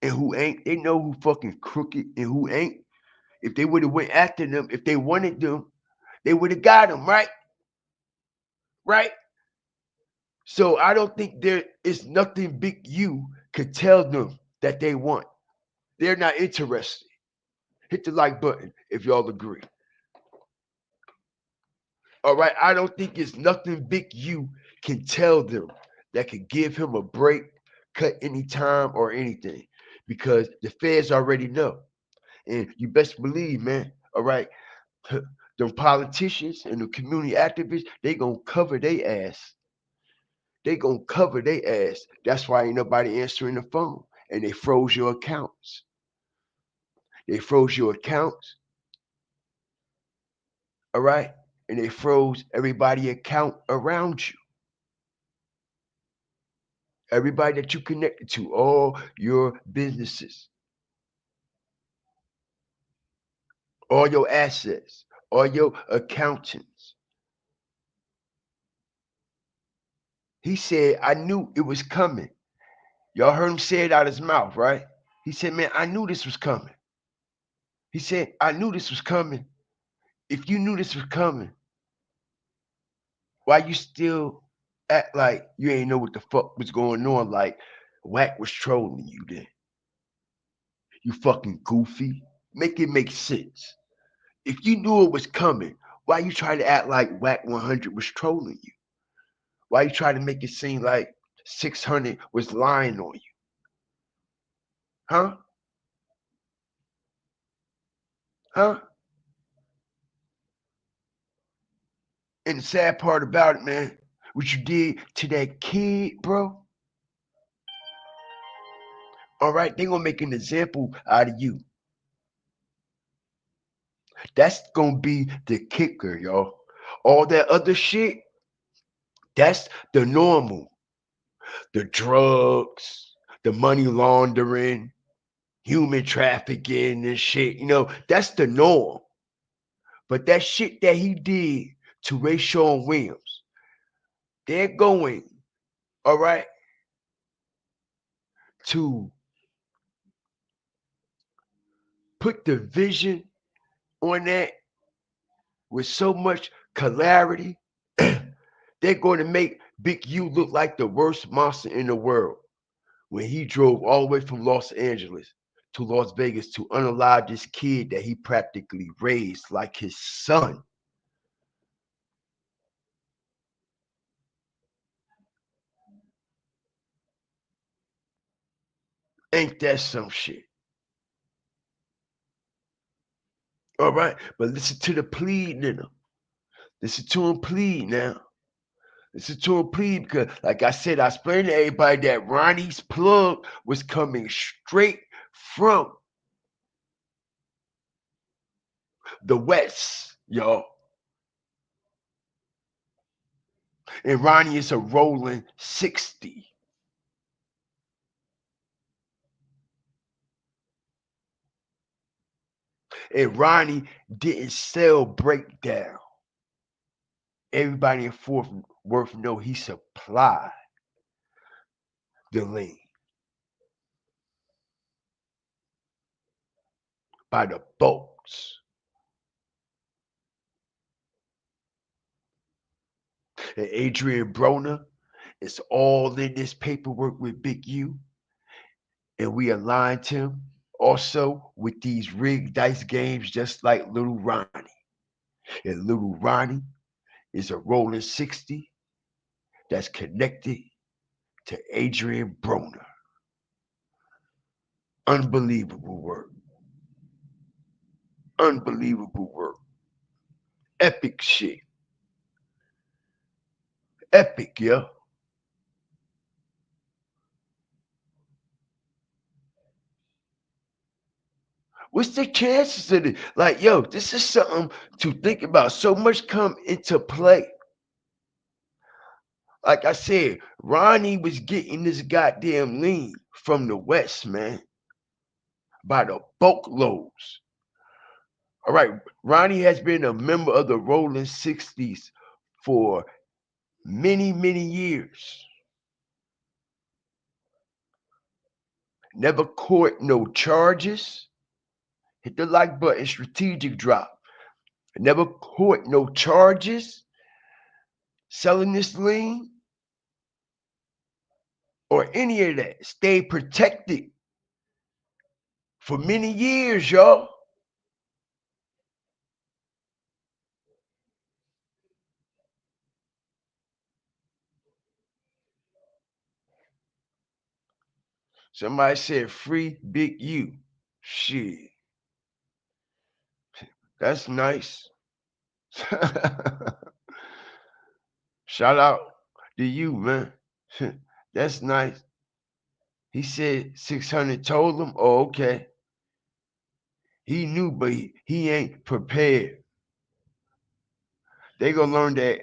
and who ain't. They know who fucking crooked and who ain't. If they would have went after them, if they wanted them, they would have got them, right? Right? So I don't think there is nothing Big U could tell them that they want. They're not interested. Hit the like button if y'all agree. All right, I don't think it's nothing Big U can tell them that could give him a break, cut any time or anything, because the feds already know. And you best believe, man, all right, Them politicians and the community activists, they gonna cover their ass. They gonna cover their ass. That's why ain't nobody answering the phone. And they froze your accounts. They froze your accounts. All right? And they froze everybody account around you. Everybody that you connected to, all your businesses, all your assets, all your accountants. He said, I knew it was coming. Y'all heard him say it out his mouth, right? He said, man, I knew this was coming. He said, I knew this was coming. If you knew this was coming, why you still act like you ain't know what the fuck was going on? Like Wack was trolling you then. You fucking goofy. Make it make sense. If you knew it was coming, why you try to act like Wack 100 was trolling you? Why you try to make it seem like 600 was lying on you? Huh? Huh? And the sad part about it, man, what you did to that kid, bro. All right, they gonna make an example out of you. That's gonna be the kicker, y'all. All that other shit, that's the normal. The drugs, the money laundering, human trafficking and shit, that's the norm. But that shit that he did to Rayshawn Williams, they're going, all right, to put the vision on that with so much clarity. They're going to make Big U look like the worst monster in the world when he drove all the way from Los Angeles to Las Vegas to unalive this kid that he practically raised like his son. Ain't that some shit? All right, but listen to the plead in him. Listen to him plead now. Listen to him plead because, like I said, I explained to everybody that Ronnie's plug was coming straight from the West, y'all. And Ronnie is a rolling 60. And Ronnie didn't sell breakdown. Everybody in Fort Worth know he supplied the lean by the boats. And Adrian Broner is all in this paperwork with Big U. And we aligned him also with these rigged dice games, just like Lil Ronnie. And Lil Ronnie is a rolling 60 that's connected to Adrian Broner. Unbelievable work. Unbelievable work. Epic shit. Epic, yo. What's the chances of it? Like, yo, this is something to think about. So much come into play. Like I said, Ronnie was getting this goddamn lean from the West, man, by the boatloads. All right, Ronnie has been a member of the Rolling 60s for many, many years. Never caught no charges. Hit the like button, strategic drop. Never caught no charges selling this lean or any of that. Stayed protected for many years, y'all. Somebody said free Big U. Shit. That's nice. Shout out to you, man. That's nice. He said 600 told him, oh, okay. He knew, but he ain't prepared. They gonna learn that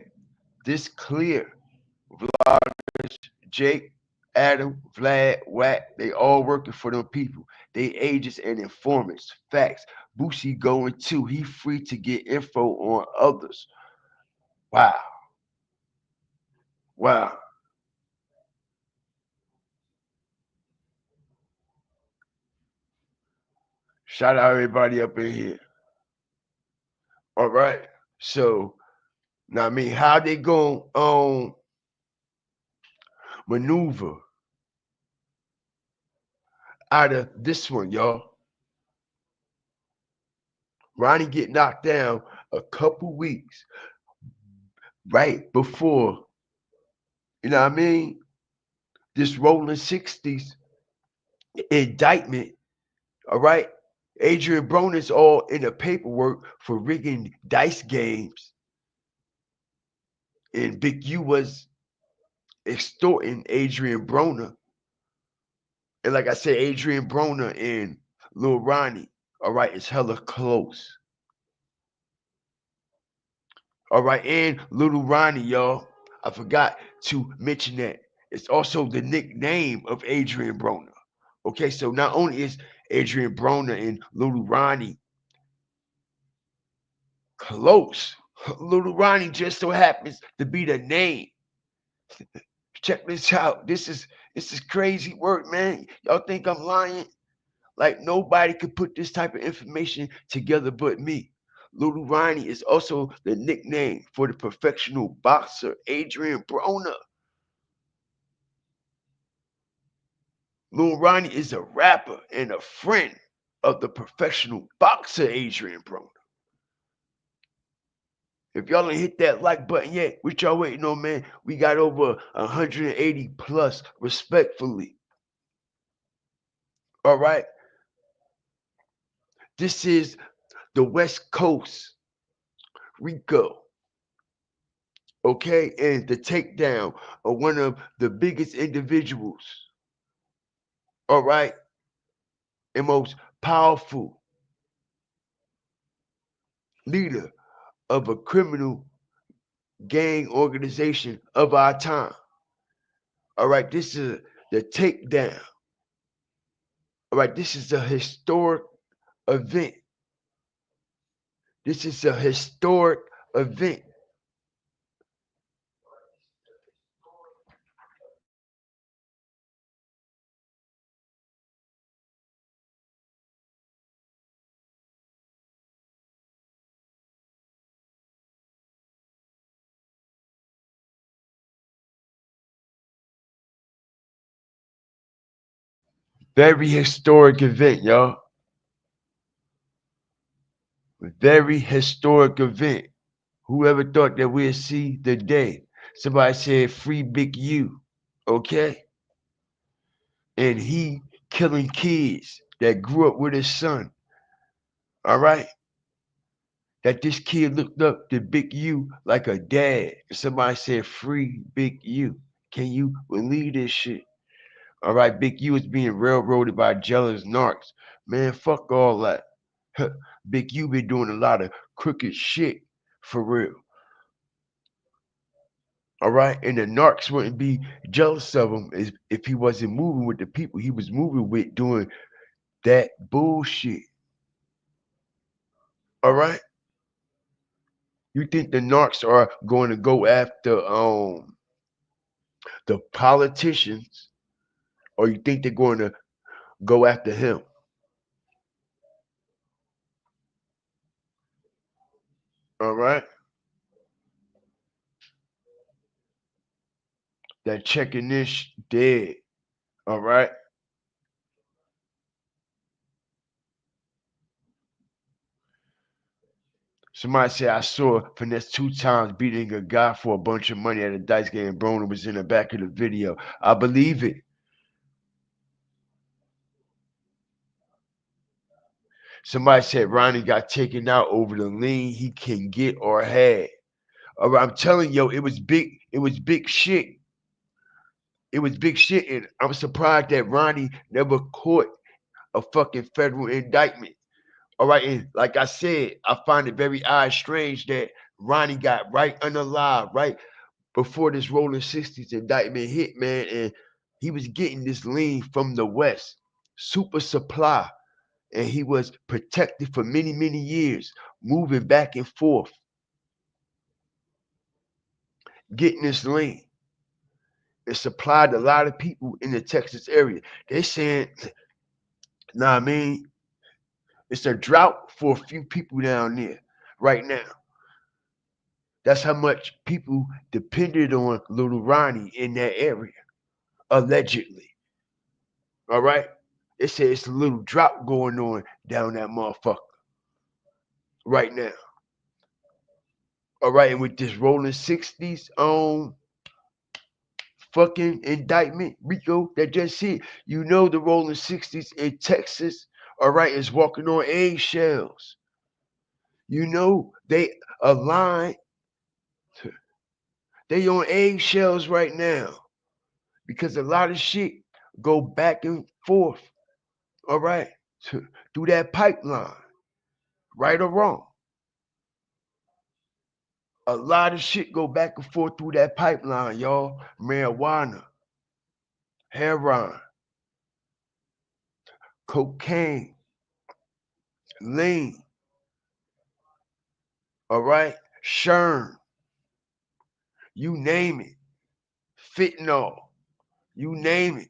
this clear. Vloggers, Jake, Adam, Vlad, Wack, they all working for them people. They agents and informants. Facts. Boosie going too. He free to get info on others. Wow. Wow. Shout out everybody up in here. All right. So now I mean how they gonna maneuver out of this one, y'all. Ronnie get knocked down a couple weeks right before, you know what I mean? This rolling 60s indictment, all right? Adrian Broner's all in the paperwork for rigging dice games. And Big U was extorting Adrian Broner. And like I said, Adrian Broner and Lil Ronnie, all right, is hella close. All right, and Lil Ronnie, y'all, I forgot to mention that. It's also the nickname of Adrian Broner. Okay, so not only is Adrian Broner and Lil Ronnie close, Lil Ronnie just so happens to be the name. Check this out. This is crazy work, man. Y'all think I'm lying? Like nobody could put this type of information together but me. Lil Ronnie is also the nickname for the professional boxer Adrian Broner. Lil Ronnie is a rapper and a friend of the professional boxer Adrian Broner. If y'all ain't hit that like button yet, what y'all waiting on, man? We got over 180 plus, respectfully. All right. This is the West Coast RICO. Okay, and the takedown of one of the biggest individuals, all right, and most powerful leader of a criminal gang organization of our time. All right, this is the takedown. All right, this is a historic event. This is a historic event. Very historic event, y'all. Very historic event. Whoever thought that we'd see the day? Somebody said free Big U, okay? And he killing kids that grew up with his son. All right? That this kid looked up to Big U like a dad. Somebody said free Big U. Can you believe this shit? All right, Big U is being railroaded by jealous narcs. Man, fuck all that. Big U been doing a lot of crooked shit for real. All right, and the narcs wouldn't be jealous of him if he wasn't moving with the people he was moving with doing that bullshit. All right, you think the narcs are going to go after the politicians, or you think they're going to go after him? All right, that checking this dead. All right. Somebody said I saw Finesse 2 times beating a guy for a bunch of money at a dice game. Broner was in the back of the video. I believe it. Somebody said Ronnie got taken out over the lien he can get or had. All right, I'm telling you, it was big. It was big shit. It was big shit, and I'm surprised that Ronnie never caught a fucking federal indictment. All right, and like I said, I find it very odd, strange that Ronnie got right under live, right before this Rolling 60s indictment hit, man, and he was getting this lien from the West, super supply, and he was protected for many, many years, moving back and forth, getting this lien. It supplied a lot of people in the Texas area. They saying, nah, I mean, it's a drought for a few people down there right now. That's how much people depended on Lil Ronnie in that area, allegedly. All right? They say it's a little drought going on down that motherfucker right now. All right, and with this Rolling 60s fucking indictment, RICO, that just hit, you know the Rolling 60s in Texas, all right, is walking on eggshells. You know they align, they on eggshells right now because a lot of shit go back and forth, all right, through that pipeline, right or wrong. A lot of shit go back and forth through that pipeline, y'all. Marijuana, heroin, cocaine, lean, all right, sherm, you name it, fentanyl, you name it.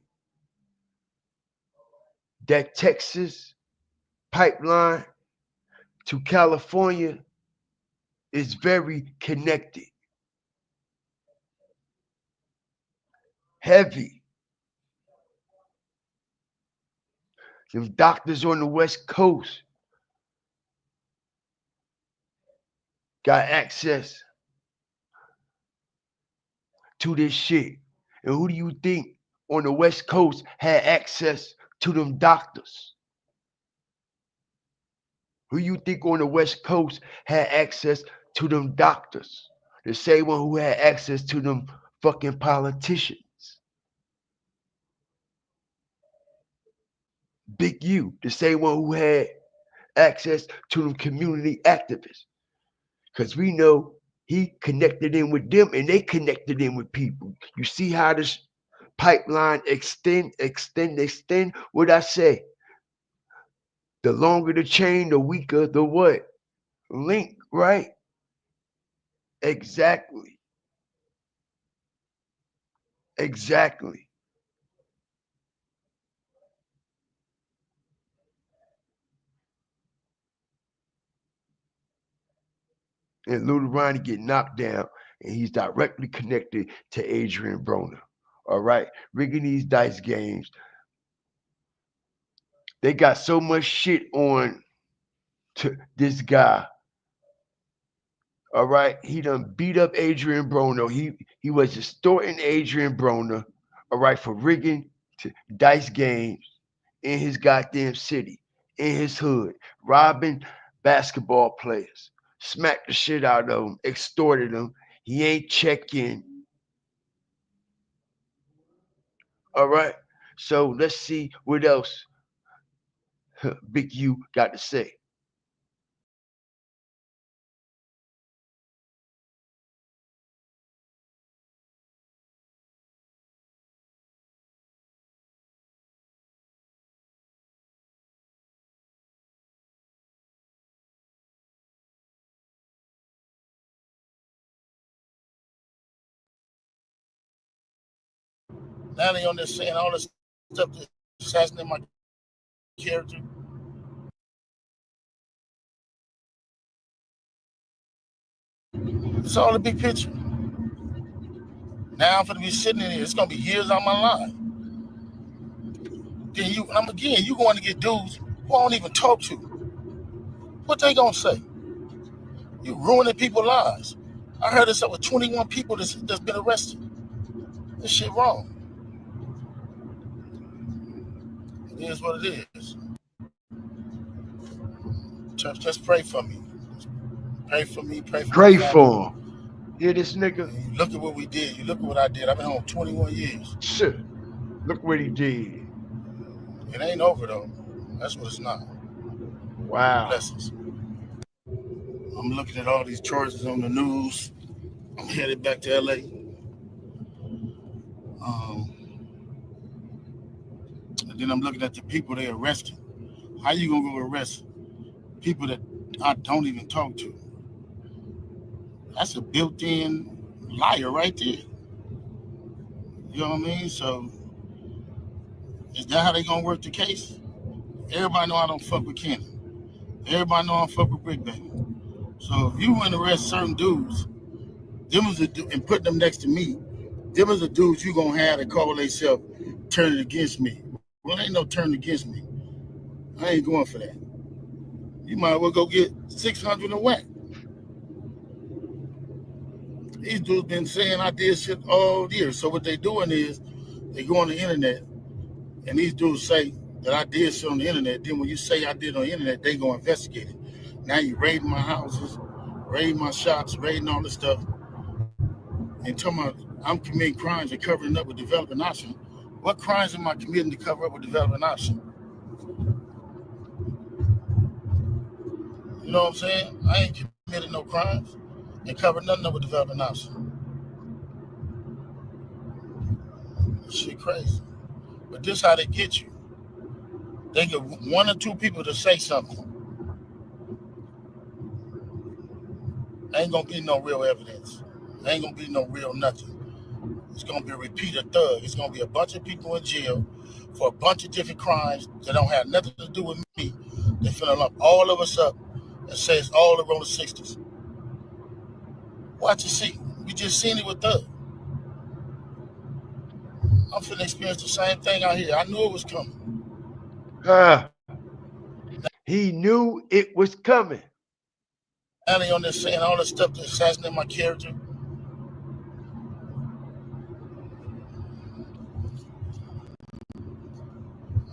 That Texas pipeline to California is very connected. Heavy. Them doctors on the West Coast got access to this shit. And who do you think on the West Coast had access to them doctors? Who you think on the West Coast had access to them doctors? The same one who had access to them fucking politicians. Big U, the same one who had access to them community activists. Because we know he connected in with them and they connected in with people. You see how this pipeline extend. What I say? The longer the chain, the weaker the what? Link, right? Exactly. Exactly. And Lil Ronnie get knocked down, and he's directly connected to Adrian Broner. All right, rigging these dice games. They got so much shit on to this guy. All right, he done beat up Adrian Broner. He was extorting Adrian Broner. All right, for rigging dice games in his goddamn city, in his hood, robbing basketball players. Smacked the shit out of him, extorted him. He ain't check in. All right. So let's see what else Big U got to say. Now they on there saying all this stuff to assassinate my character. It's all a big picture. Now I'm gonna be sitting in here. It's gonna be years on my life. Then you going to get dudes who I don't even talk to. What they gonna say? You ruining people's lives. I heard this up with 21 people that's been arrested. This shit wrong. It is what it is. Church, just pray for me. Pray for me. Pray for Pray my family. for him. Hear this nigga? And you look at what we did. You look at what I did. I've been home 21 years. Shit. Look what he did. It ain't over though. That's what it's not. Wow. Blessings. I'm looking at all these charges on the news. I'm headed back to LA. And then I'm looking at the people they arrested. How you gonna go arrest people that I don't even talk to? That's a built-in liar right there. You know what I mean? So is that how they gonna work the case? Everybody know I don't fuck with Kenny. Everybody know I don't fuck with Brick Baby. So if you want to arrest certain dudes, and put them next to me, them is the dudes you gonna have that call themselves turning against me. Well, ain't no turn against me. I ain't going for that. You might as well go get 600 and whack. These dudes been saying I did shit all year. So what they doing is they go on the internet and these dudes say that I did shit on the internet. Then when you say I did on the internet, they go investigate it. Now you raiding my houses, raiding my shops, raiding all this stuff. And talking about I'm committing crimes and covering up with developing option. What crimes am I committing to cover up with developing option? You know what I'm saying? I ain't committed no crimes and covered nothing up with developing option. Shit crazy. But this how they get you. They get one or two people to say something. Ain't gonna be no real evidence. Ain't gonna be no real nothing. It's gonna be a repeated thug. It's gonna be a bunch of people in jail for a bunch of different crimes that don't have nothing to do with me. They finna lump all of us up and say it's all the Roller 60s. Watch and see. We just seen it with Thug. I'm finna experience the same thing out here. I knew it was coming. He knew it was coming. Now they on there saying all this stuff to assassinate my character.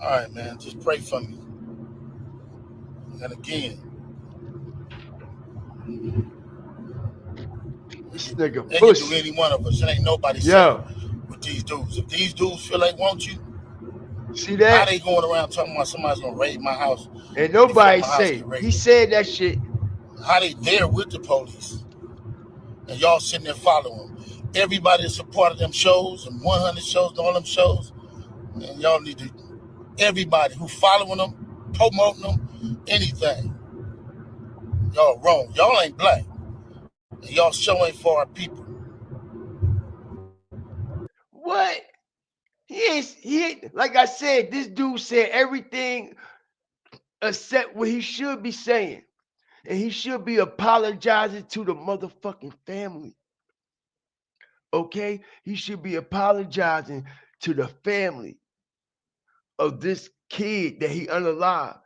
All right, man. Just pray for me. And again, this nigga they can do any one of us. It ain't nobody safe with these dudes. If these dudes feel like want you, see that? How they going around talking about somebody's gonna raid my house? And nobody say. He said that shit. How they there with the police? And y'all sitting there following them. Everybody that's a part of them shows and 100 shows and all them shows. And y'all need to, everybody who following them, promoting them, anything. Y'all wrong. Y'all ain't black. And y'all show ain't for our people. What? He ain't, like I said, this dude said everything except what he should be saying. And he should be apologizing to the motherfucking family. Okay? He should be apologizing to the family of this kid that he unalived,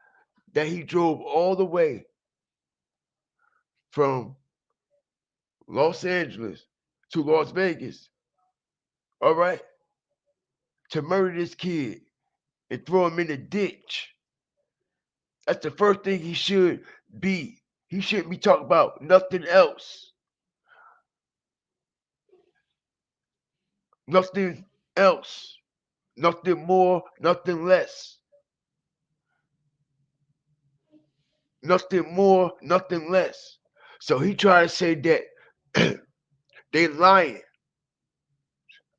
that he drove all the way from Los Angeles to Las Vegas. All right? To murder this kid and throw him in a ditch. That's the first thing he should be. He shouldn't be talking about nothing else. Nothing else. Nothing more, nothing less. Nothing more, nothing less. So he tried to say that they lying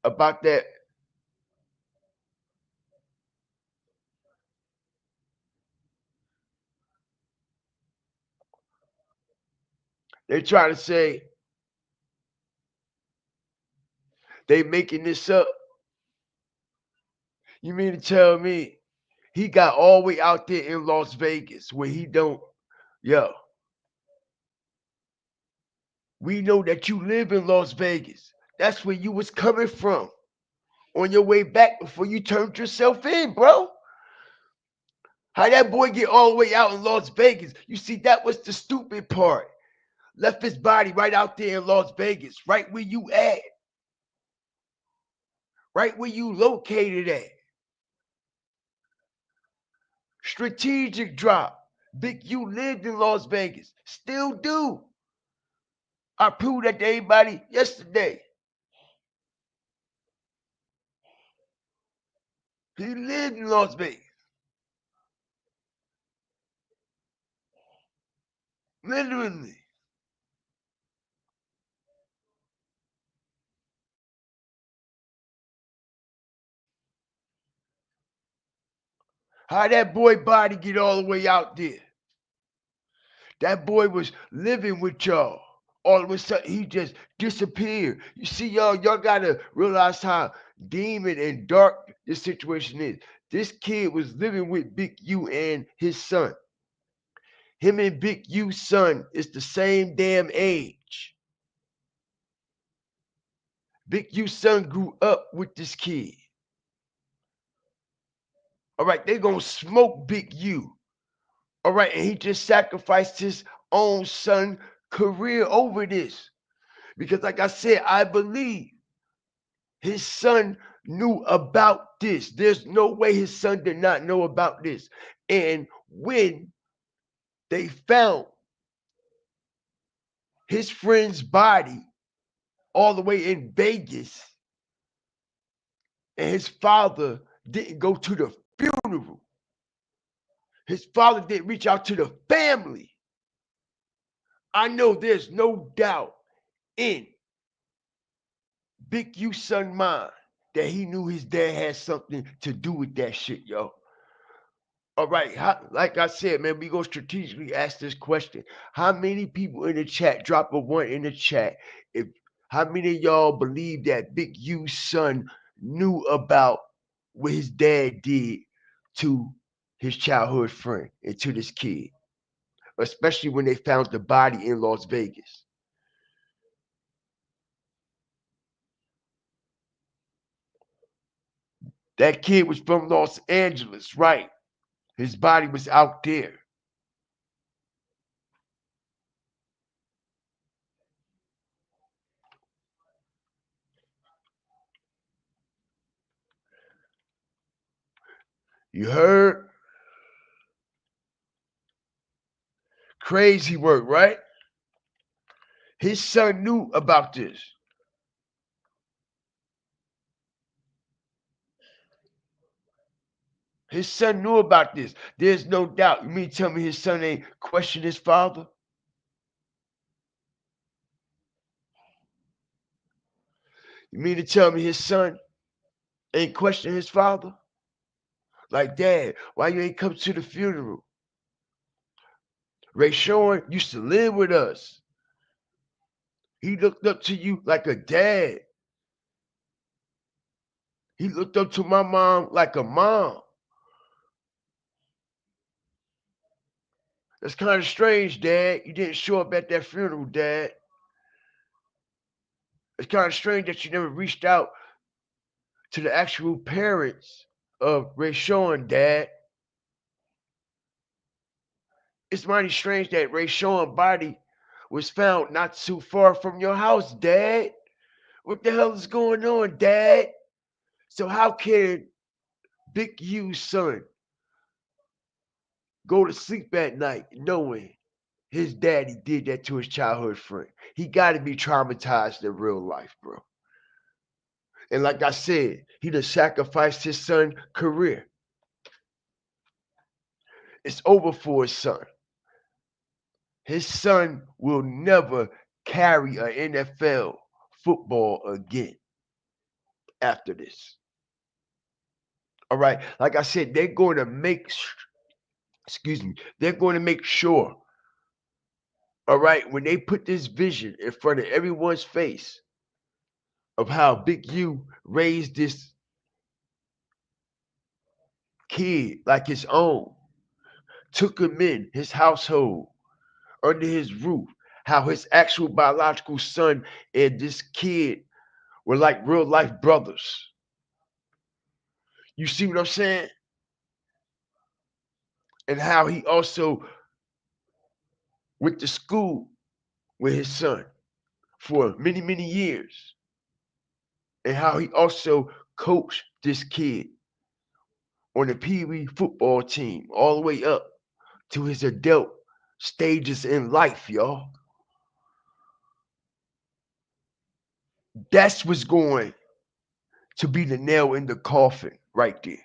about that. They try to say they making this up. You mean to tell me he got all the way out there in Las Vegas where he don't, yo. We know that you live in Las Vegas. That's where you was coming from on your way back before you turned yourself in, bro. How that boy get all the way out in Las Vegas? You see, that was the stupid part. Left his body right out there in Las Vegas, right where you at. Right where you located at. Strategic drop. Big U lived in Las Vegas, still do. I proved that to everybody yesterday. He lived in Las Vegas. Literally. How that boy body get all the way out there? That boy was living with y'all. All of a sudden, he just disappeared. You see, y'all gotta realize how demon and dark this situation is. This kid was living with Big U and his son. Him and Big U's son is the same damn age. Big U's son grew up with this kid. All right, they gonna smoke Big U. All right, and he just sacrificed his own son career over this. Because like I said, I believe his son knew about this. There's no way his son did not know about this. And when they found his friend's body all the way in Vegas, and his father didn't go to the funeral, his father didn't reach out to the family, I know there's no doubt in Big U's son mind that he knew his dad had something to do with that shit, yo. All right, like I said, man, we go strategically ask this question. How many people in the chat, drop a 1 in the chat, if how many of y'all believe that Big U's son knew about what his dad did to his childhood friend and to this kid, especially when they found the body in Las Vegas? That kid was from Los Angeles, right? His body was out there. You heard? Crazy work, right? His son knew about this. His son knew about this. There's no doubt. You mean tell me his son ain't questioned his father? You mean to tell me his son ain't questioned his father? Like, Dad, why you ain't come to the funeral? Ray Sean used to live with us. He looked up to you like a dad. He looked up to my mom like a mom. That's kind of strange, Dad. You didn't show up at that funeral, Dad. It's kind of strange that you never reached out to the actual parents of Ray Sean, Dad. It's mighty strange that Ray Sean's body was found not too far from your house, Dad. What the hell is going on, Dad? So how can Big U's son go to sleep at night knowing his daddy did that to his childhood friend? He got to be traumatized in real life, bro. And like I said, he done sacrificed his son's career. It's over for his son. His son will never carry an NFL football again after this. All right. Like I said, they're going to make, they're going to make sure, all right, when they put this vision in front of everyone's face of how Big U raised this kid like his own, took him in his household, under his roof, how his actual biological son and this kid were like real life brothers. You see what I'm saying? And how he also went to school with his son for many, many years. And how he also coached this kid on the Pee Wee football team all the way up to his adult stages in life, y'all. That's what's going to be the nail in the coffin right there.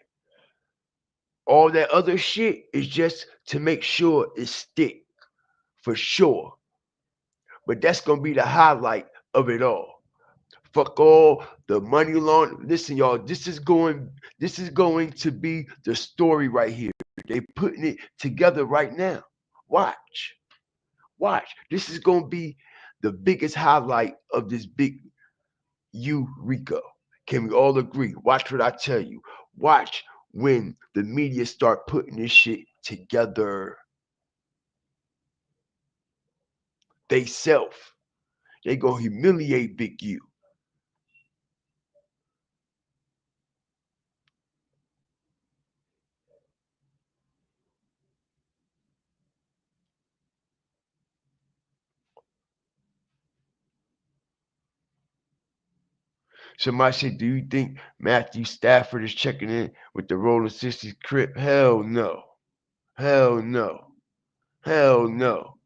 All that other shit is just to make sure it stick for sure. But that's going to be the highlight of it all. Fuck all the money laundering. Listen, y'all, this is going to be the story right here. They putting it together right now. Watch. This is going to be the biggest highlight of this big RICO. Can we all agree? Watch what I tell you. Watch when the media start putting this shit together. They gonna humiliate Big U. Somebody said, do you think Matthew Stafford is checking in with the Rolling 60s Crip? Hell no. Hell no. Hell no.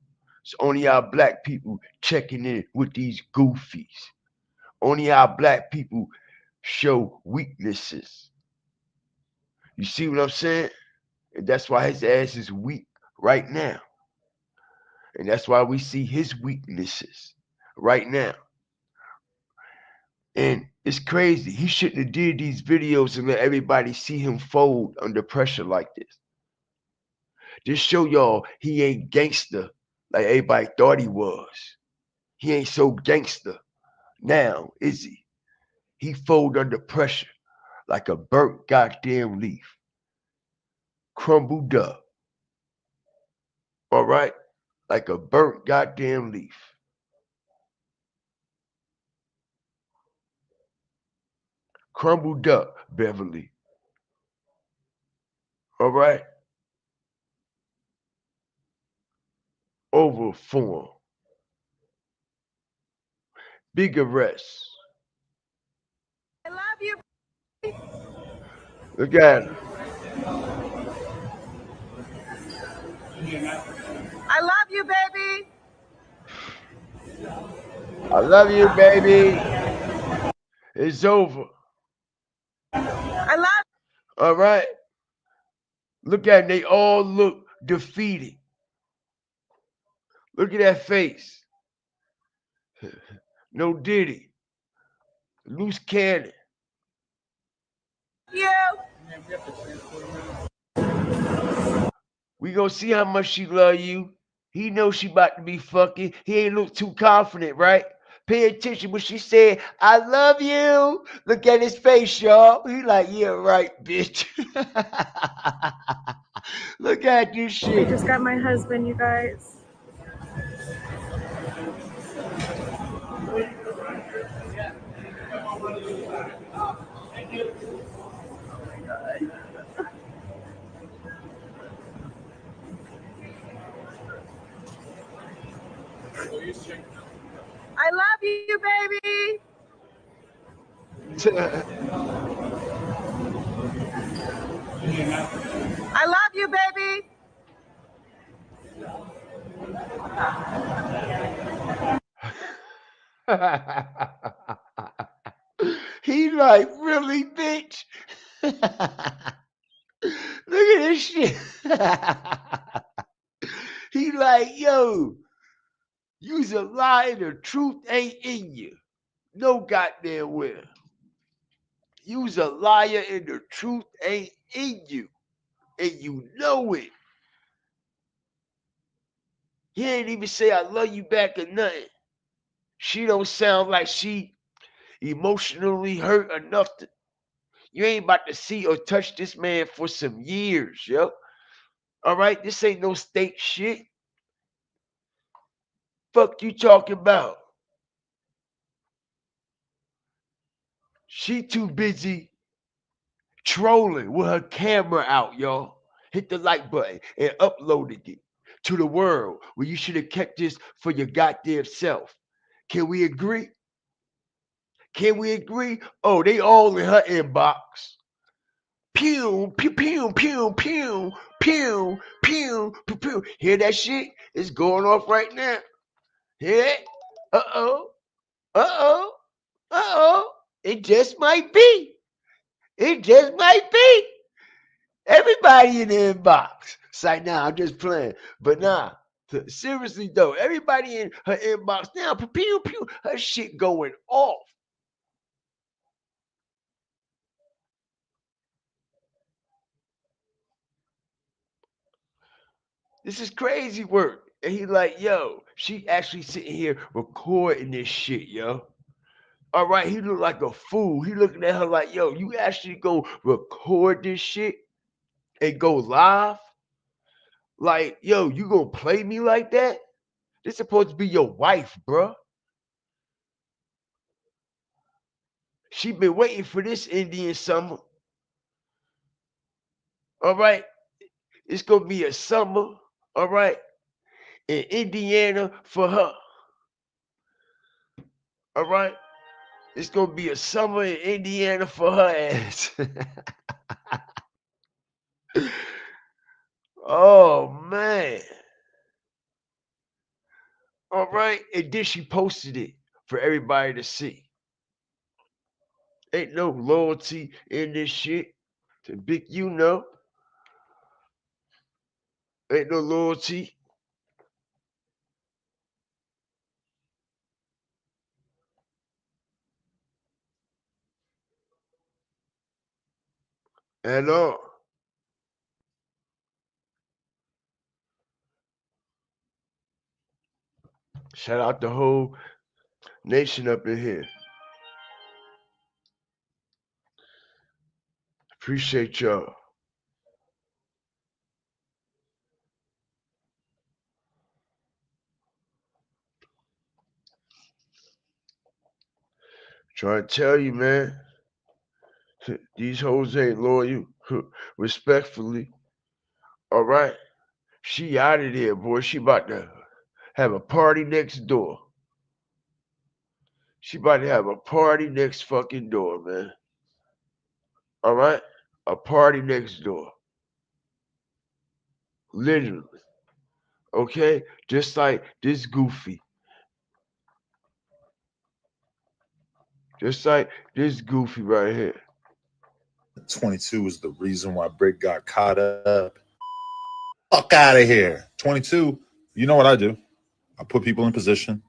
It's only our black people checking in with these goofies. Only our black people show weaknesses. You see what I'm saying? And that's why his ass is weak right now. And that's why we see his weaknesses right now. And it's crazy. He shouldn't have did these videos and let everybody see him fold under pressure like this. Just show y'all he ain't gangster like everybody thought he was. He ain't so gangster now, is he? He fold under pressure like a burnt goddamn leaf. Crumbled up. All right? Like a burnt goddamn leaf. Crumbled up, Beverly. All right? Over form. Big arrest. I love you. Look at him. I love you, baby. I love you, baby. It's over. I love. All right? Look at them. They all look defeated. Look at that face. No Diddy. Loose cannon. You. We gonna see how much she love you. He knows she about to be fucking. He ain't look too confident, right? Pay attention when she said, I love you. Look at his face, y'all. He like, yeah, right, bitch. Look at this shit. I just got my husband, you guys. I love you, baby. I love you, baby. He like, really, bitch? Look at this shit. He like, yo, you's a lie and the truth ain't in you. No goddamn well. You's a liar and the truth ain't in you. And you know it. He ain't even say I love you back or nothing. She don't sound like she emotionally hurt enough to. You ain't about to see or touch this man for some years, yo. All right, this ain't no state shit. Fuck you talking about? She too busy trolling with her camera out, y'all. Hit the like button and uploaded it to the world where you should have kept this for your goddamn self. Can we agree? Can we agree? Oh, they all in her inbox. Pew, pew, pew, pew, pew. Pew, pew, pew, pew. Hear that shit? It's going off right now. Hear that? Uh-oh. Uh-oh. Uh-oh. It just might be. It just might be. Everybody in the inbox. It's like, nah, I'm just playing. But nah, seriously though, everybody in her inbox now, pew, pew, her shit going off. This is crazy work. And he like, yo, she actually sitting here recording this shit, yo. All right, he look like a fool. He looking at her like, yo, you actually go record this shit and go live? Like, yo, you gonna play me like that? This supposed to be your wife, bruh. She been waiting for this Indian summer. All right, it's gonna be a summer, all right, in Indiana for her. All right, it's gonna be a summer in Indiana for her ass. Oh man. All right, and then she posted it for everybody to see. Ain't no loyalty in this shit. To big you know. Ain't no loyalty. At all. Shout out the whole nation up in here. Appreciate y'all. Trying to tell you, man. These hoes ain't loyal. Respectfully. All right. She out of there, boy. She about to have a party next door. She about to have a party next fucking door, man. All right? A party next door. Literally. Okay? Just like this goofy. Just like this goofy right here. 22 is the reason why Brick got caught up. Fuck out of here. 22, you know what I do? I put people in position,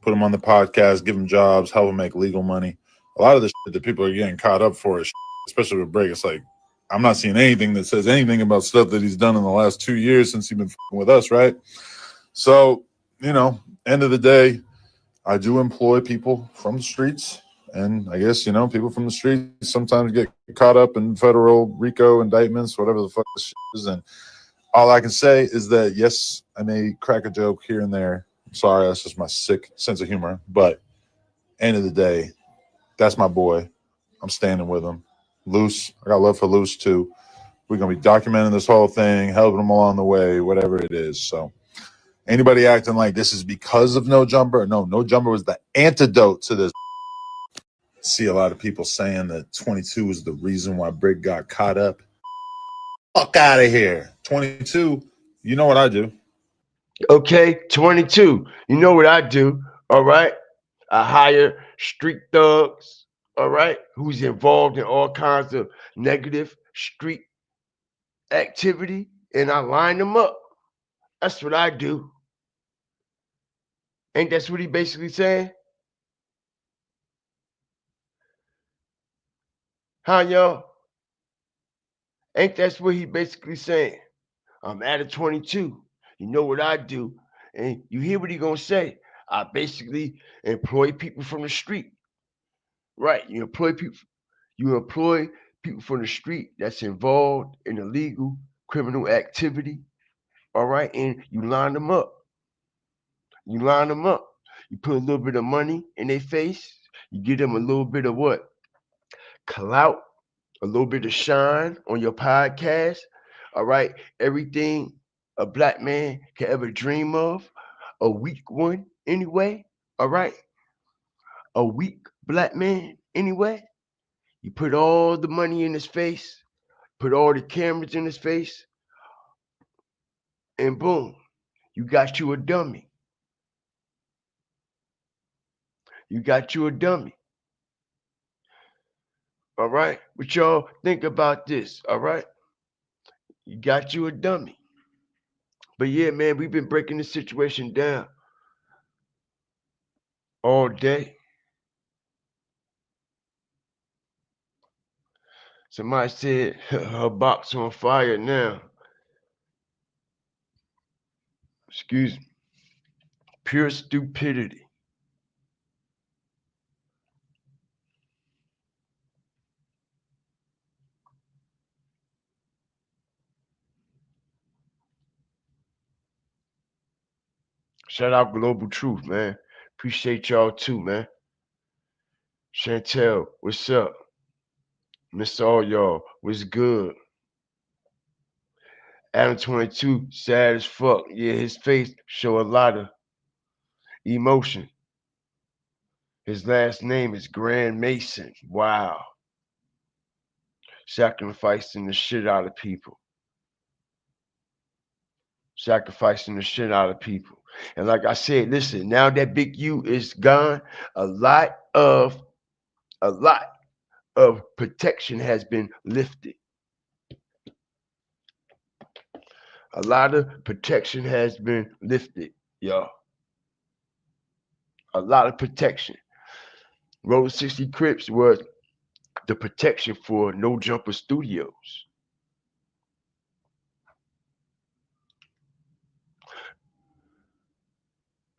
put them on the podcast, give them jobs, help them make legal money. A lot of the shit that people are getting caught up for is shit, especially with Brick. It's like, I'm not seeing anything that says anything about stuff that he's done in the last 2 years since he's been fucking with us, right? So, you know, end of the day, I do employ people from the streets. And I guess, you know, people from the streets sometimes get caught up in federal RICO indictments, whatever the fuck this shit is. And all I can say is that, yes, I may crack a joke here and there. Sorry, that's just my sick sense of humor. But end of the day, that's my boy. I'm standing with him. Loose. I got love for Loose, too. We're going to be documenting this whole thing, helping him along the way, whatever it is. So anybody acting like this is because of No Jumper? No, No Jumper was the antidote to this. See a lot of people saying that 22 is the reason why Brick got caught up. Fuck out of here. 22, you know what I do? Okay, 22. You know what I do, all right? I hire street thugs, all right, who's involved in all kinds of negative street activity, and I line them up. That's what I do. Ain't that's what he basically saying? Huh, y'all? Ain't that's what he basically saying? I'm at a 22. You know what I do? And you hear what he gonna say? I basically employ people from the street. Right. You employ people from the street that's involved in illegal criminal activity. All right. And you line them up. You line them up. You put a little bit of money in their face. You give them a little bit of what? Clout, a little bit of shine on your podcast. All right. Everything a black man can ever dream of. A weak one, anyway. All right. A weak black man, anyway. You put all the money in his face, put all the cameras in his face, and boom, you got you a dummy. You got you a dummy. All right? But y'all think about this, all right? You got you a dummy. But yeah, man, we've been breaking the situation down all day. Somebody said her box on fire now. Excuse me. Pure stupidity. Shout out Global Truth, man. Appreciate y'all too, man. Chantel, what's up? Miss all y'all, what's good? Adam 22, sad as fuck. Yeah, his face show a lot of emotion. His last name is Grand Mason. Wow. Sacrificing the shit out of people. Sacrificing the shit out of people. And like I said, listen, now that Big U is gone, a lot of protection has been lifted. A lot of protection has been lifted, y'all. A lot of protection. Road 60 Crips was the protection for No Jumper Studios.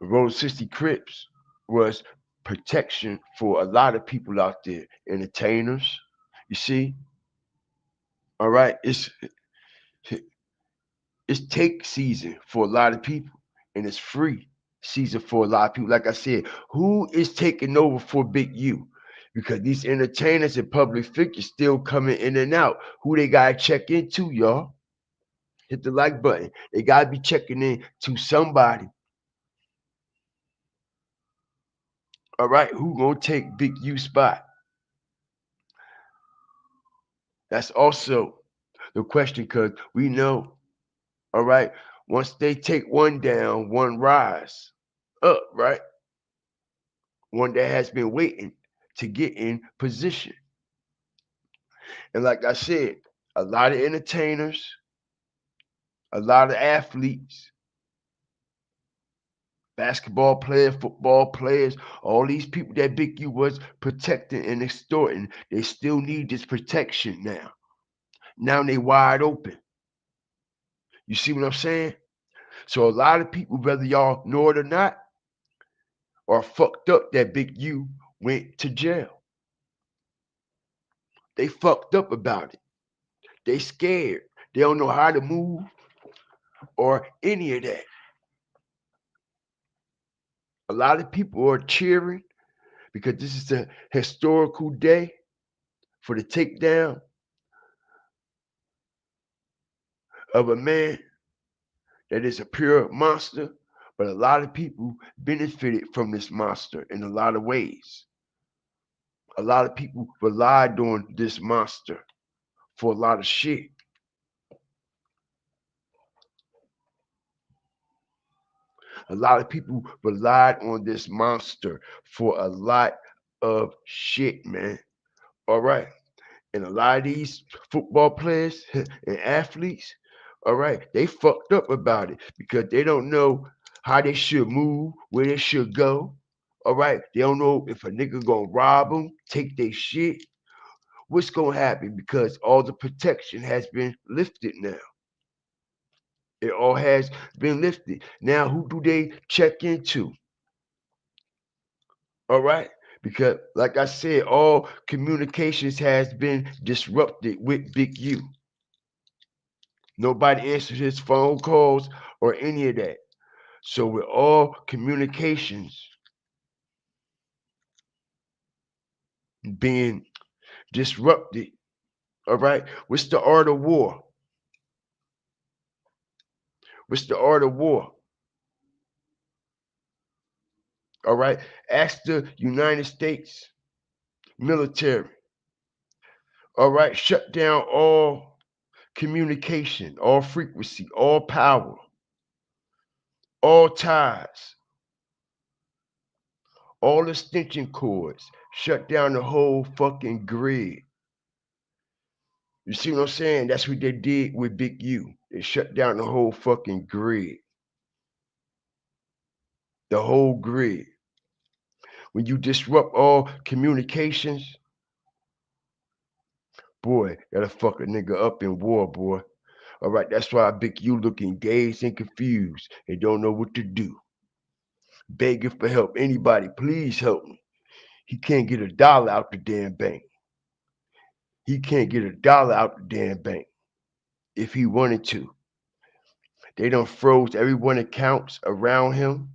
Road 60 Crips was protection for a lot of people out there, entertainers. You see? All right, it's take season for a lot of people, and it's free season for a lot of people. Like I said, who is taking over for Big U? Because these entertainers and public figures still coming in and out. Who they gotta check into, y'all? Hit the like button. They gotta be checking in to somebody. All right, who gonna take Big U spot? That's also the question, because we know, all right, once they take one down, one rise up, right? One that has been waiting to get in position. And like I said, a lot of entertainers, a lot of athletes, basketball players, football players, all these people that Big U was protecting and extorting, they still need this protection now. Now they wide open. You see what I'm saying? So a lot of people, whether y'all know it or not, are fucked up that Big U went to jail. They fucked up about it. They scared. They don't know how to move or any of that. A lot of people are cheering because this is a historical day for the takedown of a man that is a pure monster, but a lot of people benefited from this monster in a lot of ways. A lot of people relied on this monster for a lot of shit. A lot of people relied on this monster for a lot of shit, man. All right. And a lot of these football players and athletes, all right, they fucked up about it because they don't know how they should move, where they should go. All right. They don't know if a nigga gonna rob them, take their shit. What's gonna happen, because all the protection has been lifted now. It all has been lifted. Now, who do they check into? All right. Because, like I said, all communications has been disrupted with Big U. Nobody answers his phone calls or any of that. So with all communications being disrupted, all right, what's the art of war? What's the art of war? All right, ask the United States military. All right, shut down all communication, all frequency, all power. all ties, all extension cords, shut down the whole fucking grid. You see what I'm saying? That's what they did with Big U. They shut down the whole fucking grid. The whole grid. When you disrupt all communications, boy, that'll fuck a nigga up in war, boy. All right, that's why Big U looking dazed and confused and don't know what to do. Begging for help. Anybody, please help me. He can't get $1 out the damn bank. He can't get $1 out the damn bank if he wanted to. They done froze everyone accounts around him,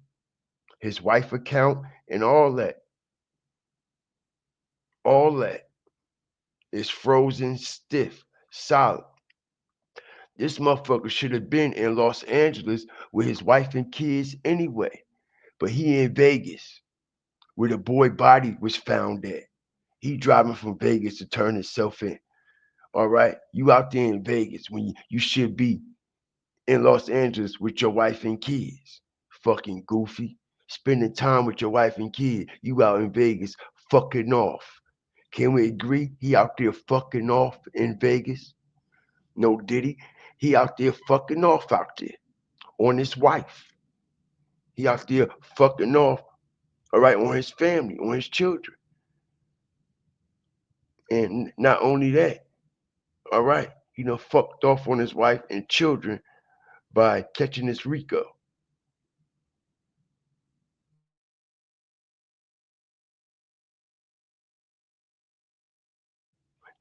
his wife account, and all that. All that is frozen, stiff, solid. This motherfucker should have been in Los Angeles with his wife and kids anyway. But he in Vegas, where the boy body was found at. He driving from Vegas to turn himself in. All right? You out there in Vegas when you should be in Los Angeles with your wife and kids. Fucking goofy. Spending time with your wife and kids. You out in Vegas fucking off. Can we agree he out there fucking off in Vegas? No, did he? He out there fucking off out there on his wife. He out there fucking off, all right, on his family, on his children. And not only that, all right, he done fucked off on his wife and children by catching this RICO.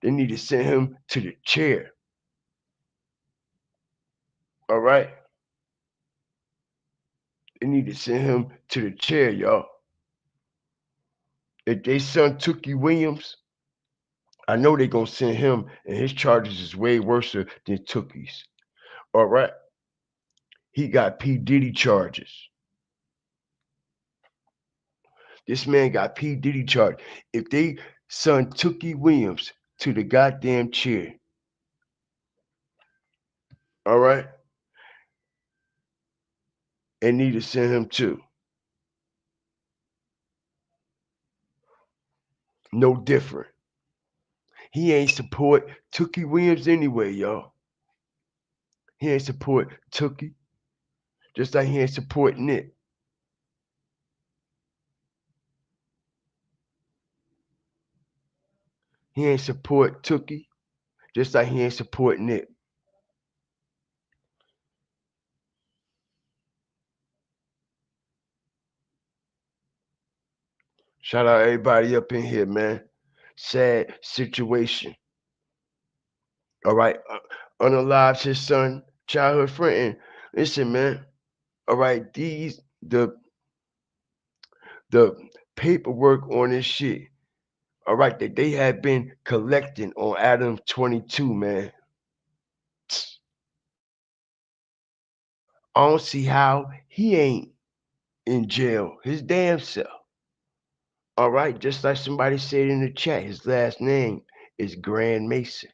They need to send him to the chair. All right? They need to send him to the chair, y'all. If they son Tookie Williams, I know they gonna send him, and his charges is way worse than Tookie's. All right? He got P. Diddy charges. This man got P. Diddy charge. If they send Tookie Williams to the goddamn chair, all right, and need to send him too. No different. He ain't support Tookie Williams anyway, y'all. He ain't support Tookie, just like he ain't support Nick. He ain't support Tookie, just like he ain't support Nick. Shout out everybody up in here, man. Sad situation. All right, unalives his son, childhood friend. Listen, man. All right, the paperwork on this shit. All right, that they have been collecting on Adam 22, man. I don't see how he ain't in jail his damn self. All right, just like somebody said in the chat, his last name is Grand Mason.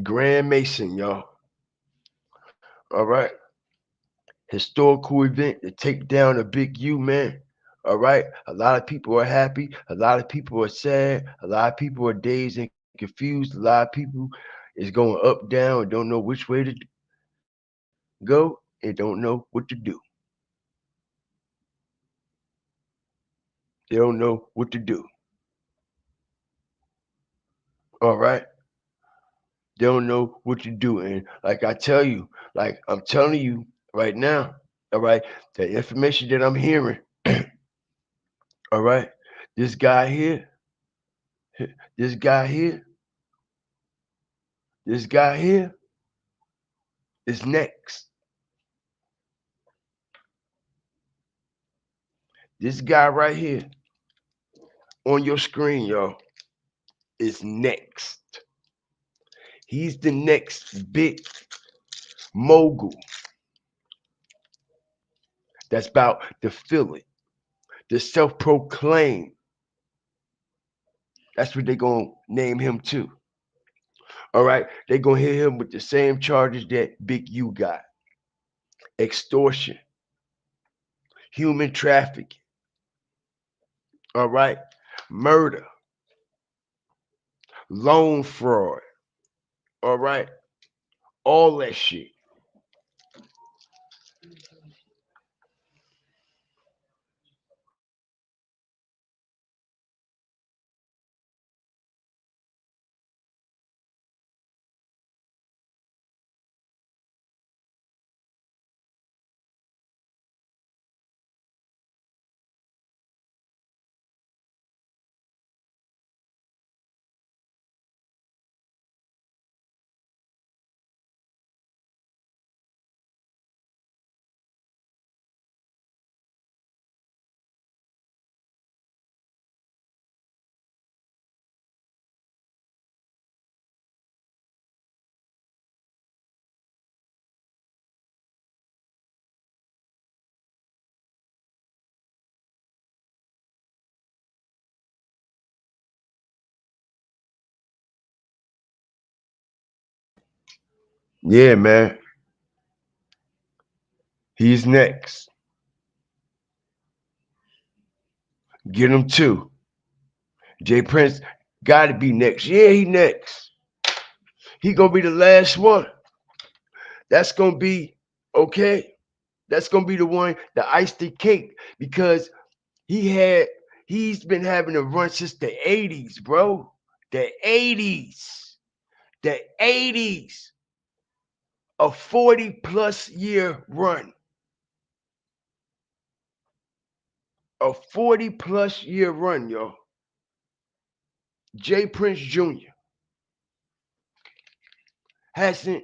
Grand Mason, y'all. All right. Historical event to take down a Big U, man. All right. A lot of people are happy. A lot of people are sad. A lot of people are dazed and confused. A lot of people is going up, down, and don't know which way to go and don't know what to do. They don't know what to do. All right. They don't know what to do. And like I tell you, like I'm telling you right now, all right, the information that I'm hearing, all right, this guy here, this guy here is next. This guy right here on your screen, y'all, is next. He's the next big mogul that's about to feel it. The self-proclaimed That's what they're going to name him too. All right. They're going to hit him with the same charges that Big U got. Extortion. Human trafficking. All right. Murder. Loan fraud. All right. All that shit. Yeah, man. He's next. Get him too. Jay Prince got to be next. Yeah, he next. He gonna be the last one. That's gonna be okay. That's gonna be the one that iced the cake because he's been having a run since the 80s, bro. The 80s. The 80s. A 40+ year run. A 40+ year run, yo. Jay Prince Jr. hasn't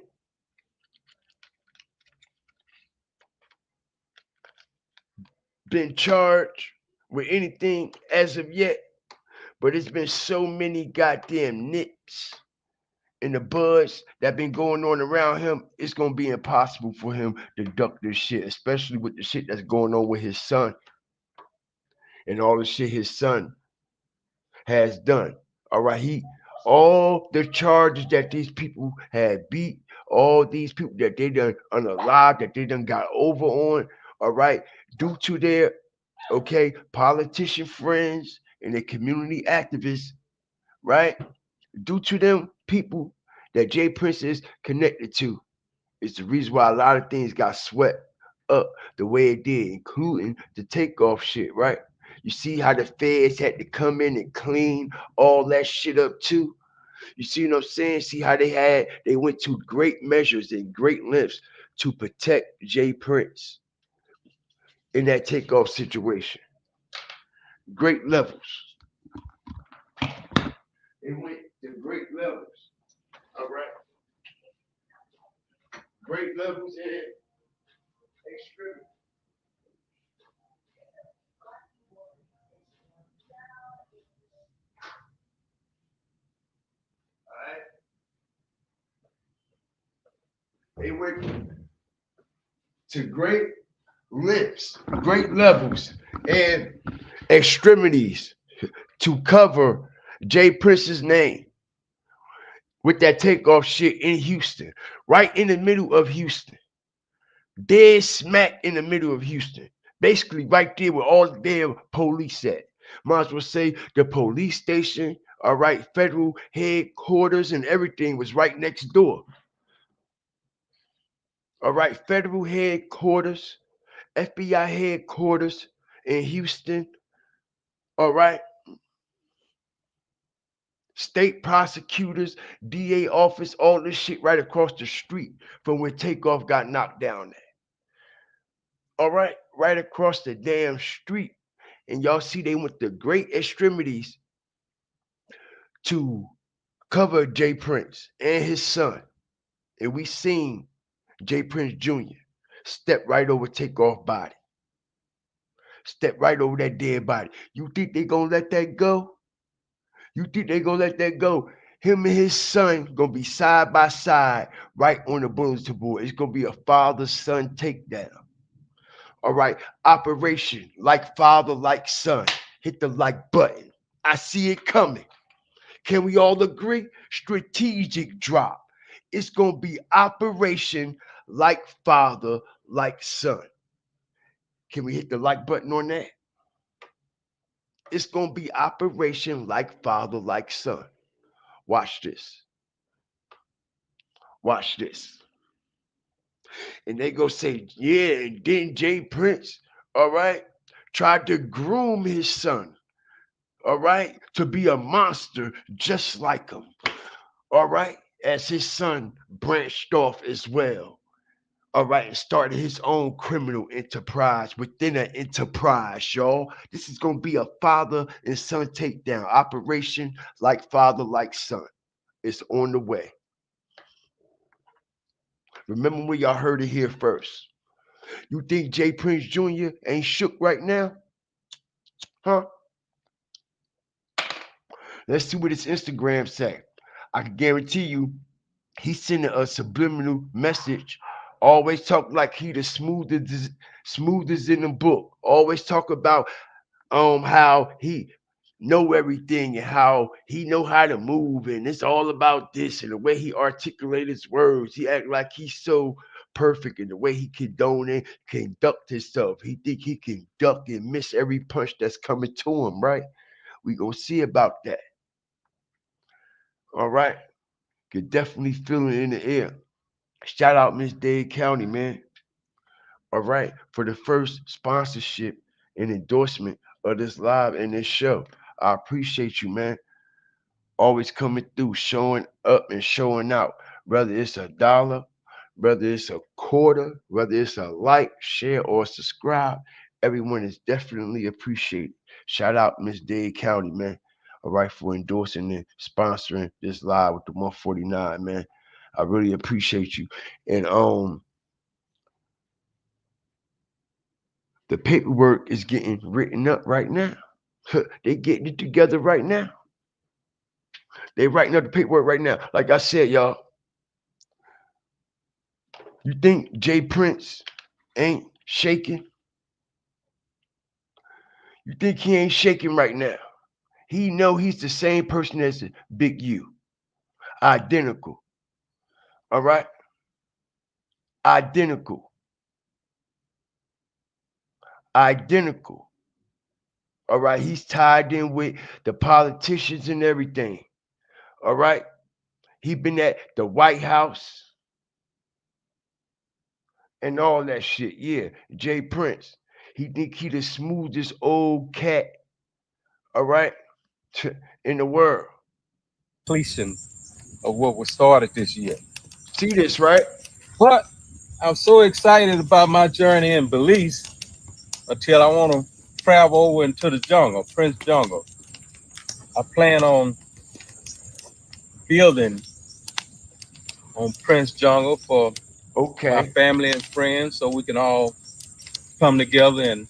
been charged with anything as of yet, but it's been so many goddamn nips in the buzz that been going on around him. It's gonna be impossible for him to duck this shit, especially with the shit that's going on with his son and all the shit his son has done. All right, all the charges that these people had beat, all these people that they done unalive, that they done got over on, all right, due to their politician friends and their community activists, right? Due to them people that Jay Prince is connected to. It's the reason why a lot of things got swept up the way it did, including the Takeoff shit, right? You see how the feds had to come in and clean all that shit up too. You see what I'm saying? See how they went to great measures and great lengths to protect Jay Prince in that Takeoff situation. Great levels. They went to great levels. All right. Great levels and extreme. They went to great lengths, great levels, and extremities to cover Jay Prince's name with that Takeoff shit in Houston, right in the middle of Houston, dead smack in the middle of Houston, basically right there where all the damn police at. Might as well say the police station, all right, federal headquarters and everything was right next door. All right, federal headquarters, FBI headquarters in Houston. All right. State prosecutors, DA office, all this shit right across the street from where Takeoff got knocked down at. All right, right across the damn street. And y'all see they went to great extremities to cover Jay Prince and his son. And we seen Jay Prince Jr. step right over Takeoff body. Step right over that dead body. You think they gonna let that go? You think they gonna let that go? Him and his son gonna be side by side right on the bulletin board. It's gonna be a father-son takedown. All right, operation like father, like son. Hit the like button. I see it coming. Can we all agree? Strategic drop. It's going to be operation like father, like son. Can we hit the like button on that? It's going to be operation like father, like son. Watch this. Watch this. And they go say, yeah, and then Jay Prince, all right, tried to groom his son, all right, to be a monster just like him, all right, as his son branched off as well, all right, and started his own criminal enterprise within an enterprise, y'all. This is going to be a father and son takedown operation like father, like son. It's on the way. Remember when y'all heard it here first. You think Jay Prince Jr. ain't shook right now? Huh? Let's see what his Instagram say. I can guarantee you he's sending a subliminal message. Always talk like he the smoothest in the book. Always talk about how he know everything and how he know how to move, and it's all about this, and the way he articulates his words. He act like he's so perfect in the way he conduct himself. He think he can duck and miss every punch that's coming to him, right? We gonna see about that. All right. Could definitely feel it in the air. Shout out Miss Dade County, man. All right. For the first sponsorship and endorsement of this live and this show. I appreciate you, man. Always coming through, showing up and showing out. Whether it's $1, whether it's a quarter, whether it's a like, share, or subscribe, everyone is definitely appreciated. Shout out Miss Dade County, man. All right, for endorsing and sponsoring this live with the 149, man. I really appreciate you. And the paperwork is getting written up right now. They getting it together right now. They writing up the paperwork right now. Like I said, y'all. You think Jay Prince ain't shaking? You think he ain't shaking right now? He know he's the same person as the Big U. Identical. All right? Identical. Identical. All right? He's tied in with the politicians and everything. All right? He been at the White House and all that shit. Yeah, Jay Prince. He think he the smoothest old cat, all right, in the world. Completion of what was started this year. See this, right? But I'm so excited about my journey in Belize until I want to travel over into the jungle, Prince Jungle. I plan on building on Prince Jungle for my family and friends so we can all come together and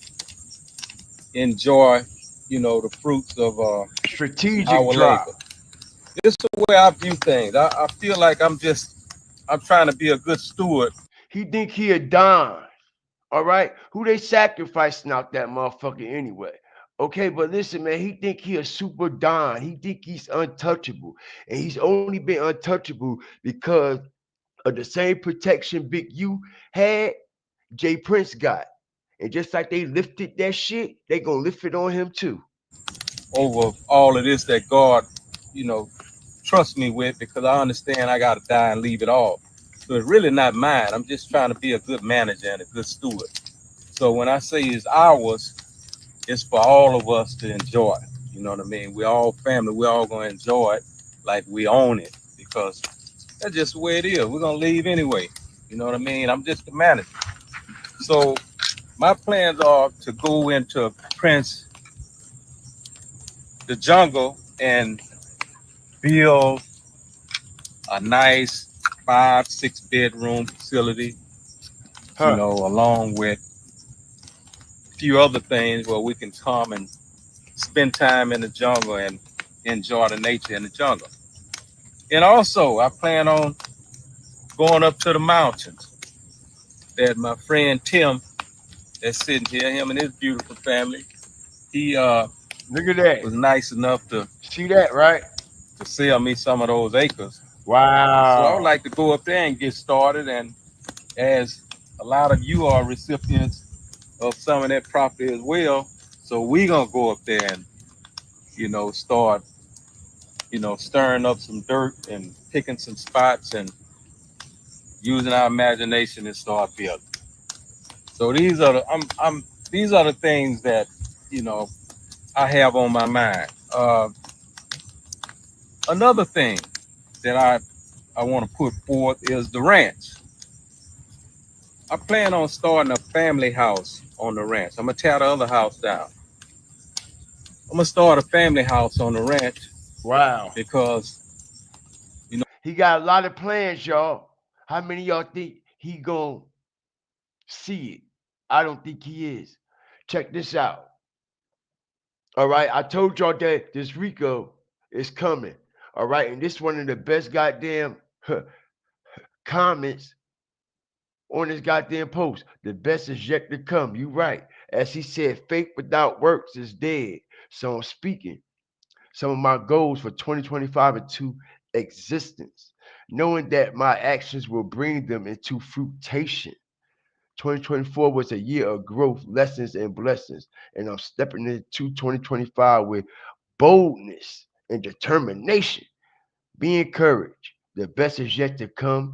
enjoy, you know, the fruits of strategic our drop. labor. This is the way I view things. I feel like I'm trying to be a good steward. He think he a Don, all right? Who they sacrificing out that motherfucker anyway? Okay, but listen, man, he think he a super Don. He think he's untouchable. And he's only been untouchable because of the same protection Big U had, Jay Prince got. And just like they lifted that shit, they gonna lift it on him too. Over all of this that God, you know, trusts me with, because I understand I gotta die and leave it all. So it's really not mine. I'm just trying to be a good manager and a good steward. So when I say it's ours, it's for all of us to enjoy. You know what I mean? We're all family. We're all gonna enjoy it like we own it, because that's just the way it is. We're gonna leave anyway. You know what I mean? I'm just the manager. So my plans are to go into Prince, the jungle, and build a nice 5-6 bedroom facility, you know, along with a few other things where we can come and spend time in the jungle and enjoy the nature in the jungle. And also, I plan on going up to the mountains that my friend Tim that's sitting here, him and his beautiful family, he look at that, was nice enough to see that, right? to sell me some of those acres. Wow. So I would like to go up there and get started. And as a lot of you are recipients of some of that property as well, so we gonna go up there and, start, stirring up some dirt and picking some spots and using our imagination and start building. So these are the things that, I have on my mind. Another thing that I want to put forth is the ranch. I plan on starting a family house on the ranch. I'm gonna tear the other house down. I'm gonna start a family house on the ranch. Wow. Because he got a lot of plans, y'all. How many of y'all think he gonna see it? I don't think he is. Check this out. All right, I told y'all that this RICO is coming. All right, and this is one of the best goddamn comments on this goddamn post. The best is yet to come. You right. As he said, faith without works is dead. So I'm speaking some of my goals for 2025 into existence, knowing that my actions will bring them into fruition. 2024 was a year of growth, lessons, and blessings, and I'm stepping into 2025 with boldness and determination. Be encouraged. The best is yet to come,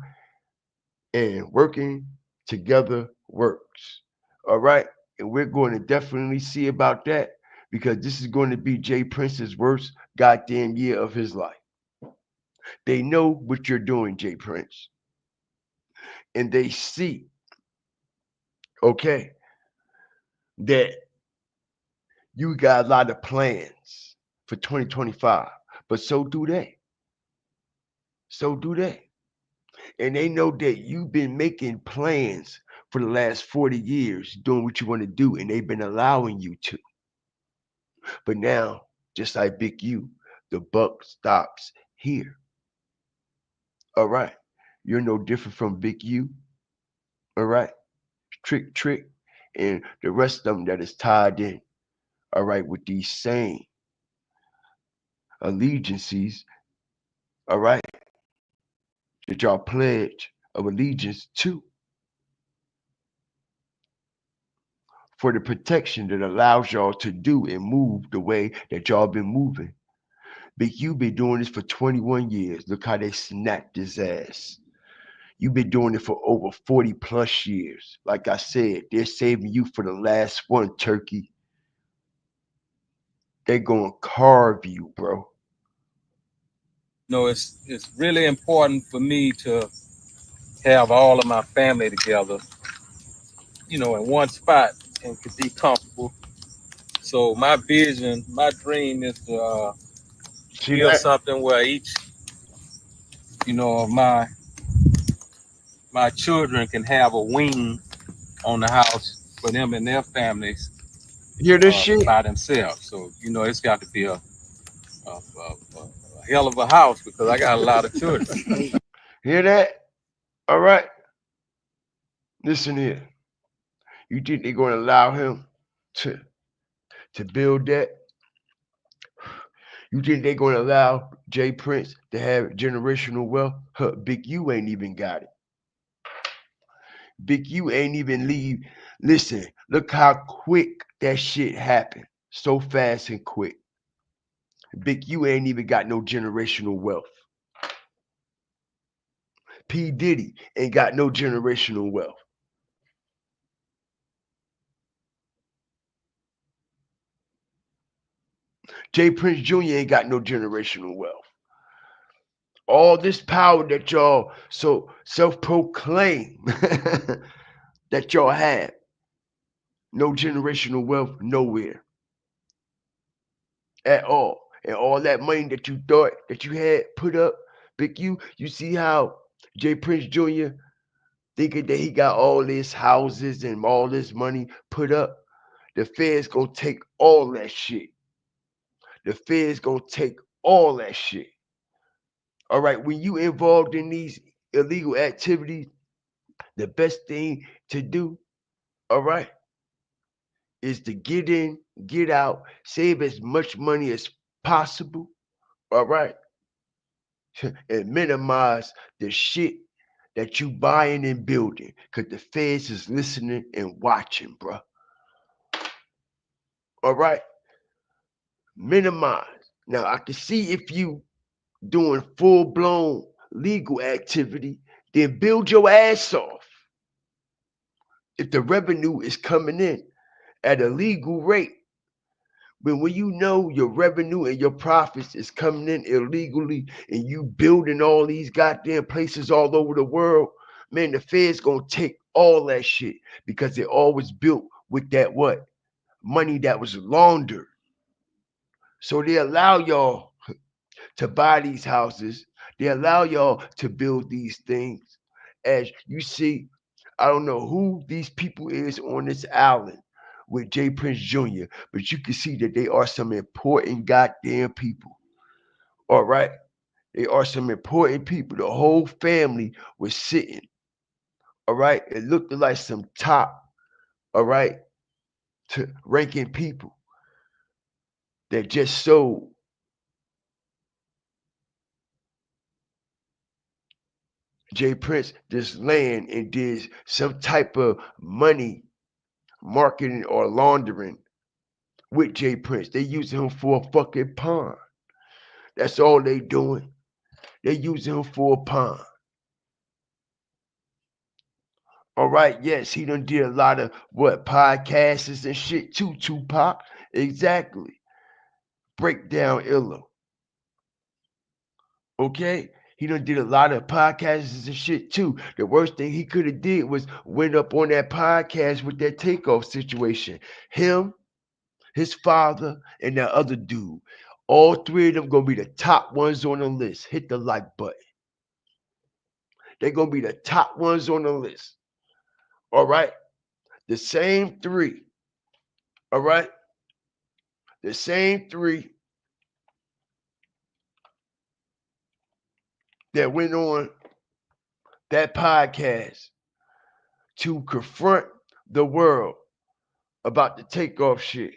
and working together works. All right. And we're going to definitely see about that because this is going to be Jay Prince's worst goddamn year of his life. They know what you're doing, Jay Prince. And they see, okay, that you got a lot of plans for 2025, but so do they. So do they. And they know that you've been making plans for the last 40 years, doing what you want to do, and they've been allowing you to. But now, just like Big U, the buck stops here. All right. You're no different from Big U. All right. Trick, and the rest of them that is tied in. All right. With these same allegiances. All right. That y'all pledge of allegiance to. For the protection that allows y'all to do and move the way that y'all been moving. Big U been doing this for 21 years. Look how they snapped his ass. You've been doing it for over 40 plus years. Like I said, they're saving you for the last one, Turkey. They're going to carve you, bro. It's really important for me to have all of my family together, in one spot and to be comfortable. So my vision, my dream is to build something where each, of my children can have a wing on the house for them and their families. Hear this shit? By themselves. So, it's got to be a hell of a house because I got a lot of children. Hear that? All right. Listen here. You think they're going to allow him to build that? You think they're going to allow Jay Prince to have generational wealth? Big U ain't even got it. Big U ain't even leave. Listen, look how quick that shit happened. So fast and quick. Big U ain't even got no generational wealth. P. Diddy ain't got no generational wealth. Jay Prince Jr. ain't got no generational wealth. All this power that y'all so self-proclaim that y'all have. No generational wealth nowhere. At all. And all that money that you thought that you had put up, Big U, you see how Jay Prince Jr. thinking that he got all these houses and all this money put up. The Fed's gonna take all that shit. The Fed's gonna take all that shit. All right, when you involved in these illegal activities, the best thing to do, all right, is to get in, get out, save as much money as possible. All right. and minimize the shit that you buying and building, because the feds is listening and watching, bro. All right? Minimize. Now, I can see if you doing full-blown legal activity, then build your ass off. If the revenue is coming in at a legal rate, but when you know your revenue and your profits is coming in illegally and you building all these goddamn places all over the world, man, the feds gonna take all that shit because it always built with that what? Money that was laundered. So they allow y'all to buy these houses. They allow y'all to build these things. As you see, I don't know who these people is on this island with J. Prince Jr., but you can see that they are some important goddamn people. All right? They are some important people. The whole family was sitting. All right? It looked like some top, all right, to ranking people that just sold J. Prince this land and did some type of money marketing or laundering with J. Prince. They using him for a fucking pawn. That's all they doing. They using him for a pawn. All right, yes, he done did a lot of what podcasts and shit too, Tupac. Exactly. Breakdown Illo. Okay? He done did a lot of podcasts and shit too. The worst thing he could have did was went up on that podcast with that Takeoff situation. Him, his father, and that other dude. All three of them gonna be the top ones on the list. Hit the like button. They're gonna be the top ones on the list. All right? The same three. All right? The same three that went on that podcast to confront the world about the Takeoff shit.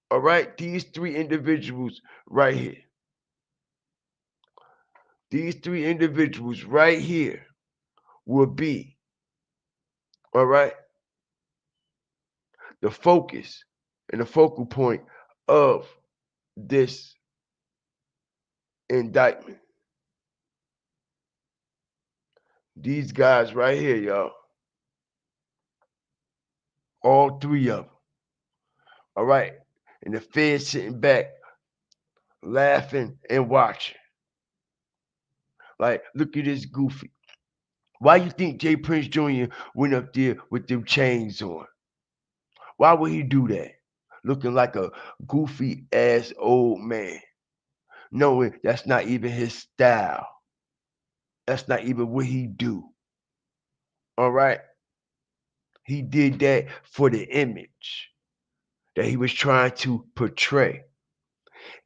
All right? These three individuals right here. These three individuals right here will be, all right, the focus and the focal point of this indictment. These guys right here, y'all. All three of them. All right. And the feds sitting back, laughing and watching. Like, look at this goofy. Why you think J. Prince Jr. went up there with them chains on? Why would he do that? Looking like a goofy ass old man. Knowing that's not even his style. That's not even what he do. All right. He did that for the image that he was trying to portray.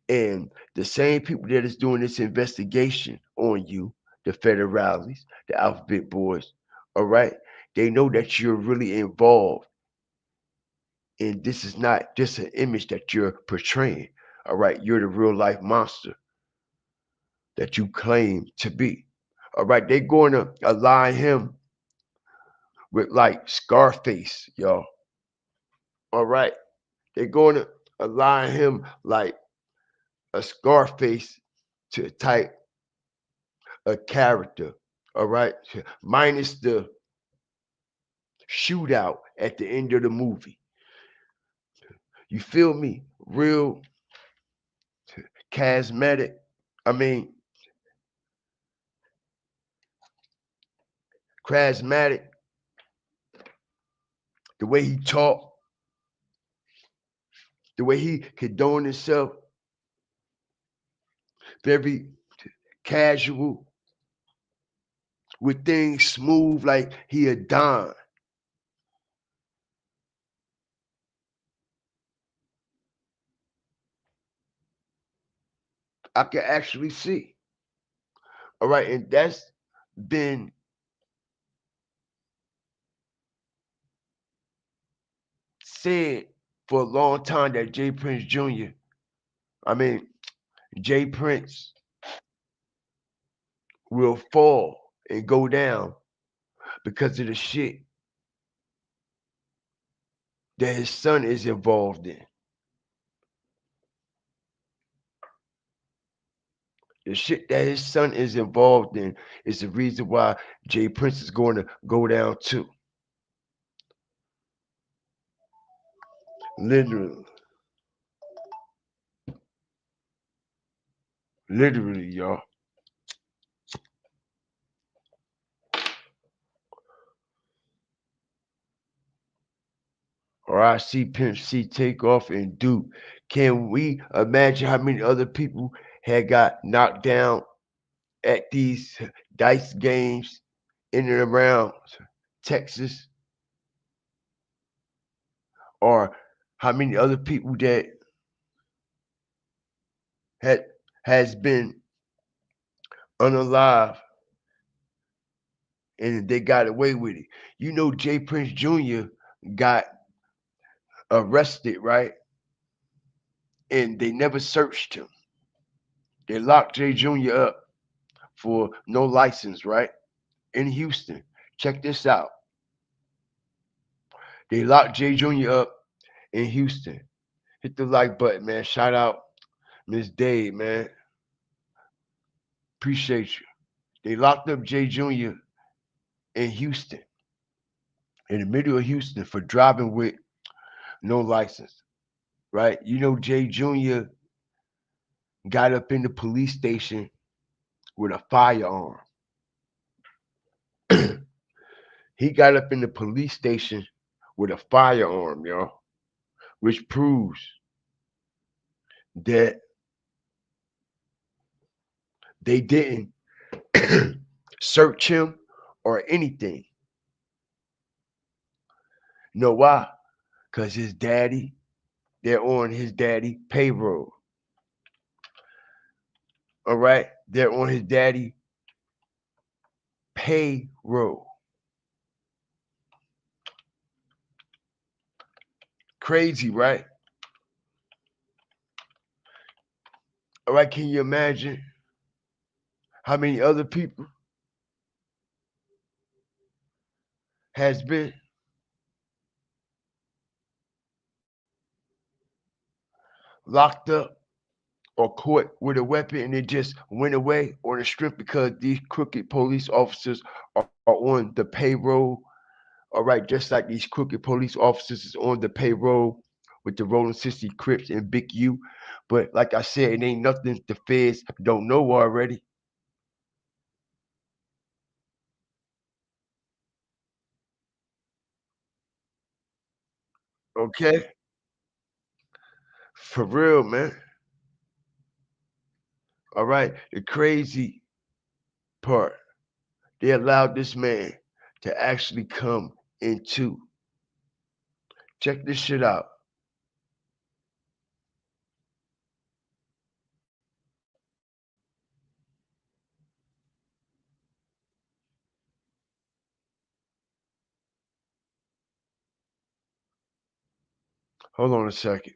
And the same people that is doing this investigation on you, the federales, the alphabet boys, all right, they know that you're really involved. And this is not just an image that you're portraying. All right, you're the real life monster that you claim to be. All right, they're going to align him with like Scarface, y'all. All right, they're going to align him like a Scarface to type a character. All right, minus the shootout at the end of the movie. You feel me? Real charismatic. I mean, charismatic. The way he talked, the way he condoned himself, very casual, with things smooth like he a Don. I can actually see. All right, and that's been said for a long time that J. Prince Jr. I mean, J. Prince will fall and go down because of the shit that his son is involved in. The shit that his son is involved in is the reason why Jay Prince is going to go down too. Literally. Literally, y'all. Or I see Pimp C, Takeoff, and Duke. Can we imagine how many other people had got knocked down at these dice games in and around Texas? Or how many other people that has been unalive and they got away with it? You know, Jay Prince Jr. got arrested, right? And they never searched him. They locked Jay Jr. up for no license, right? In Houston. Check this out. They locked Jay Jr. up in Houston. Hit the like button, man. Shout out Miss Dave, man. Appreciate you. They locked up Jay Jr. in Houston, in the middle of Houston, for driving with no license, right? You know, Jay Jr. got up in the police station with a firearm. He got up in the police station with a firearm, y'all, which proves that they didn't search him or anything. Know why? Because his daddy, they're on his daddy payroll. All right? They're on his daddy payroll. Crazy, right? All right, can you imagine how many other people has been locked up or caught with a weapon and it just went away on the strip because these crooked police officers are on the payroll? All right, just like these crooked police officers is on the payroll with the Rolling 60 Crips and Big U. But like I said, it ain't nothing the feds don't know already. Okay? For real, man. All right. The crazy part, they allowed this man to actually come into. Check this shit out. Hold on a second.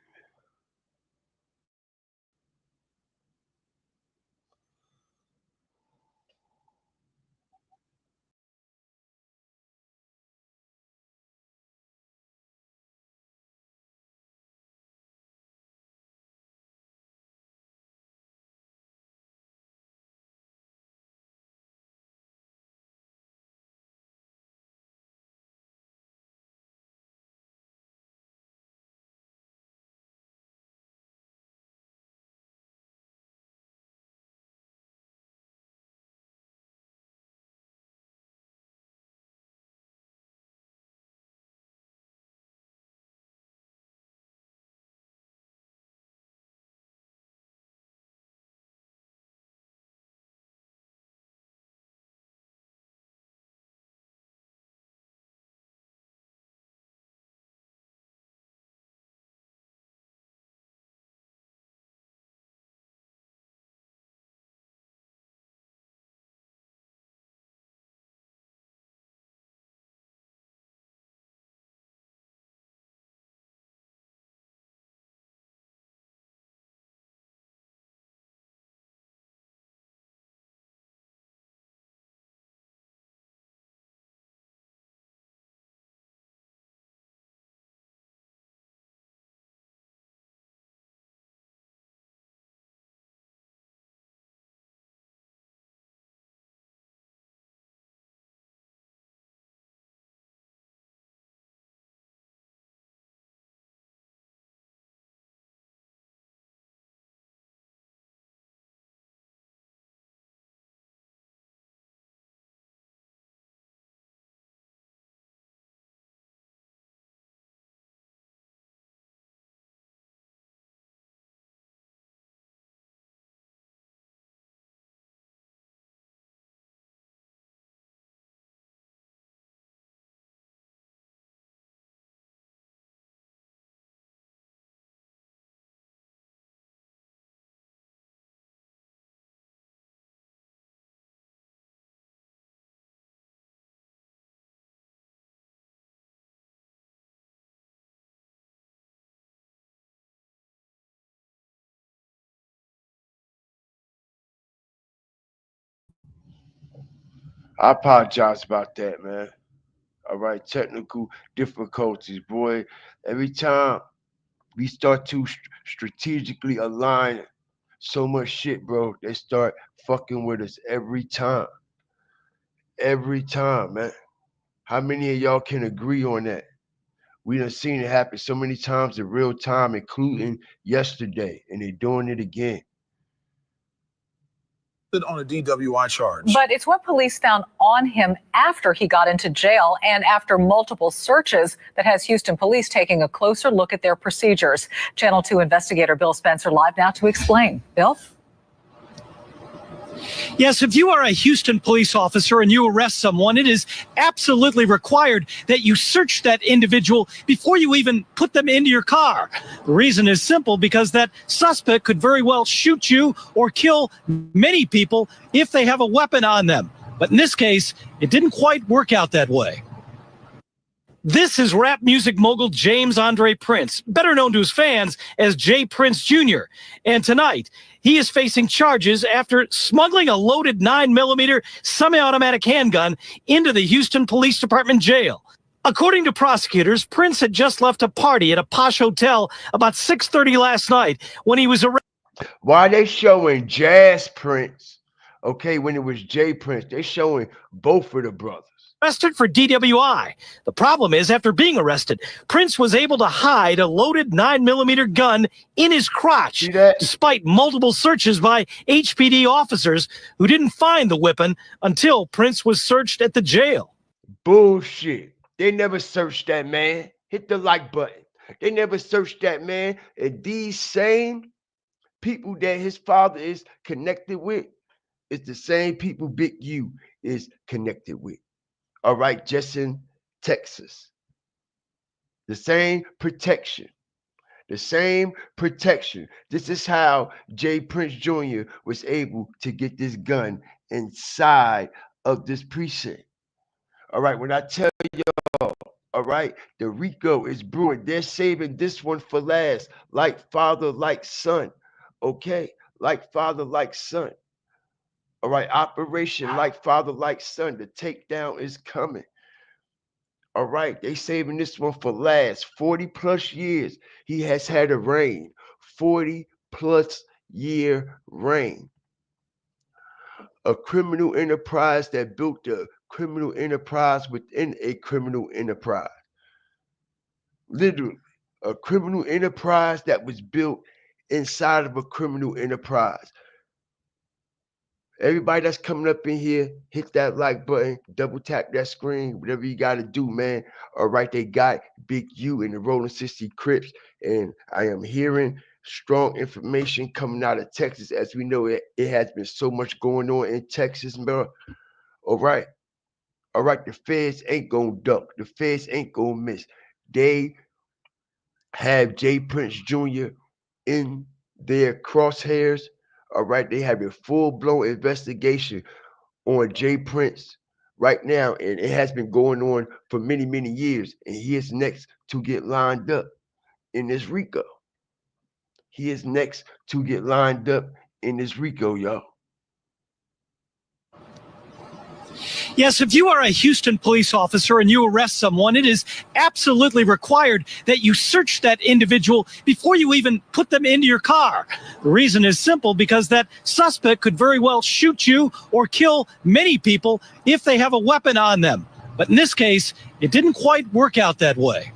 I apologize about that, man. All right, technical difficulties, boy. Every time we start to strategically align so much shit, bro, they start fucking with us every time. Every time, man. How many of y'all can agree on that? We done seen it happen so many times in real time, including yesterday, and they're doing it again. On a DWI charge. But it's what police found on him after he got into jail and after multiple searches that has Houston police taking a closer look at their procedures. Channel 2 investigator Bill Spencer live now to explain. Bill? Yes, if you are a Houston police officer and you arrest someone, it is absolutely required that you search that individual before you even put them into your car. The reason is simple, because that suspect could very well shoot you or kill many people if they have a weapon on them. But in this case, it didn't quite work out that way. This is rap music mogul James Andre Prince, better known to his fans as J. Prince Jr. And tonight, he is facing charges after smuggling a loaded 9mm semi-automatic handgun into the Houston Police Department jail. According to prosecutors, Prince had just left a party at a posh hotel about 6:30 last night when he was arrested. Why they showing Jazz Prince? Okay, when it was J Prince, they showing both of the brothers. Arrested for DWI. The problem is, after being arrested, Prince was able to hide a loaded 9mm gun in his crotch, despite multiple searches by HPD officers who didn't find the weapon until Prince was searched at the jail. Bullshit. They never searched that man. Hit the like button. They never searched that man. And these same people that his father is connected with is the same people Big U is connected with. All right, just in Texas. The same protection. The same protection. This is how J. Prince Jr. was able to get this gun inside of this precinct. All right, when I tell y'all, all right, the RICO is brewing. They're saving this one for last. Like father, like son. Okay, like father, like son. All right, operation like father, like son. The takedown is coming. All right, they saving this one for last. 40 plus years he has had a reign. 40 plus year reign. A criminal enterprise that built a criminal enterprise within a criminal enterprise. Literally, a criminal enterprise that was built inside of a criminal enterprise. Everybody that's coming up in here, hit that like button, double tap that screen, whatever you got to do, man. All right, they got Big U in the Rolling 60 Crips, and I am hearing strong information coming out of Texas. As we know, it has been so much going on in Texas, bro. All right, the feds ain't gonna duck. The feds ain't gonna miss. They have J. Prince Jr. in their crosshairs. All right, they have a full-blown investigation on J. Prince right now, and it has been going on for many, many years. And he is next to get lined up in this RICO. He is next to get lined up in this RICO, y'all. Yes, if you are a Houston police officer and you arrest someone, it is absolutely required that you search that individual before you even put them into your car. The reason is simple, because that suspect could very well shoot you or kill many people if they have a weapon on them. But in this case, it didn't quite work out that way.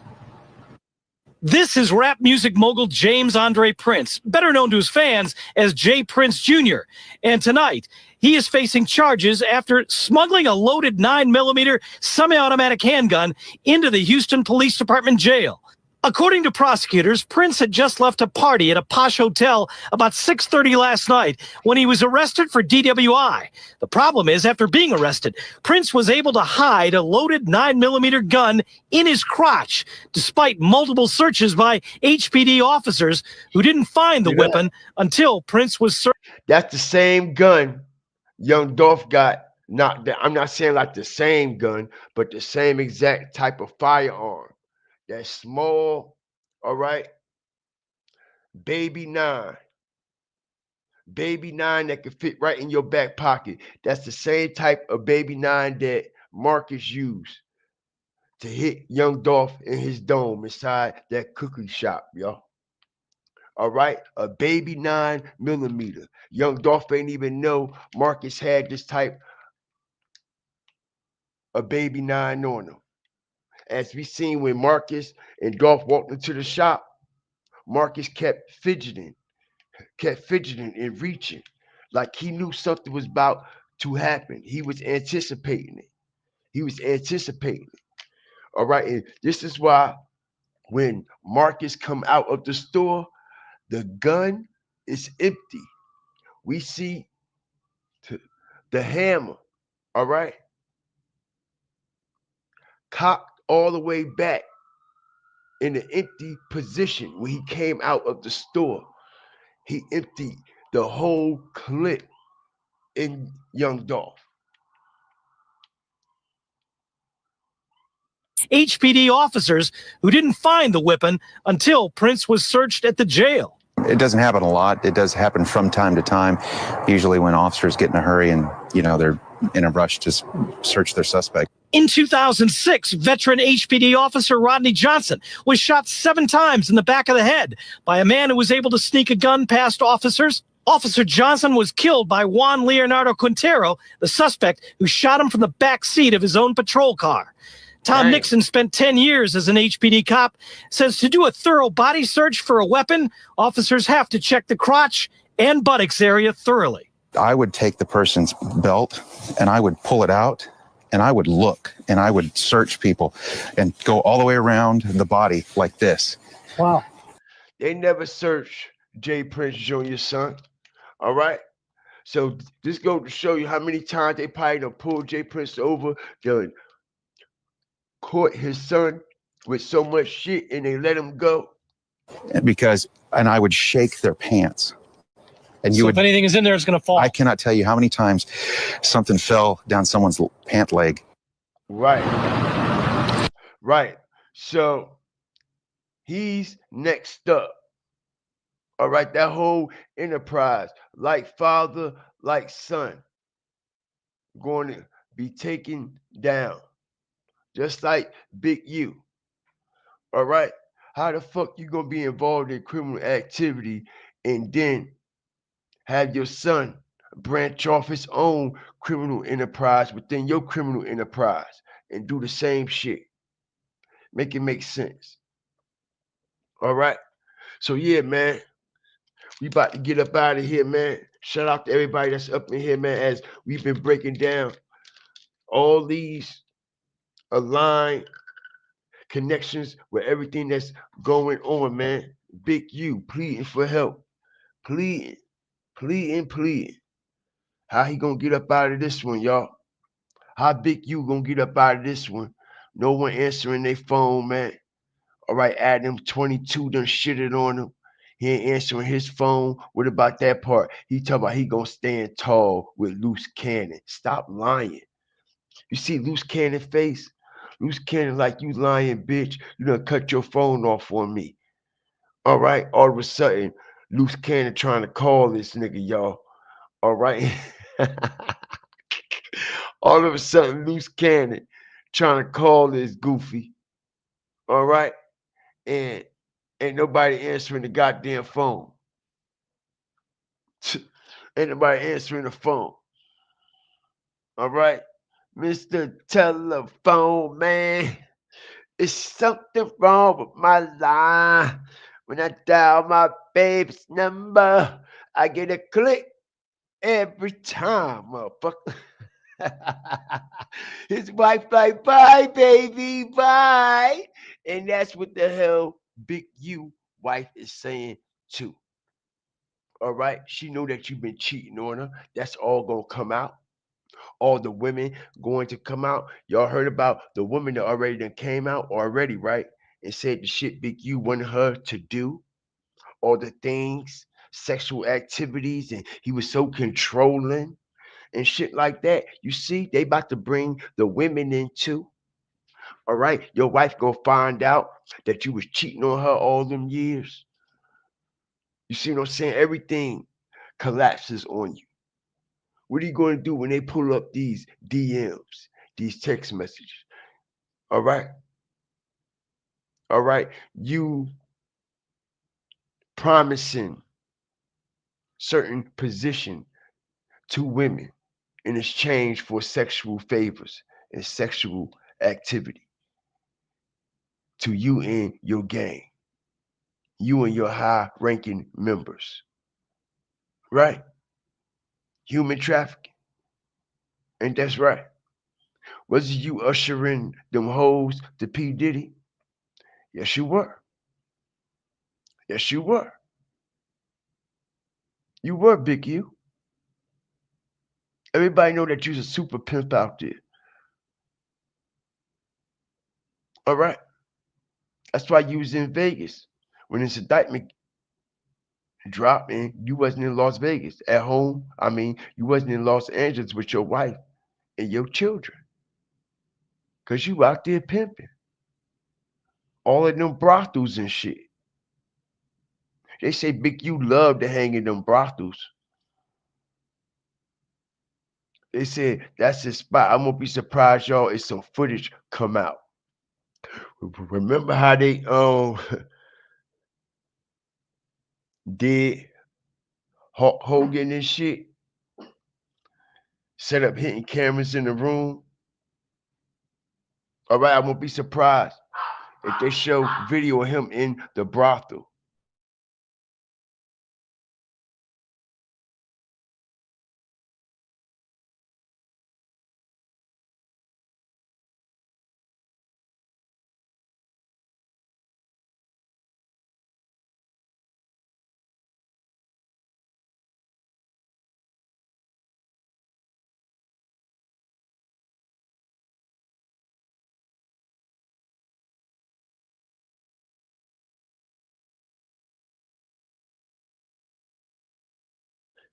This is rap music mogul James Andre Prince, better known to his fans as J. Prince Jr. And tonight, he is facing charges after smuggling a loaded 9mm semi-automatic handgun into the Houston Police Department jail. According to prosecutors, Prince had just left a party at a posh hotel about 6:30 last night when he was arrested for DWI. The problem is, after being arrested, Prince was able to hide a loaded 9mm gun in his crotch, despite multiple searches by HPD officers who didn't find the weapon until Prince was searched. That's the same gun Young Dolph got. Not that I'm not saying like the same gun, but the same exact type of firearm. That small, all right, baby 9. Baby 9 that can fit right in your back pocket. That's the same type of baby 9 that Marcus used to hit Young Dolph in his dome inside that cookie shop, y'all. All right, a baby 9mm. Young Dolph ain't even know Marcus had this type of baby 9 on him. As we seen when Marcus and Dolph walked into the shop, Marcus kept fidgeting and reaching like he knew something was about to happen. He was anticipating it. All right, and this is why when Marcus come out of the store, the gun is empty. We see the hammer, all right, cocked all the way back in an empty position when he came out of the store. He emptied the whole clip in Young Dolph. HPD officers who didn't find the weapon until Prince was searched at the jail. It doesn't happen a lot. It does happen from time to time, usually when officers get in a hurry and, they're in a rush to search their suspect. In 2006, veteran HPD officer Rodney Johnson was shot 7 times in the back of the head by a man who was able to sneak a gun past officers. Officer Johnson was killed by Juan Leonardo Quintero, the suspect who shot him from the back seat of his own patrol car. Tom Nixon spent 10 years as an HPD cop, says to do a thorough body search for a weapon, officers have to check the crotch and buttocks area thoroughly. I would take the person's belt and I would pull it out and I would look and I would search people and go all the way around the body like this. Wow. They never searched Prince Jr.'s son. All right. So this goes to show you how many times they probably done pulled Prince over, done caught his son with so much shit and they let him go. And I would shake their pants. And if anything is in there, it's going to fall. I cannot tell you how many times something fell down someone's pant leg. Right. So he's next up. All right, that whole enterprise, like father, like son, going to be taken down. Just like Big U. All right. How the fuck you gonna be involved in criminal activity and then have your son branch off his own criminal enterprise within your criminal enterprise and do the same shit? Make it make sense. All right. So yeah, man. We about to get up out of here, man. Shout out to everybody that's up in here, man, as we've been breaking down all these aligned connections with everything that's going on, man. Big U pleading for help. Pleading. How he gonna get up out of this one, y'all? How Big U gonna get up out of this one? No one answering their phone, man. All right, Adam 22 done shitted on him. He ain't answering his phone. What about that part? He talking about he gonna stand tall with loose cannon. Stop lying. You see loose cannon face? Loose cannon like you lying, bitch. You done cut your phone off on me. All right, all of a sudden, loose cannon trying to call this nigga, y'all. All right. All of a sudden, loose cannon trying to call this goofy. All right. And ain't nobody answering the goddamn phone. Ain't nobody answering the phone. All right. Mr. Telephone Man, it's something wrong with my line. When I dial my baby's number, I get a click every time, motherfucker. His wife like, bye, baby, bye. And that's what the hell Big U wife is saying too. All right. She know that you've been cheating on her. That's all gonna come out. All the women going to come out. Y'all heard about the woman that already done came out already, right? And said the shit Big U wanted her to do. All the things, sexual activities, and he was so controlling and shit like that. You see, they about to bring the women in too. All right, your wife gonna find out that you was cheating on her all them years. You see what I'm saying? Everything collapses on you? What are you going to do when they pull up these DMs, these text messages? All right. All right. You promising certain position to women in exchange for sexual favors and sexual activity to you and your gang, you and your high ranking members, right? Human trafficking. And that's right. Was you ushering them hoes to P. Diddy? Yes, you were. Yes, you were. You were, Big U. Everybody know that you's a super pimp out there. All right. That's why you was in Vegas when this indictment dropped and you wasn't in Las Vegas at home. I mean, you wasn't in Los Angeles with your wife and your children. Cause you out there pimping. All of them brothels and shit. They say Big U love to hang in them brothels. They said that's his spot. I won't be surprised, y'all, if some footage come out. Remember how they did Hulk Hogan and shit? Set up hidden cameras in the room. All right, I won't be surprised if they show video of him in the brothel.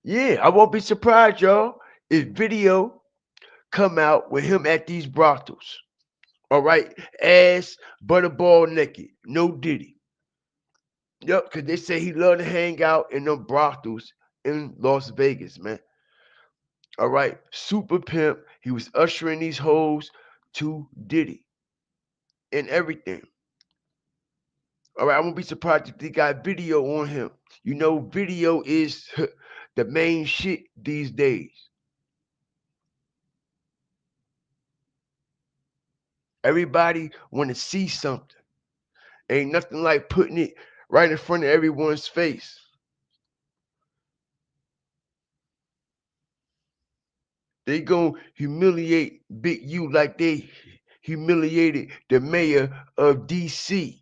Yeah, I won't be surprised, y'all, if video come out with him at these brothels. All right, ass butterball naked, no Diddy. Yep, because they say he loved to hang out in them brothels in Las Vegas, man. All right, super pimp. He was ushering these hoes to Diddy and everything. All right, I won't be surprised if they got video on him. You know, video is the main shit these days. Everybody want to see something. Ain't nothing like putting it right in front of everyone's face. They gonna humiliate Big U like they humiliated the mayor of DC.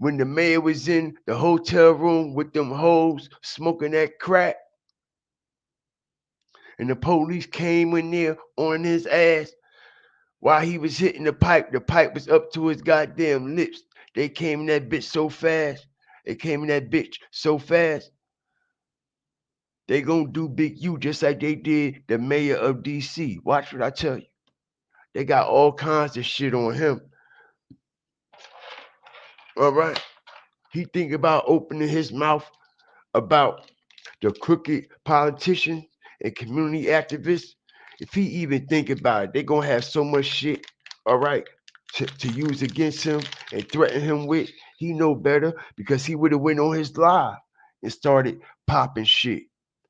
When the mayor was in the hotel room with them hoes smoking that crack, and the police came in there on his ass while he was hitting the pipe was up to his goddamn lips. They came in that bitch so fast. They came in that bitch so fast. They gonna do Big U just like they did the mayor of DC. Watch what I tell you. They got all kinds of shit on him. All right. He think about opening his mouth about the crooked politicians and community activists. If he even think about it, they gonna have so much shit, all right, to use against him and threaten him with. He know better because he would have went on his live and started popping shit.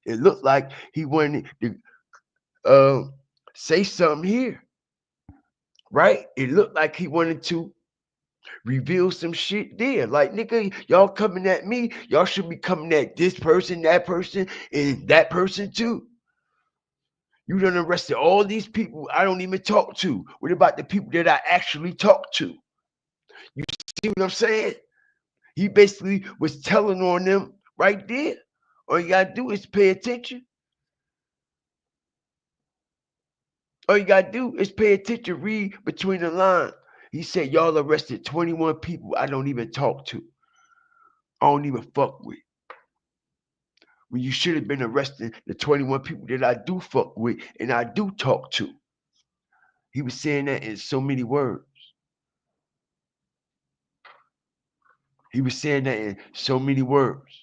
It looked like he wanted to say something here, right? It looked like he wanted to reveal some shit there. Like, nigga, y'all coming at me. Y'all should be coming at this person, and that person too. You done arrested all these people I don't even talk to. What about the people that I actually talk to? You see what I'm saying? He basically was telling on them right there. All you gotta do is pay attention. All you gotta do is pay attention, read between the lines. He said, y'all arrested 21 people I don't even talk to. I don't even fuck with. When you should have been arresting the 21 people that I do fuck with and I do talk to. He was saying that in so many words. He was saying that in so many words.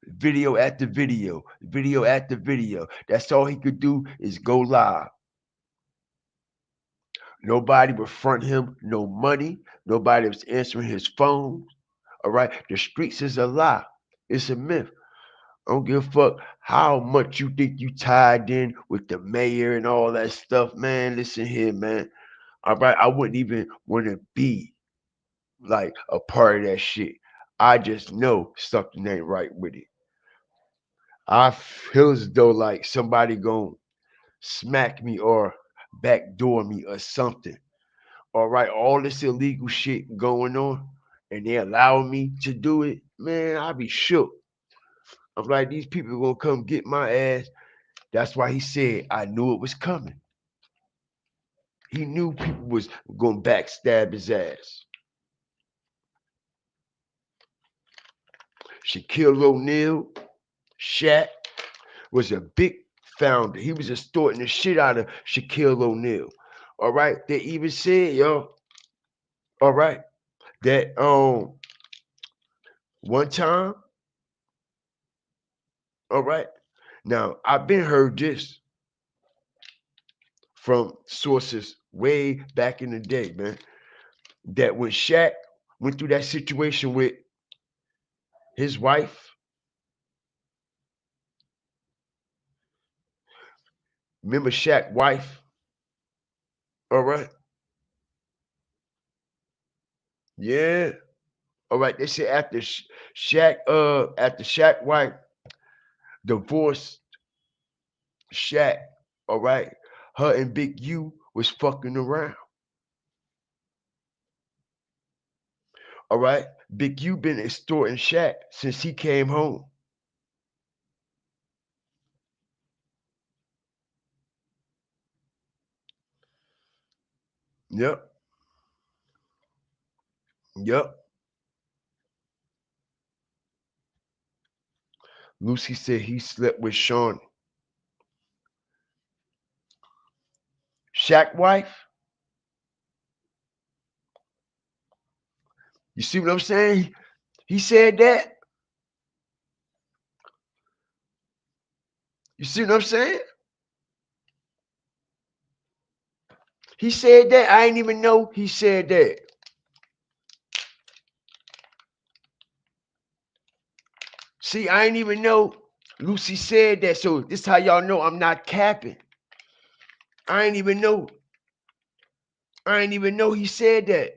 Video after video, video after video. That's all he could do is go live. Nobody would front him no money. Nobody was answering his phone. All right. The streets is a lie. It's a myth. I don't give a fuck how much you think you tied in with the mayor and all that stuff, man. Listen here, man. All right. I wouldn't even want to be like a part of that shit. I just know something ain't right with it. I feel as though like somebody gonna smack me or backdoor me or something. All right, all this illegal shit going on, and they allow me to do it, man, I be shook. I'm like, these people gonna come get my ass. That's why he said I knew it was coming. He knew people was gonna backstab his ass. Shaquille O'Neal, Shaq was a big founder. He was extorting the shit out of Shaquille O'Neal. All right, they even said, yo, all right, that one time, all right. Now I've been heard this from sources way back in the day, man. That when Shaq went through that situation with his wife, remember Shaq's wife? All right. Yeah. All right. They said after Shaq wife divorced Shaq, all right, her and Big U was fucking around. All right. Big U been extorting Shaq since he came home. Yep. Yep. Lucy said he slept with Sean. Shaq wife? You see what I'm saying? He said that. You see what I'm saying? He said that. I didn't even know he said that. See, I didn't even know Lucy said that. So this is how y'all know I'm not capping. I didn't even know. I didn't even know he said that.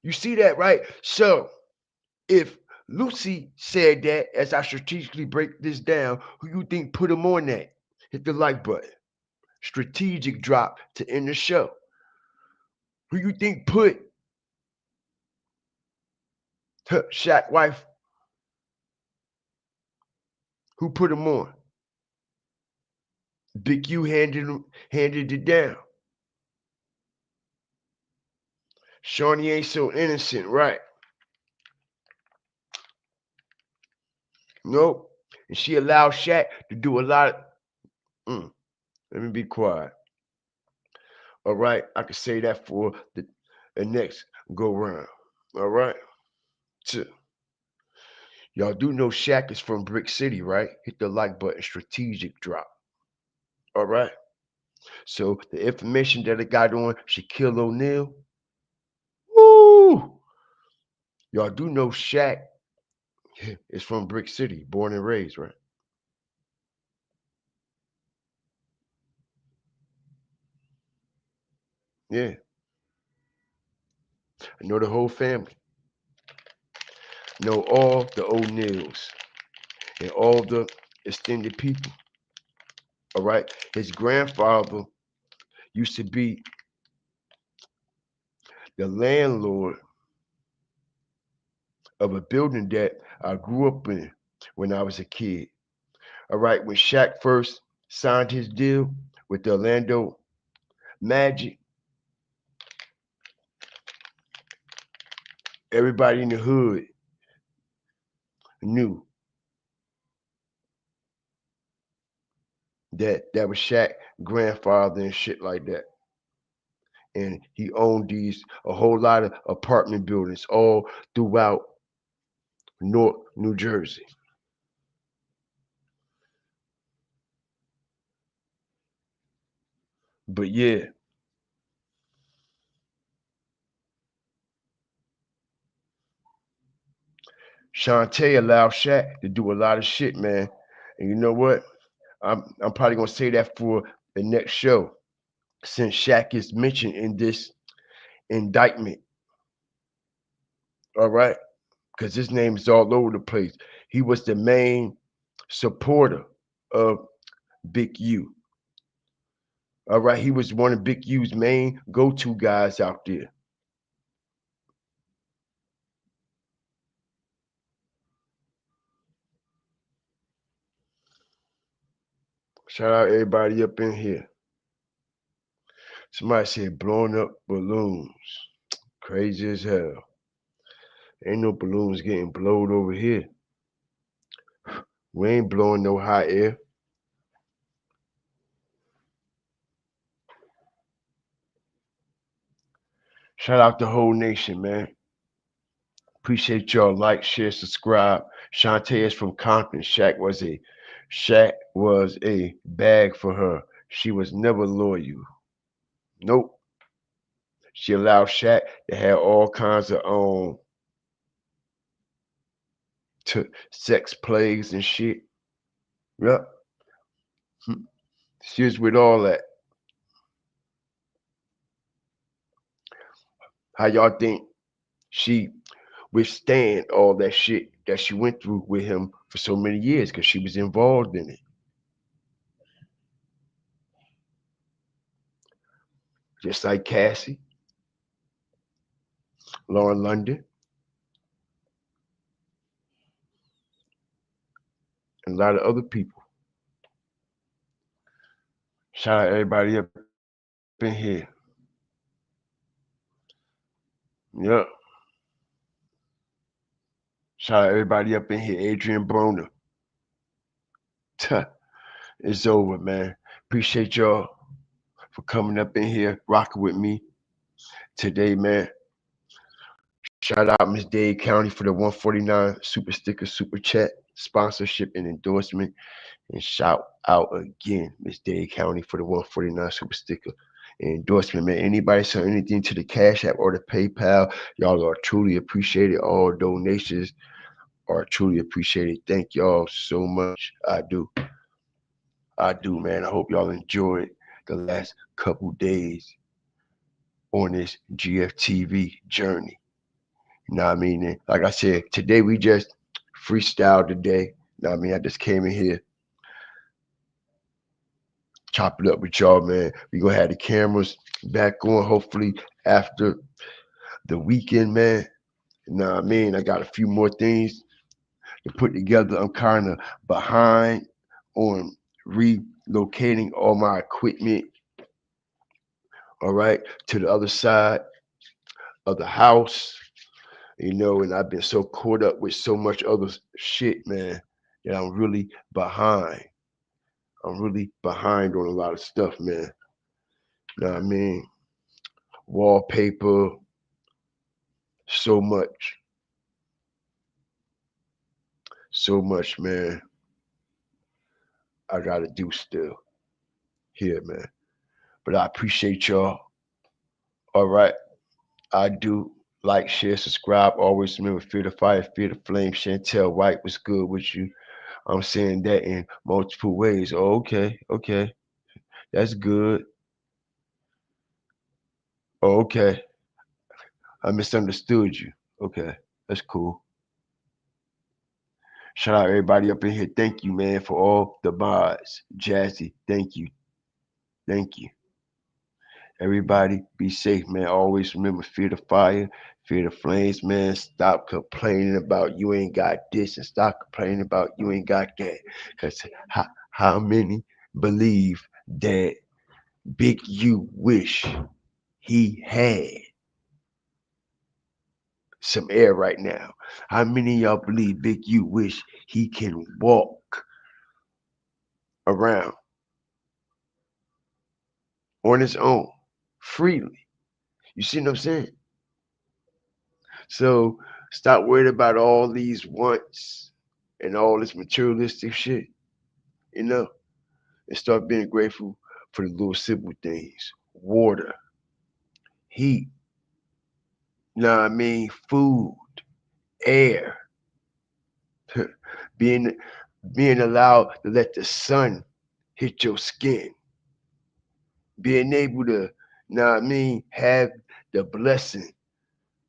You see that, right? So if Lucy said that, as I strategically break this down, who you think put him on that? Hit the like button. Strategic drop to end the show. Who you think put Shaq wife? Who put him on? Big U handed it down. Shawnee ain't so innocent, right? Nope. And she allowed Shaq to do a lot of. Let me be quiet. All right, I can say that for the next go round. All right. Two. Y'all do know Shaq is from Brick City, right? Hit the like button. Strategic drop. All right. So the information that I got on Shaquille O'Neal. Woo! Y'all do know Shaq is from Brick City, born and raised, right? Yeah. I know the whole family. Know all the O'Neals and all the extended people. All right. His grandfather used to be the landlord of a building that I grew up in when I was a kid. All right. When Shaq first signed his deal with the Orlando Magic, everybody in the hood knew that was Shaq's grandfather and shit like that. And he owned a whole lot of apartment buildings all throughout North New Jersey. But yeah, Shantae allowed Shaq to do a lot of shit, man. And you know what? I'm probably gonna say that for the next show, since Shaq is mentioned in this indictment. All right, because his name is all over the place. He was the main supporter of Big U. All right, he was one of Big U's main go-to guys out there. Shout out everybody up in here. Somebody said blowing up balloons. Crazy as hell. Ain't no balloons getting blowed over here. We ain't blowing no hot air. Shout out the whole nation, man. Appreciate y'all. Like, share, subscribe. Shantae is from Compton. Shaq was a bag for her. She was never loyal. Nope. She allowed Shaq to have all kinds of sex plays and shit. Yep. She was with all that. How y'all think she withstand all that shit that she went through with him for so many years? Because she was involved in it. Just like Cassie, Lauren London, and a lot of other people. Shout out everybody up in here. Yep. Shout out everybody up in here. Adrian Broner. It's over, man. Appreciate y'all for coming up in here, rocking with me today, man. Shout out Miss Dade County for the 149 super sticker, super chat, sponsorship, and endorsement. And shout out again, Miss Dade County for the 149 super sticker and endorsement, man. Anybody send anything to the Cash App or the PayPal, y'all are truly appreciated. All donations are truly appreciated. Thank y'all so much. I do, man. I hope y'all enjoyed the last couple days on this GFTV journey. You know what I mean? And like I said, today we just freestyled today. You know what I mean? I just came in here, chop it up with y'all, man. We gonna have the cameras back on hopefully after the weekend, man. You know what I mean? I got a few more things to put together. I'm kind of behind on relocating all my equipment, all right, to the other side of the house, you know, and I've been so caught up with so much other shit, man, that I'm really behind. I'm really behind on a lot of stuff, man. You know what I mean? Wallpaper, so much. So much, man. I gotta do still here, man. But I appreciate y'all. All right. I do. Like, share, subscribe. Always remember, fear the fire, fear the flame. Chantel White, what's good with you? I'm saying that in multiple ways. Oh, okay. That's good. Oh, okay. I misunderstood you. Okay. That's cool. Shout out everybody up in here. Thank you, man, for all the mods. Jazzy, thank you. Everybody be safe, man. Always remember, fear the fire, fear the flames, man. Stop complaining about you ain't got this and stop complaining about you ain't got that. Because how many believe that Big U wish he had some air right now? How many of y'all believe Big U wish he can walk around on his own freely? You see what I'm saying? So Stop worrying about all these wants and all this materialistic shit, you know, and start being grateful for the little simple things. Water, heat, you know what I mean? Food, air, being allowed to let the sun hit your skin, being able to, you know what I mean, have the blessing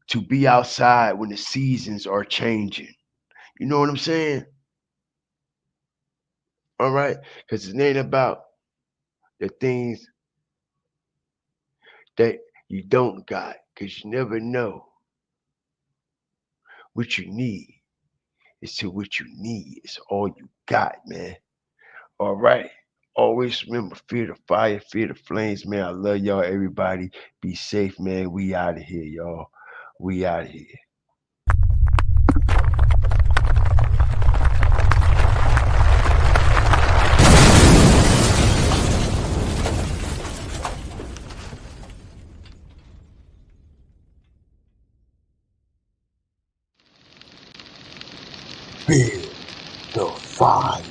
to be outside when the seasons are changing. You know what I'm saying? All right? Because it ain't about the things that you don't got, because you never know what you need. It's to what you need. It's all you got, man. All right. Always remember, fear the fire, fear the flames, man. I love y'all, everybody. Be safe, man. We out of here, y'all. We out of here. Feel the fire.